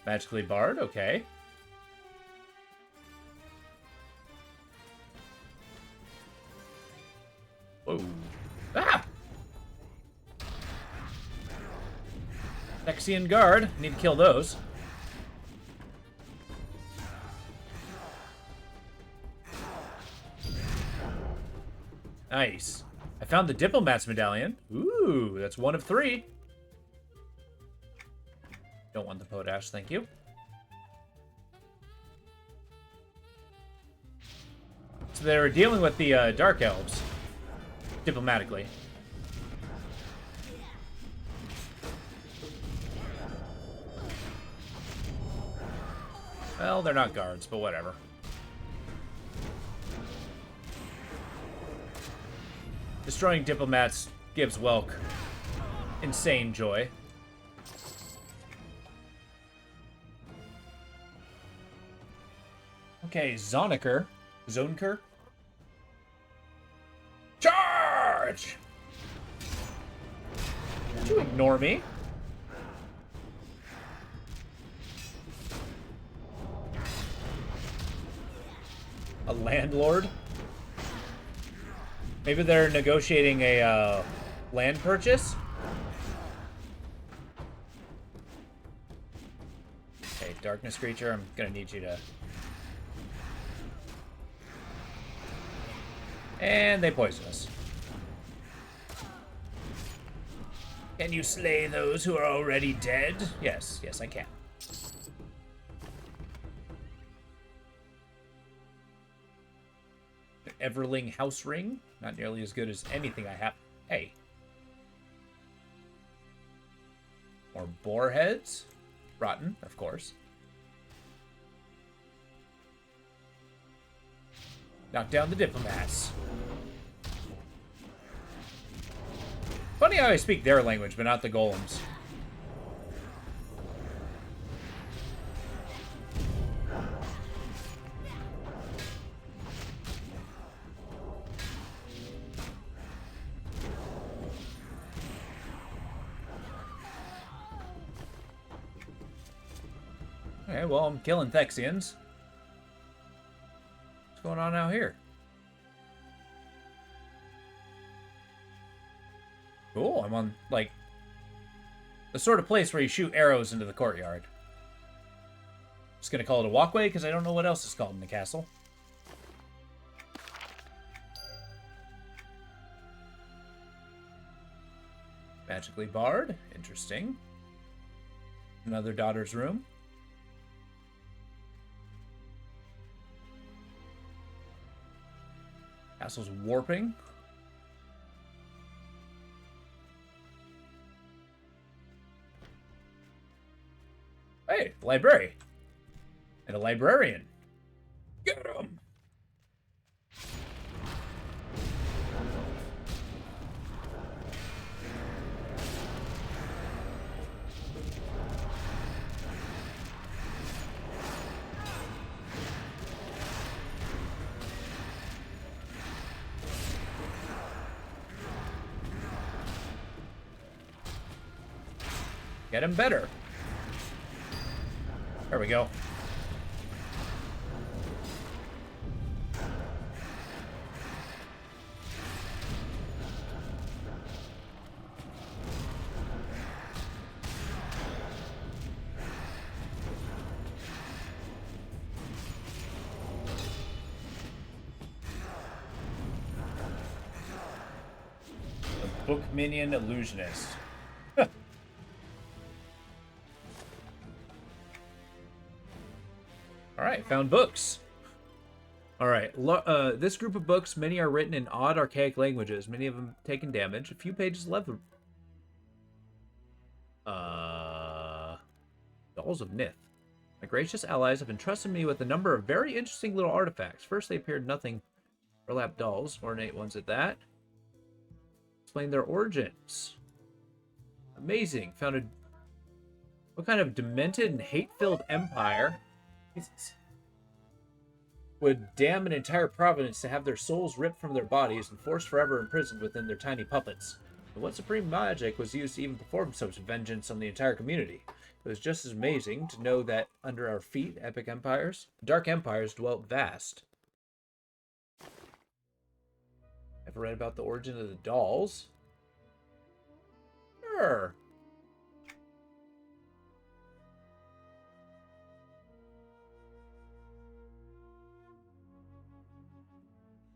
Magically barred, okay. Whoa. Ah! Nexian guard. Need to kill those. Nice. I found the Diplomat's Medallion. Ooh, that's 1 of 3. Don't want the potash, thank you. So they were dealing with the Dark Elves. Diplomatically. Well, they're not guards, but whatever. Destroying diplomats gives Welk insane joy. Okay, Zonker. Charge! Did you ignore me? A landlord? Maybe they're negotiating a land purchase? Okay, darkness creature, I'm gonna need you to... And they poison us. Can you slay those who are already dead? Yes, yes I can. Everling house ring. Not nearly as good as anything I have. Hey. More boar heads. Rotten, of course. Knock down the diplomats. Funny how I speak their language, but not the golems. Okay, well, I'm killing Thexians. What's going on out here? Cool, I'm on, like, the sort of place where you shoot arrows into the courtyard. Just gonna call it a walkway, because I don't know what else is called in the castle. Magically barred. Interesting. Another daughter's room. Castle's warping. Hey, library. And a librarian. Get him! Get him better. There we go. The Book Minion Illusionist. Alright, found books. Alright, this group of books, many are written in odd, archaic languages. Many of them taken damage. A few pages left. Dolls of Nith. My gracious allies have entrusted me with a number of very interesting little artifacts. First, they appeared nothing burlap dolls, ornate ones at that. Explain their origins. Amazing. Founded what kind of demented and hate-filled empire would damn an entire province to have their souls ripped from their bodies and forced forever imprisoned within their tiny puppets? And what supreme magic was used to even perform such vengeance on the entire community? It was just as amazing to know that under our feet, epic empires, dark empires dwelt vast. Ever read about the origin of the dolls? Sure.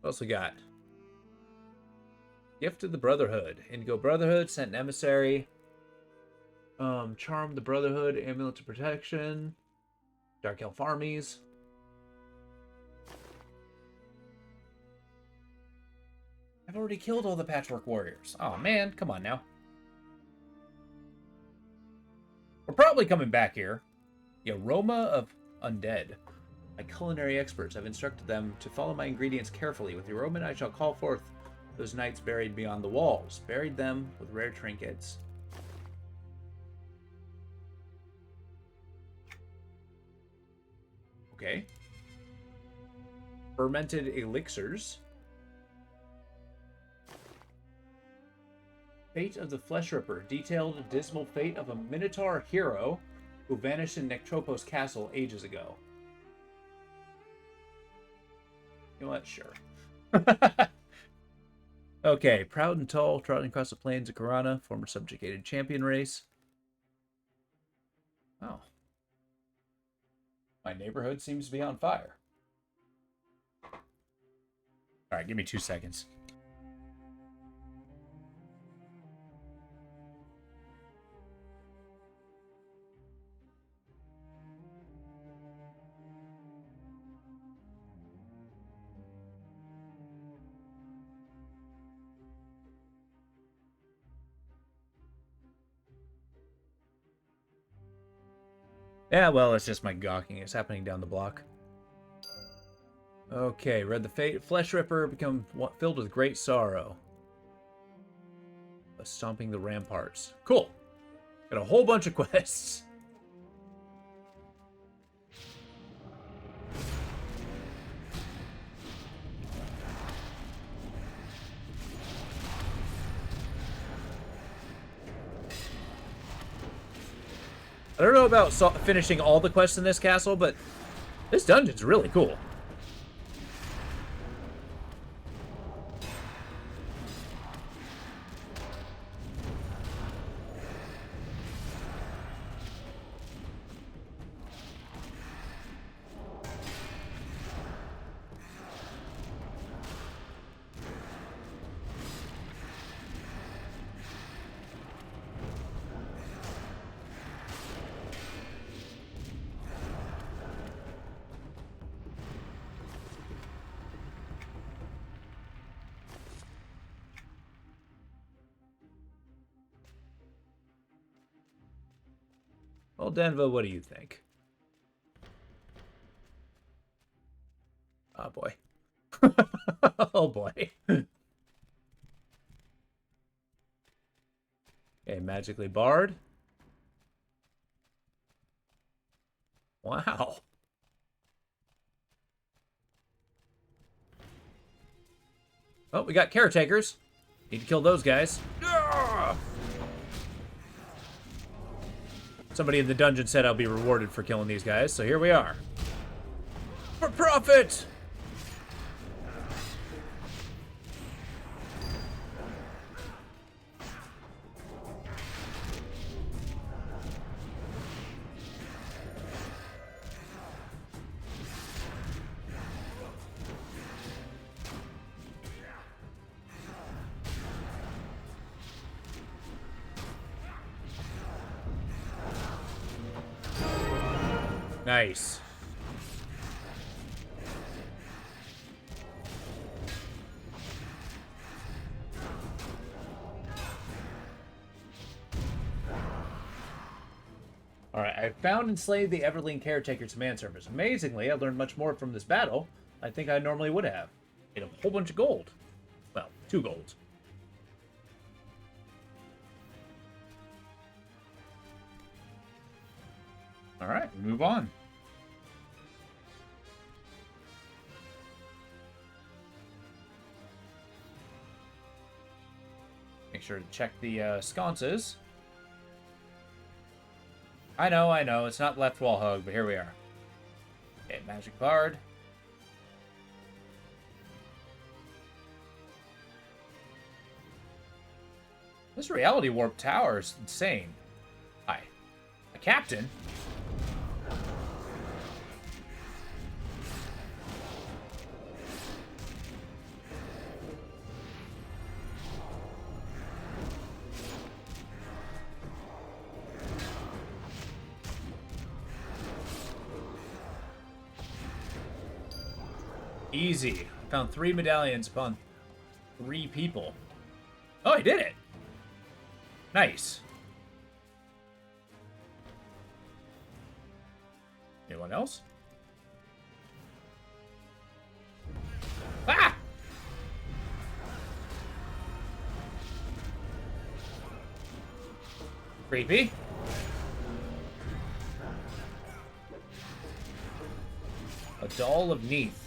What else we got? Gift of the Brotherhood. Indigo Brotherhood sent an emissary. Charm the Brotherhood, amulet to protection. Dark Elf armies. I've already killed all the Patchwork Warriors. Oh man, come on now. We're probably coming back here. The aroma of undead. My culinary experts have instructed them to follow my ingredients carefully. With the aroma, I shall call forth those knights buried beyond the walls. Buried them with rare trinkets. Okay. Fermented elixirs. Fate of the Flesh Ripper. Detailed dismal fate of a Minotaur hero who vanished in Nectropos Castle ages ago. You know what? Sure. Okay. Proud and tall, trotting across the plains of Karana, former subjugated champion race. Oh. My neighborhood seems to be on fire. Alright, give me 2 seconds. Yeah, well, it's just my gawking. It's happening down the block. Okay, read the fate. Flesh Ripper become filled with great sorrow. Stomping the ramparts. Cool. Got a whole bunch of quests. I don't know about finishing all the quests in this castle, but this dungeon's really cool. Well, Denva, what do you think? Oh, boy. Oh, boy. Okay, magically barred. Wow. Oh, we got caretakers. Need to kill those guys. Somebody in the dungeon said I'll be rewarded for killing these guys, so here we are. For profit! Nice. Alright, I found and slayed the Everling Caretaker's manservants. Amazingly, I learned much more from this battle I think I normally would have. Made a whole bunch of gold. Well, 2 gold. Alright, we move on. Make sure to check the sconces. I know, it's not left wall hug, but here we are. Okay, magic bard. This reality warp tower is insane. Hi. A captain? Easy. Found 3 medallions upon 3 people. Oh, I did it! Nice. Anyone else? Ah! Creepy. A doll of Neath.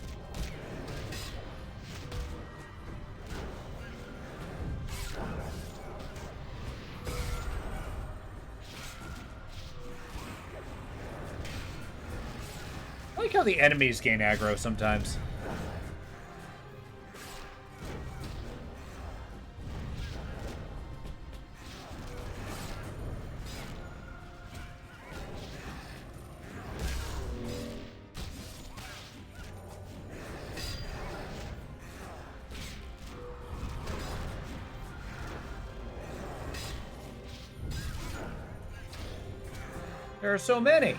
I like how the enemies gain aggro sometimes. There are so many.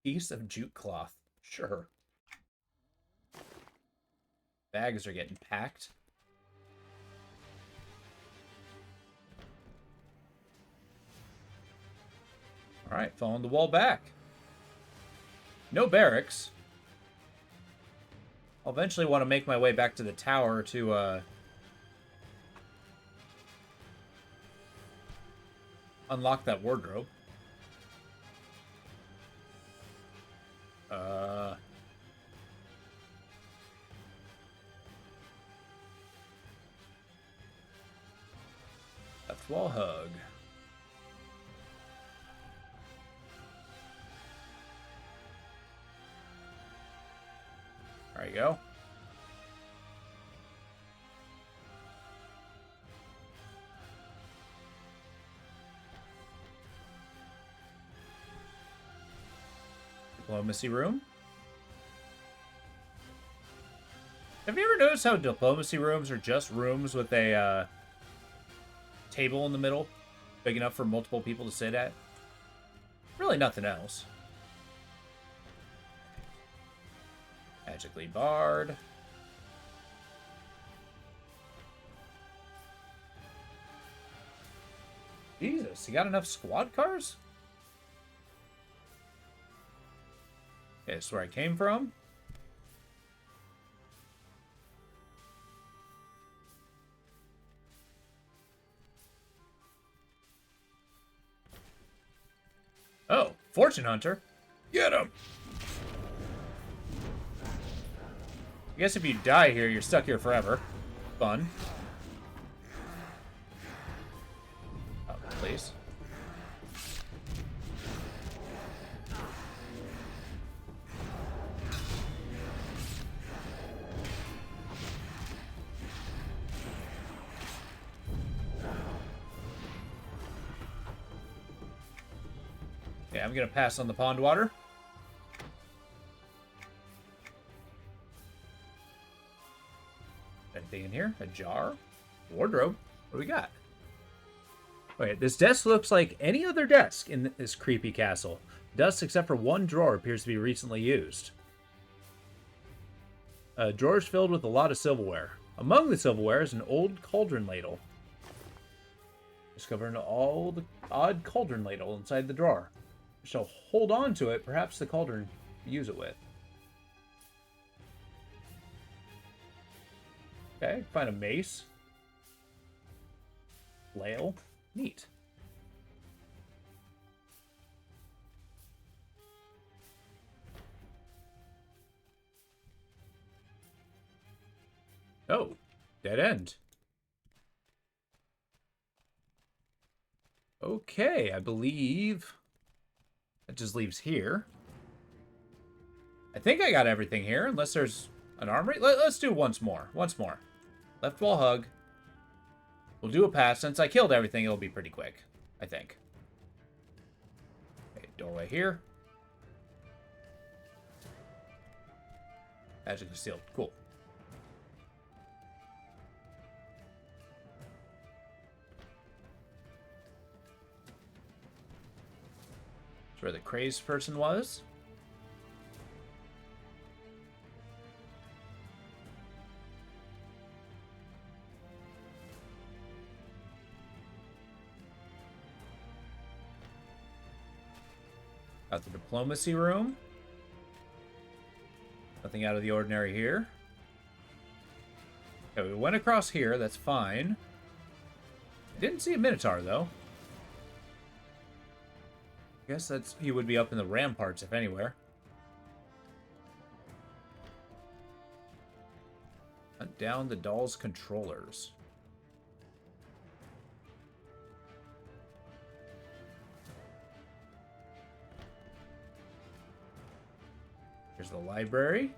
Piece of jute cloth. Sure. Bags are getting packed. Alright, following the wall back. No barracks. I'll eventually want to make my way back to the tower to, unlock that wardrobe. Left wall hug. There you go. Diplomacy room. Have you ever noticed how diplomacy rooms are just rooms with a table in the middle, big enough for multiple people to sit at? Really nothing else. Magically barred. Jesus, you got enough squad cars? Okay, that's where I came from. Oh, fortune hunter. Get him! I guess if you die here, you're stuck here forever. Fun. Oh, please. Yeah, I'm gonna pass on the pond water. Anything in here? A jar? Wardrobe. What do we got? Okay, this desk looks like any other desk in this creepy castle. Dust, except for one drawer, appears to be recently used. Drawers filled with a lot of silverware. Among the silverware is an old cauldron ladle. Discovering all the odd cauldron ladle inside the drawer. I shall hold on to it, perhaps the cauldron to use it with. Okay, find a mace. Flail. Neat. Oh, dead end. Okay, I believe that just leaves here. I think I got everything here, unless there's an armory. Let's do once more. Once more. Left wall hug. We'll do a pass. Since I killed everything, it'll be pretty quick, I think. Okay, doorway here. Magically sealed. Cool. That's where the crazed person was. Got the diplomacy room. Nothing out of the ordinary here. Okay, we went across here. That's fine. Didn't see a Minotaur, though. I guess that's he would be up in the ramparts, if anywhere. Hunt down the doll's controllers. Here's the library.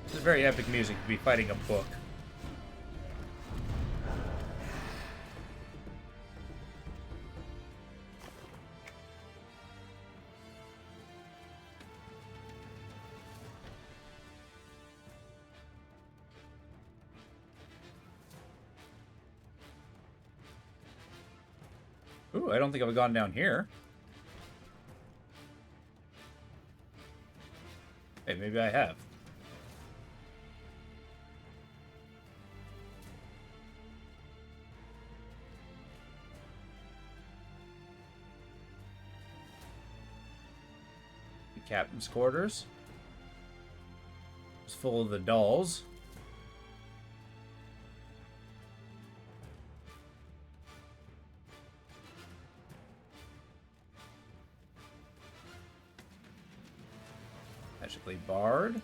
This is very epic music to be fighting a book. Ooh, I don't think I've gone down here. Hey, maybe I have. The captain's quarters. It's full of the dolls. Magically barred.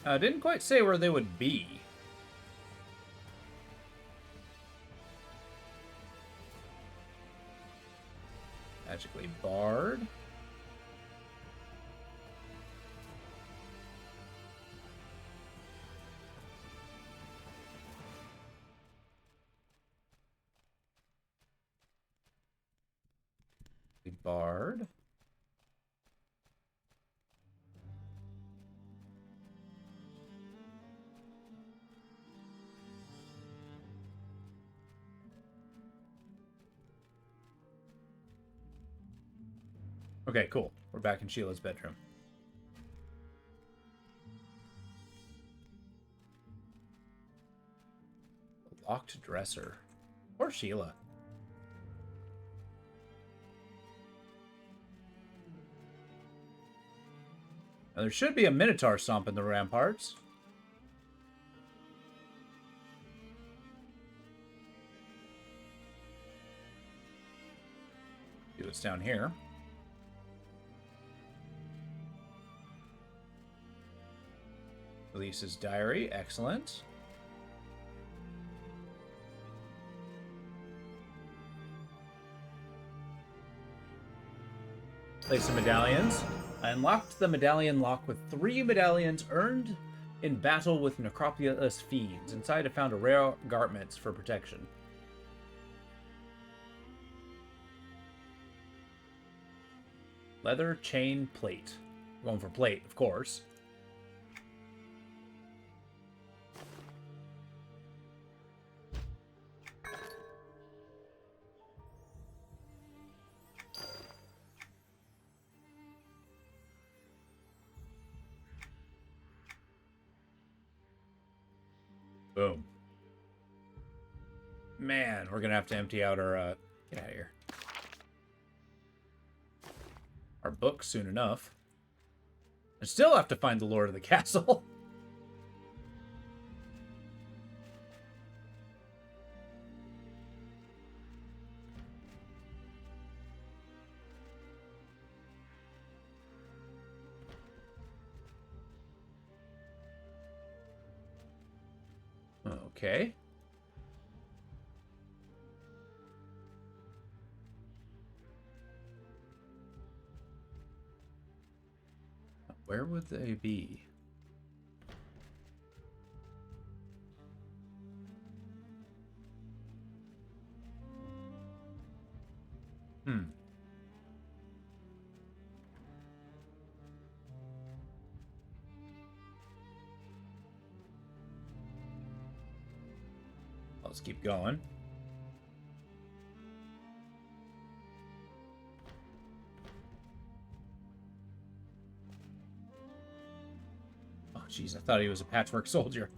I didn't quite say where they would be. Magically barred. Barred. Okay, cool. We're back in Sheila's bedroom. Locked dresser. Poor Sheila. Now, there should be a Minotaur stomp in the ramparts. See what's down here. Elise's diary. Excellent. Place some medallions. I unlocked the medallion lock with 3 medallions earned in battle with Necropolis fiends. Inside I found a rare garments for protection. Leather chain plate. Going for plate, of course. Boom. Man, we're gonna have to empty out our, get out of here. Our book soon enough. I still have to find the lord of the castle. Okay. Where would they be? Let's keep going. Oh, jeez, I thought he was a patchwork soldier.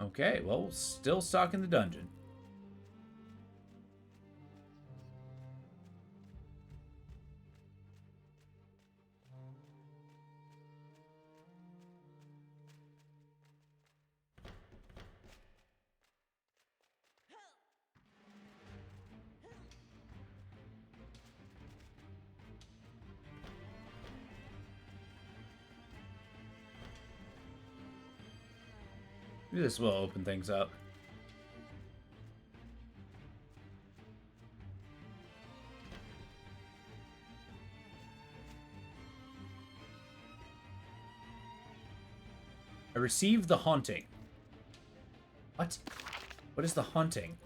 Okay, well, still stuck in the dungeon. This will open things up. I received the haunting. What? What is the haunting?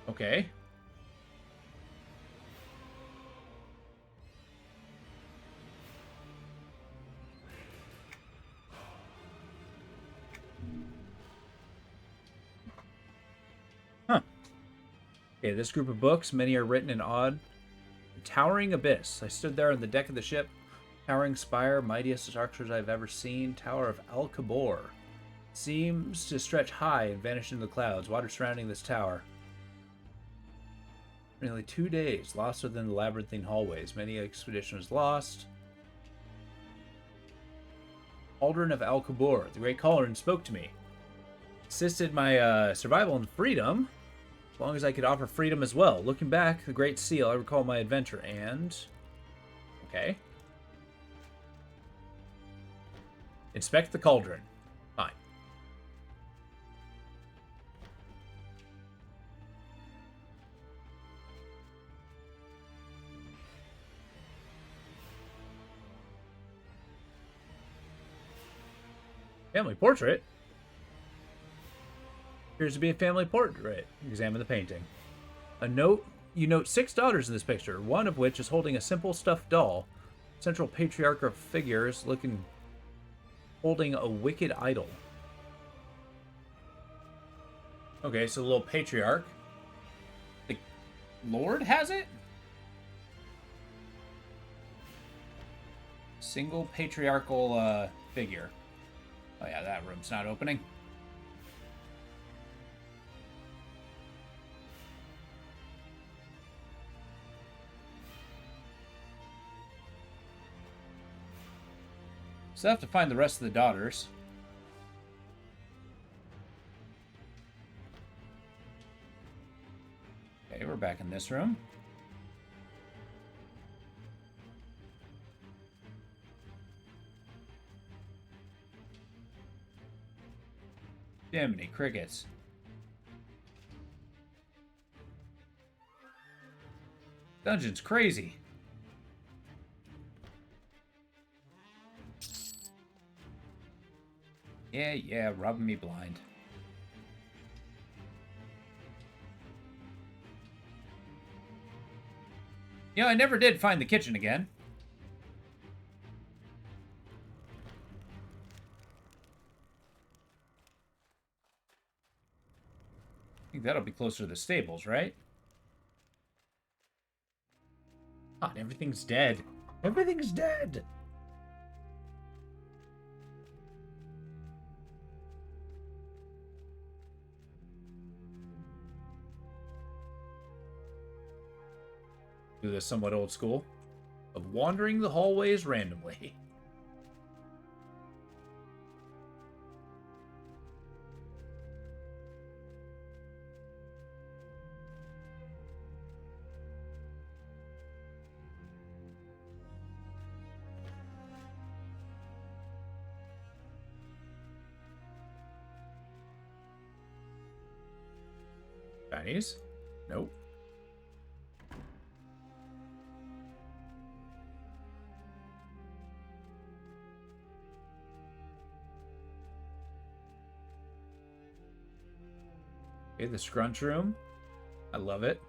Okay. Huh. Okay, this group of books, many are written in odd, towering abyss. I stood there on the deck of the ship, towering spire, mightiest structures I've ever seen, Tower of Al-Kabor. Seems to stretch high and vanish into the clouds, water surrounding this tower. Nearly 2 days, lost within the labyrinthine hallways. Many expeditions lost. Cauldron of Al-Kabor. The Great Cauldron spoke to me. Assisted my survival and freedom, as long as I could offer freedom as well. Looking back, the Great Seal, I recall my adventure, and... Okay. Inspect the cauldron. Fine. Family portrait? Appears to be a family portrait. Examine the painting. A note. You note 6 daughters in this picture, one of which is holding a simple stuffed doll. Central patriarchal figures holding a wicked idol. Okay, so the little patriarch. The Lord has it? Single patriarchal figure. Oh yeah, that room's not opening. So I have to find the rest of the daughters. Okay, we're back in this room. Jiminy crickets. Dungeon's crazy. Yeah, robbing me blind. Yeah, I never did find the kitchen again. I think that'll be closer to the stables, right? God, everything's dead. Everything's dead. Do this somewhat old school of wandering the hallways randomly. Chinese? Nope. Okay, the scrunch room. I love it.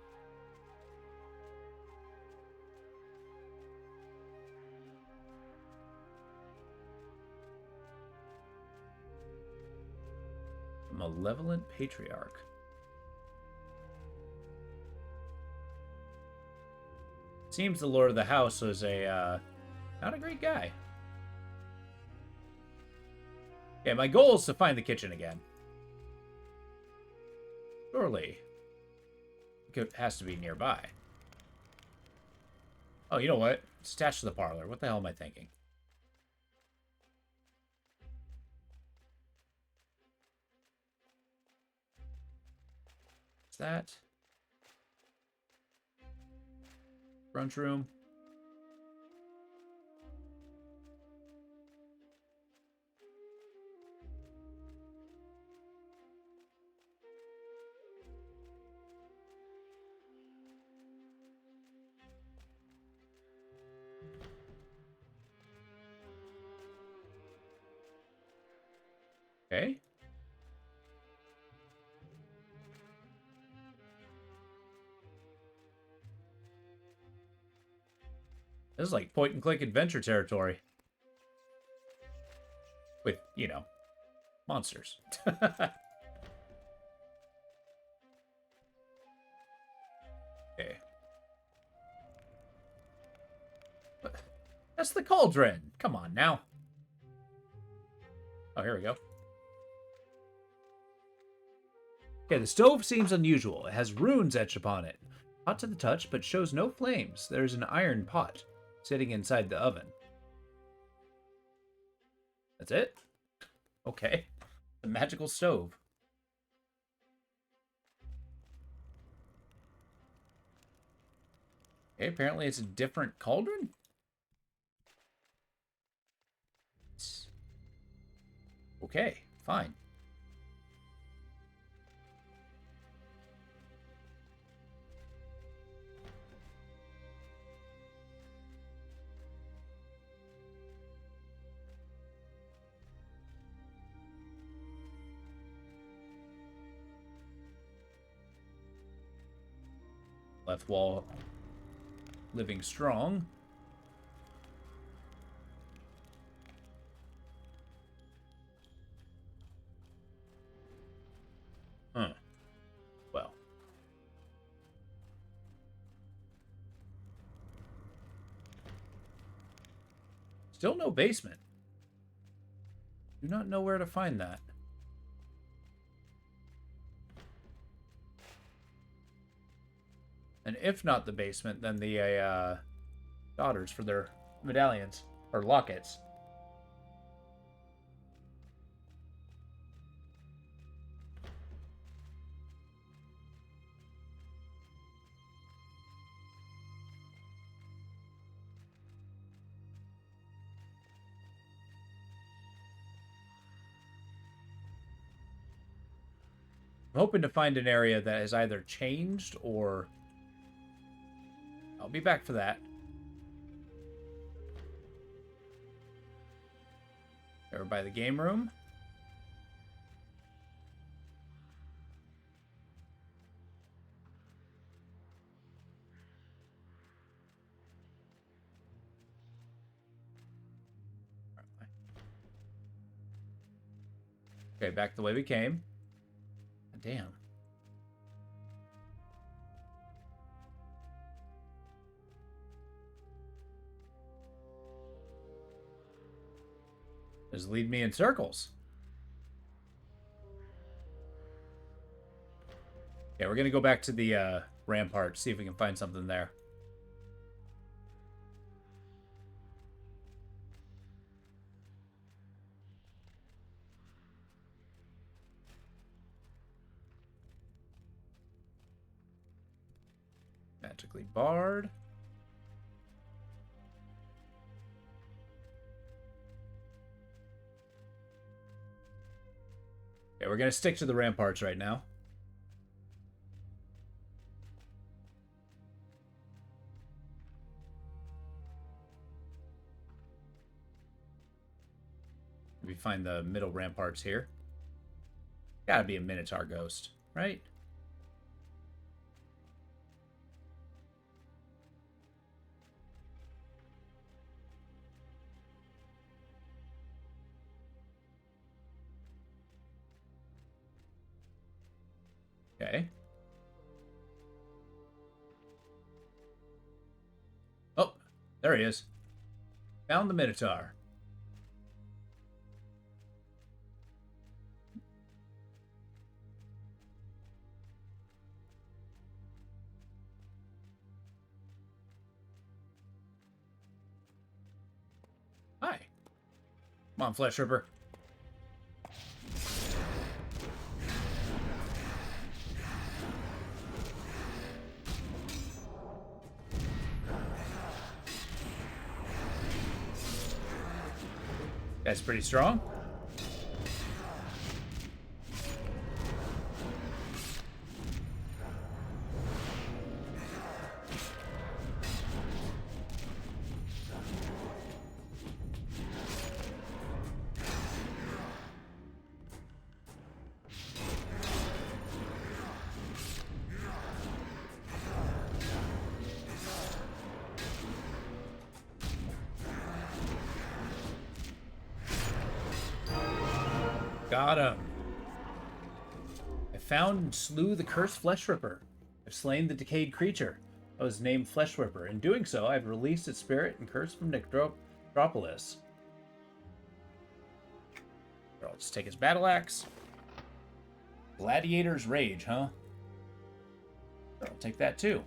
Malevolent patriarch. Seems the lord of the house was a not a great guy. Okay, my goal is to find the kitchen again. Surely. It has to be nearby. Oh, you know what? It's attached to the parlor. What the hell am I thinking? What's that? Brunch room. Okay. This is like point and click adventure territory. With, you know, monsters. Okay. That's the cauldron. Come on now. Oh, here we go. Okay, the stove seems unusual. It has runes etched upon it. Hot to the touch, but shows no flames. There's an iron pot sitting inside the oven. That's it? Okay. The magical stove. Okay, apparently it's a different cauldron? Okay, fine. Left wall living strong. Huh. Well. Still no basement. Do not know where to find that. And if not the basement, then the daughters for their medallions or lockets. I'm hoping to find an area that has either changed or... I'll be back for that. Over by the game room. Okay, back the way we came. Damn. Just lead me in circles. Okay, we're gonna go back to the rampart, see if we can find something there. Magically barred. Okay, we're gonna stick to the ramparts right now. Maybe find the middle ramparts here. Gotta be a Minotaur ghost, right? Okay. Oh, there he is. Found the Minotaur. Hi. Come on, Flesh Ripper. That's pretty strong. Got him. I found and slew the cursed Flesh Ripper. I've slain the decayed creature. I was named Flesh Ripper. In doing so, I've released its spirit and curse from Necropolis. I'll just take his battle axe. Gladiator's Rage, huh? I'll take that too.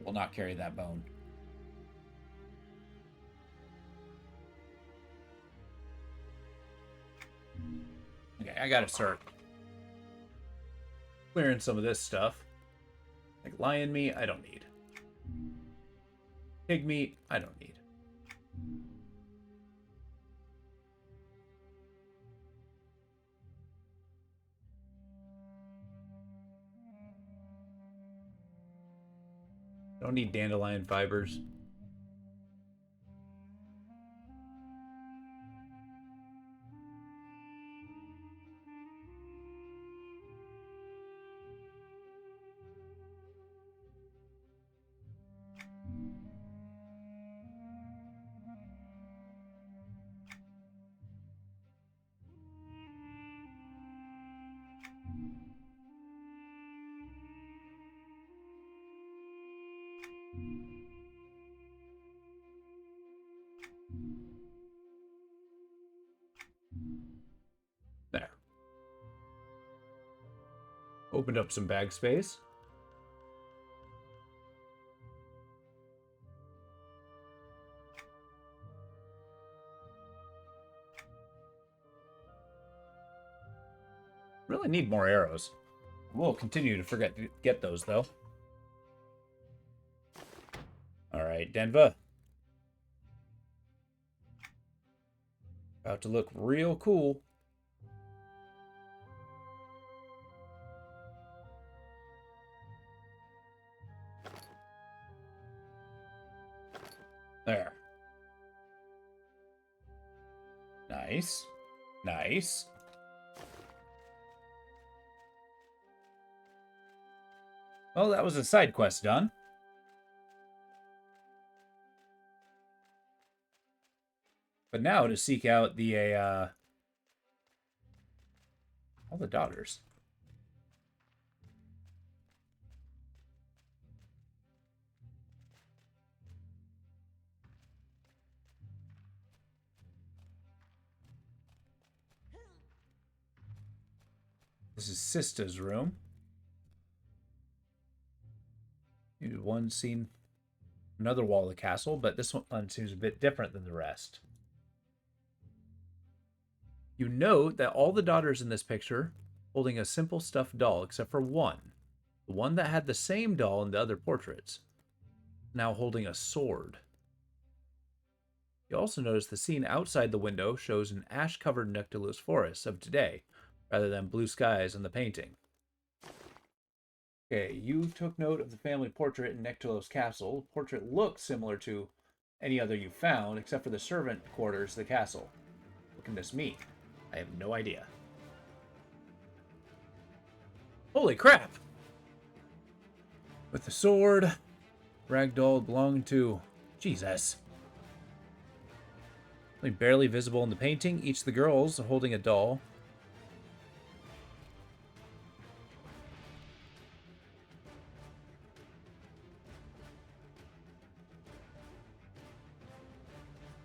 Will not carry that bone. Okay, I gotta start clearing some of this stuff. Like lion meat, I don't need. Pig meat, I don't need. Don't need dandelion fibers. There. Opened up some bag space. Really need more arrows. We'll continue to get those though. All right, Denva. About to look real cool. There. Nice. Nice. Well, that was a side quest done. But now to seek out the all the daughters. This is Sista's room. One seen another wall of the castle, but this one seems a bit different than the rest. You note that all the daughters in this picture holding a simple stuffed doll except for one. The one that had the same doll in the other portraits, now holding a sword. You also notice the scene outside the window shows an ash-covered Nectarlose forest of today, rather than blue skies in the painting. Okay, you took note of the family portrait in Nectarlose Castle. The portrait looks similar to any other you found, except for the servant quarters of the castle. What can this mean? I have no idea. Holy crap! With the sword, ragdoll belonging to Jesus. Only barely visible in the painting, each of the girls holding a doll.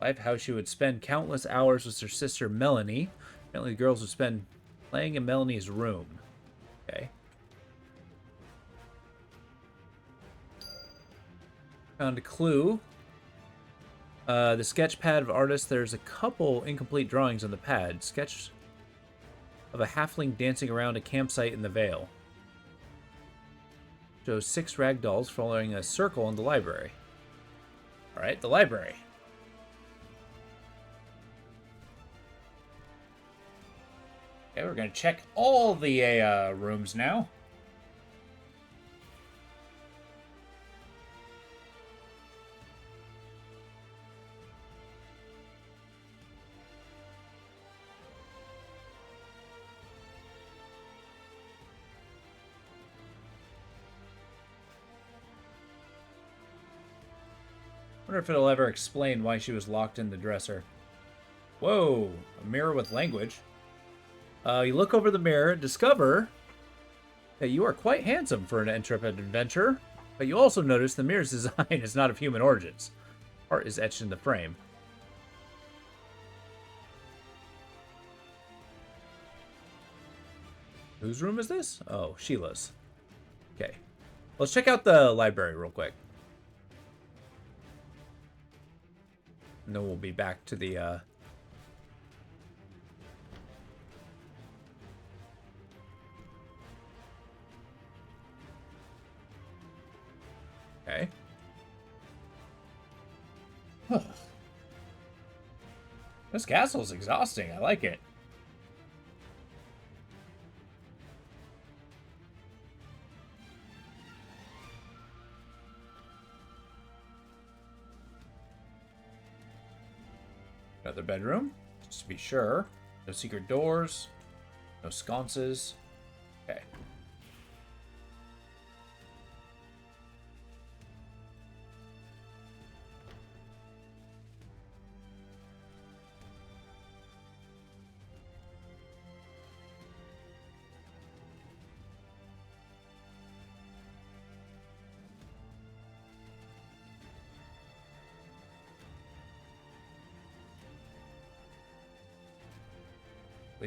Life, how she would spend countless hours with her sister Melanie. Apparently the girls would spend playing in Melanie's room. Okay. Found a clue. The sketch pad of artists, there's a couple incomplete drawings on the pad. Sketch of a halfling dancing around a campsite in the Vale. Shows 6 rag dolls following a circle in the library. Alright, the library. Okay, we're going to check all the rooms now. Wonder if it'll ever explain why she was locked in the dresser. Whoa, a mirror with language. You look over the mirror and discover that you are quite handsome for an intrepid adventurer, but you also notice the mirror's design is not of human origins. Art is etched in the frame. Whose room is this? Oh, Sheila's. Okay. Let's check out the library real quick. And then we'll be back to the, Okay. This castle's exhausting. I like it. Another bedroom, just to be sure. No secret doors. No sconces. Okay.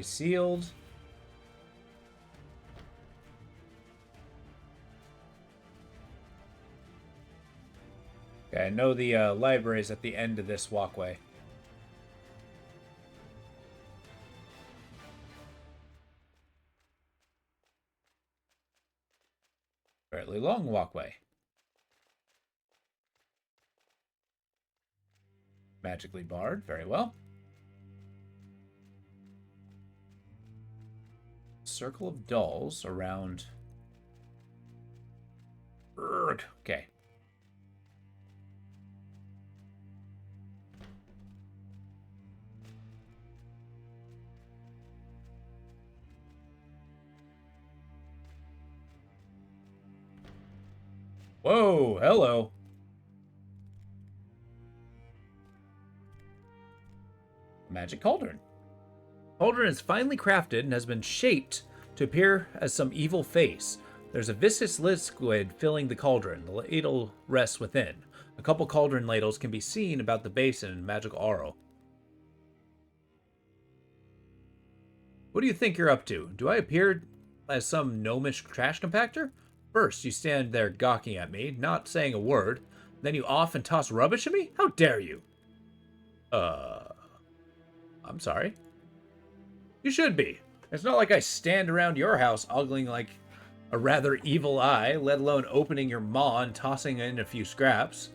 Sealed. Okay, I know the library is at the end of this walkway. Fairly long walkway. Magically barred, very well. circle of dolls around... Urgh. Okay. Whoa, hello. Magic cauldron. Cauldron is finely crafted and has been shaped to appear as some evil face. There's a viscous liquid filling the cauldron. The ladle rests within. A couple cauldron ladles can be seen about the basin in magical aura. What do you think you're up to? Do I appear as some gnomish trash compactor? First, you stand there gawking at me, not saying a word. Then you off and toss rubbish at me? How dare you? I'm sorry. You should be. It's not like I stand around your house ogling like a rather evil eye, let alone opening your maw and tossing in a few scraps.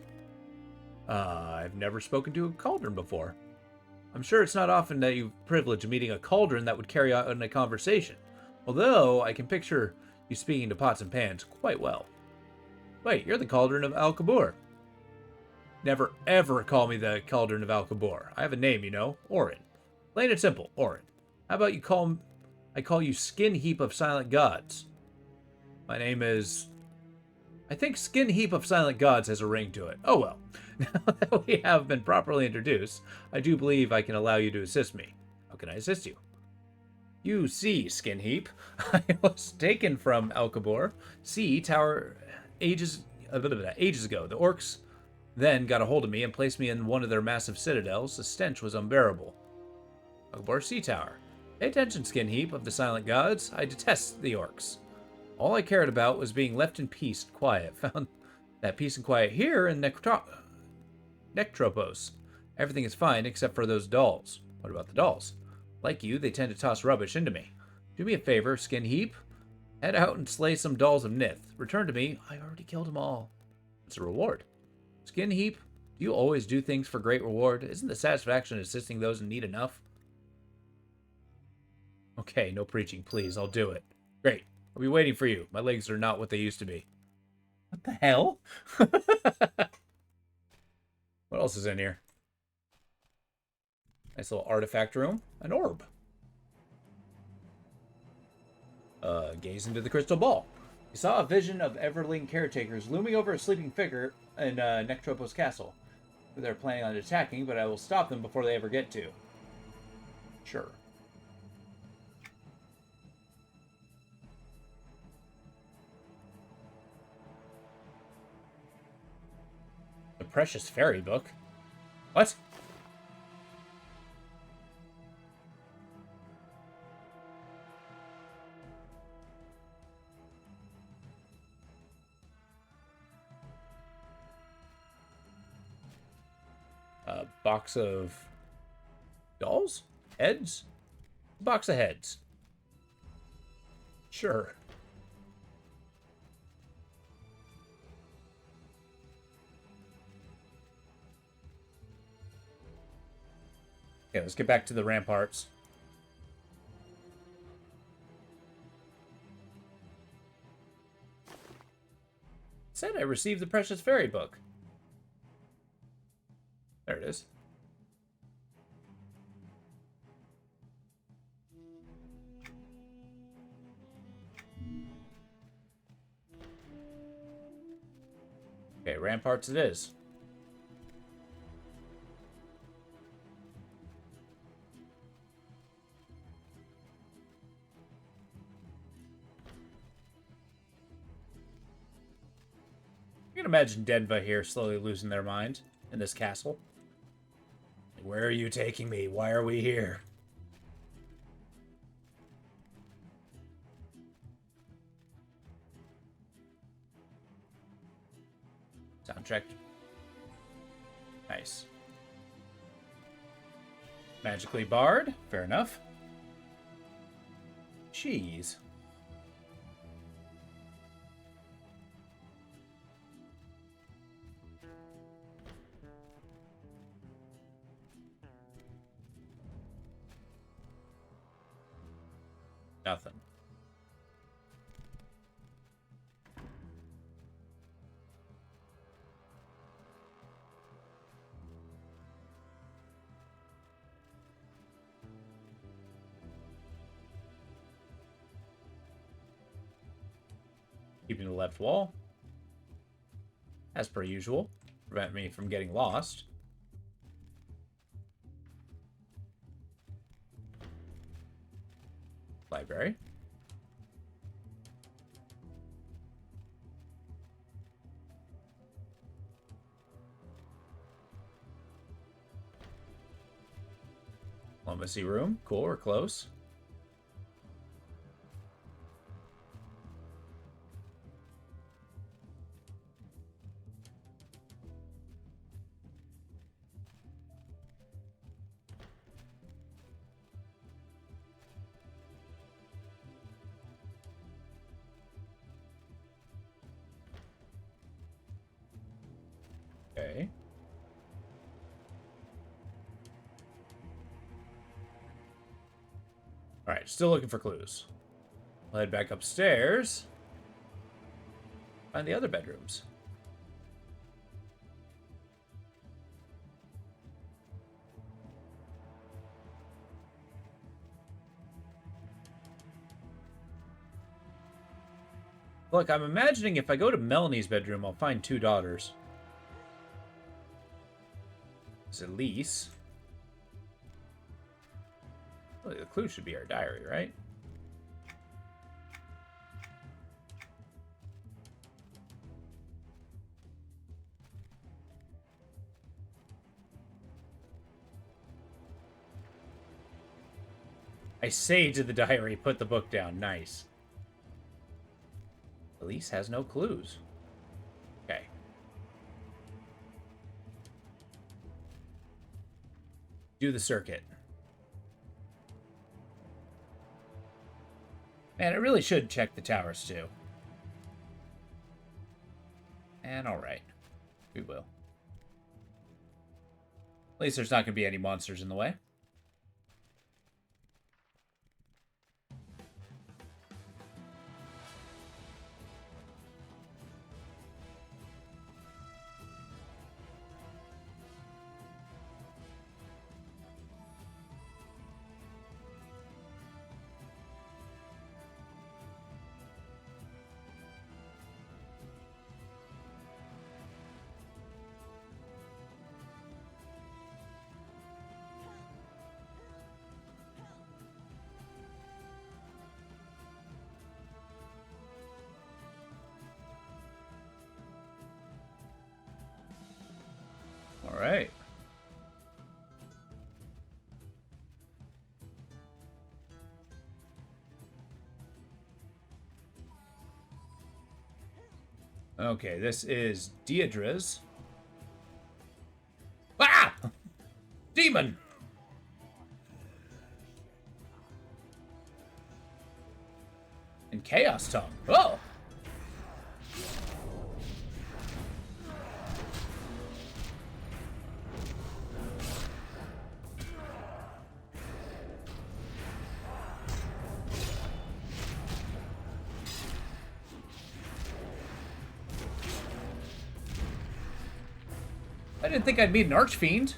I've never spoken to a cauldron before. I'm sure it's not often that you've privilege of meeting a cauldron that would carry on a conversation. Although, I can picture you speaking to pots and pans quite well. Wait, you're the Cauldron of Alcabor. Never ever call me the Cauldron of Alcabor. I have a name, you know. Orin. Plain and simple, Orin. How about I call you Skin Heap of Silent Gods? My name is... I think Skin Heap of Silent Gods has a ring to it. Oh well. Now that we have been properly introduced, I do believe I can allow you to assist me. How can I assist you? You see, Skin Heap, I was taken from Alcabor Sea Tower ages ago. The orcs then got a hold of me and placed me in one of their massive citadels. The stench was unbearable. Alcabor Sea Tower. Pay attention, Skin Heap of the Silent Gods. I detest the orcs. All I cared about was being left in peace and quiet. Found that peace and quiet here in Nectropos. Everything is fine except for those dolls. What about the dolls? Like you, they tend to toss rubbish into me. Do me a favor, Skin Heap. Head out and slay some dolls of Nith. Return to me. I already killed them all. It's a reward. Skin Heap, do you always do things for great reward? Isn't the satisfaction of assisting those in need enough? Okay, no preaching, please. I'll do it. Great. I'll be waiting for you. My legs are not what they used to be. What the hell? What else is in here? Nice little artifact room. An orb. Gaze into the crystal ball. He saw a vision of Everling caretakers looming over a sleeping figure in Nectropos Castle. They're planning on attacking, but I will stop them before they ever get to. Sure. The Precious Fairy Book? What? A box of dolls? Heads? A box of heads. Sure. Okay, let's get back to the ramparts. Said I received the Precious Fairy Book. There it is. Okay, ramparts it is. You can imagine Denva here slowly losing their mind in this castle. Where are you taking me? Why are we here? Soundtrack. Nice. Magically barred. Fair enough. Cheese. Nothing. Keeping the left wall. As per usual. Prevent me from getting lost. Library. Diplomacy room. Cool, we're close. Okay. Alright, still looking for clues. I'll head back upstairs. Find the other bedrooms. Look, I'm imagining if I go to Melanie's bedroom, I'll find 2 daughters. It's Elise. Well, the clue should be our diary, right? I say to the diary, put the book down. Nice. Elise has no clues. Okay. Do the circuit. Man, I really should check the towers too. And alright. We will. At least there's not going to be any monsters in the way. All right. Okay, this is Deirdre's. Ah! Demon! And Chaos Tongue. Oh! I didn't think I'd meet an Archfiend.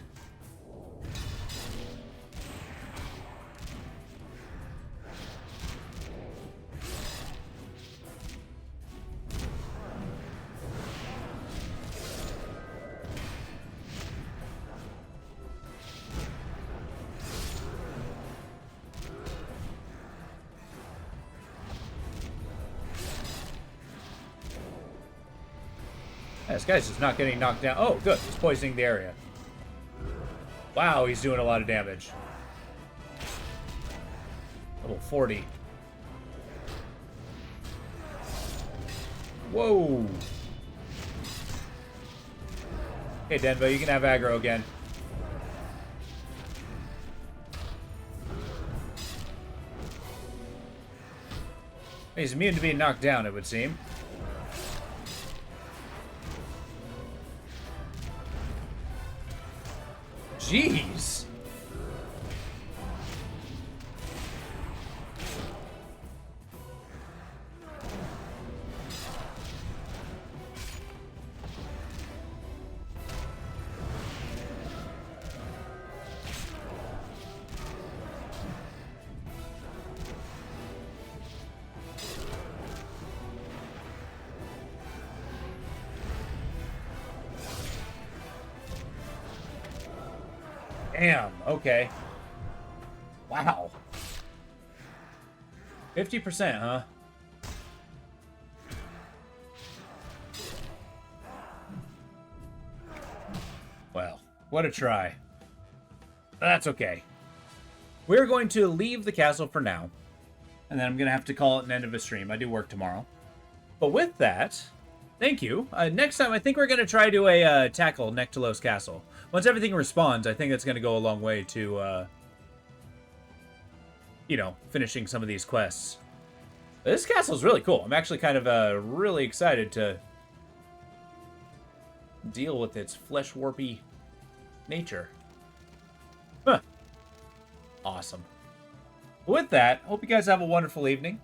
This guy's just not getting knocked down. Oh, good. He's poisoning the area. Wow, he's doing a lot of damage. Level 40. Whoa. Okay, Denbo, you can have aggro again. He's immune to being knocked down, it would seem. Jeez. Damn, okay. Wow. 50%, huh? Well, what a try. That's okay. We're going to leave the castle for now. And then I'm going to have to call it an end of a stream. I do work tomorrow. But with that, thank you. Next time, I think we're going to try to tackle Nectalos Castle. Once everything responds, I think that's going to go a long way to, you know, finishing some of these quests. This castle is really cool. I'm actually kind of really excited to deal with its flesh warpy nature. Huh. Awesome. With that, hope you guys have a wonderful evening.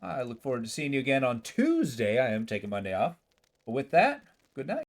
I look forward to seeing you again on Tuesday. I am taking Monday off. But with that, good night.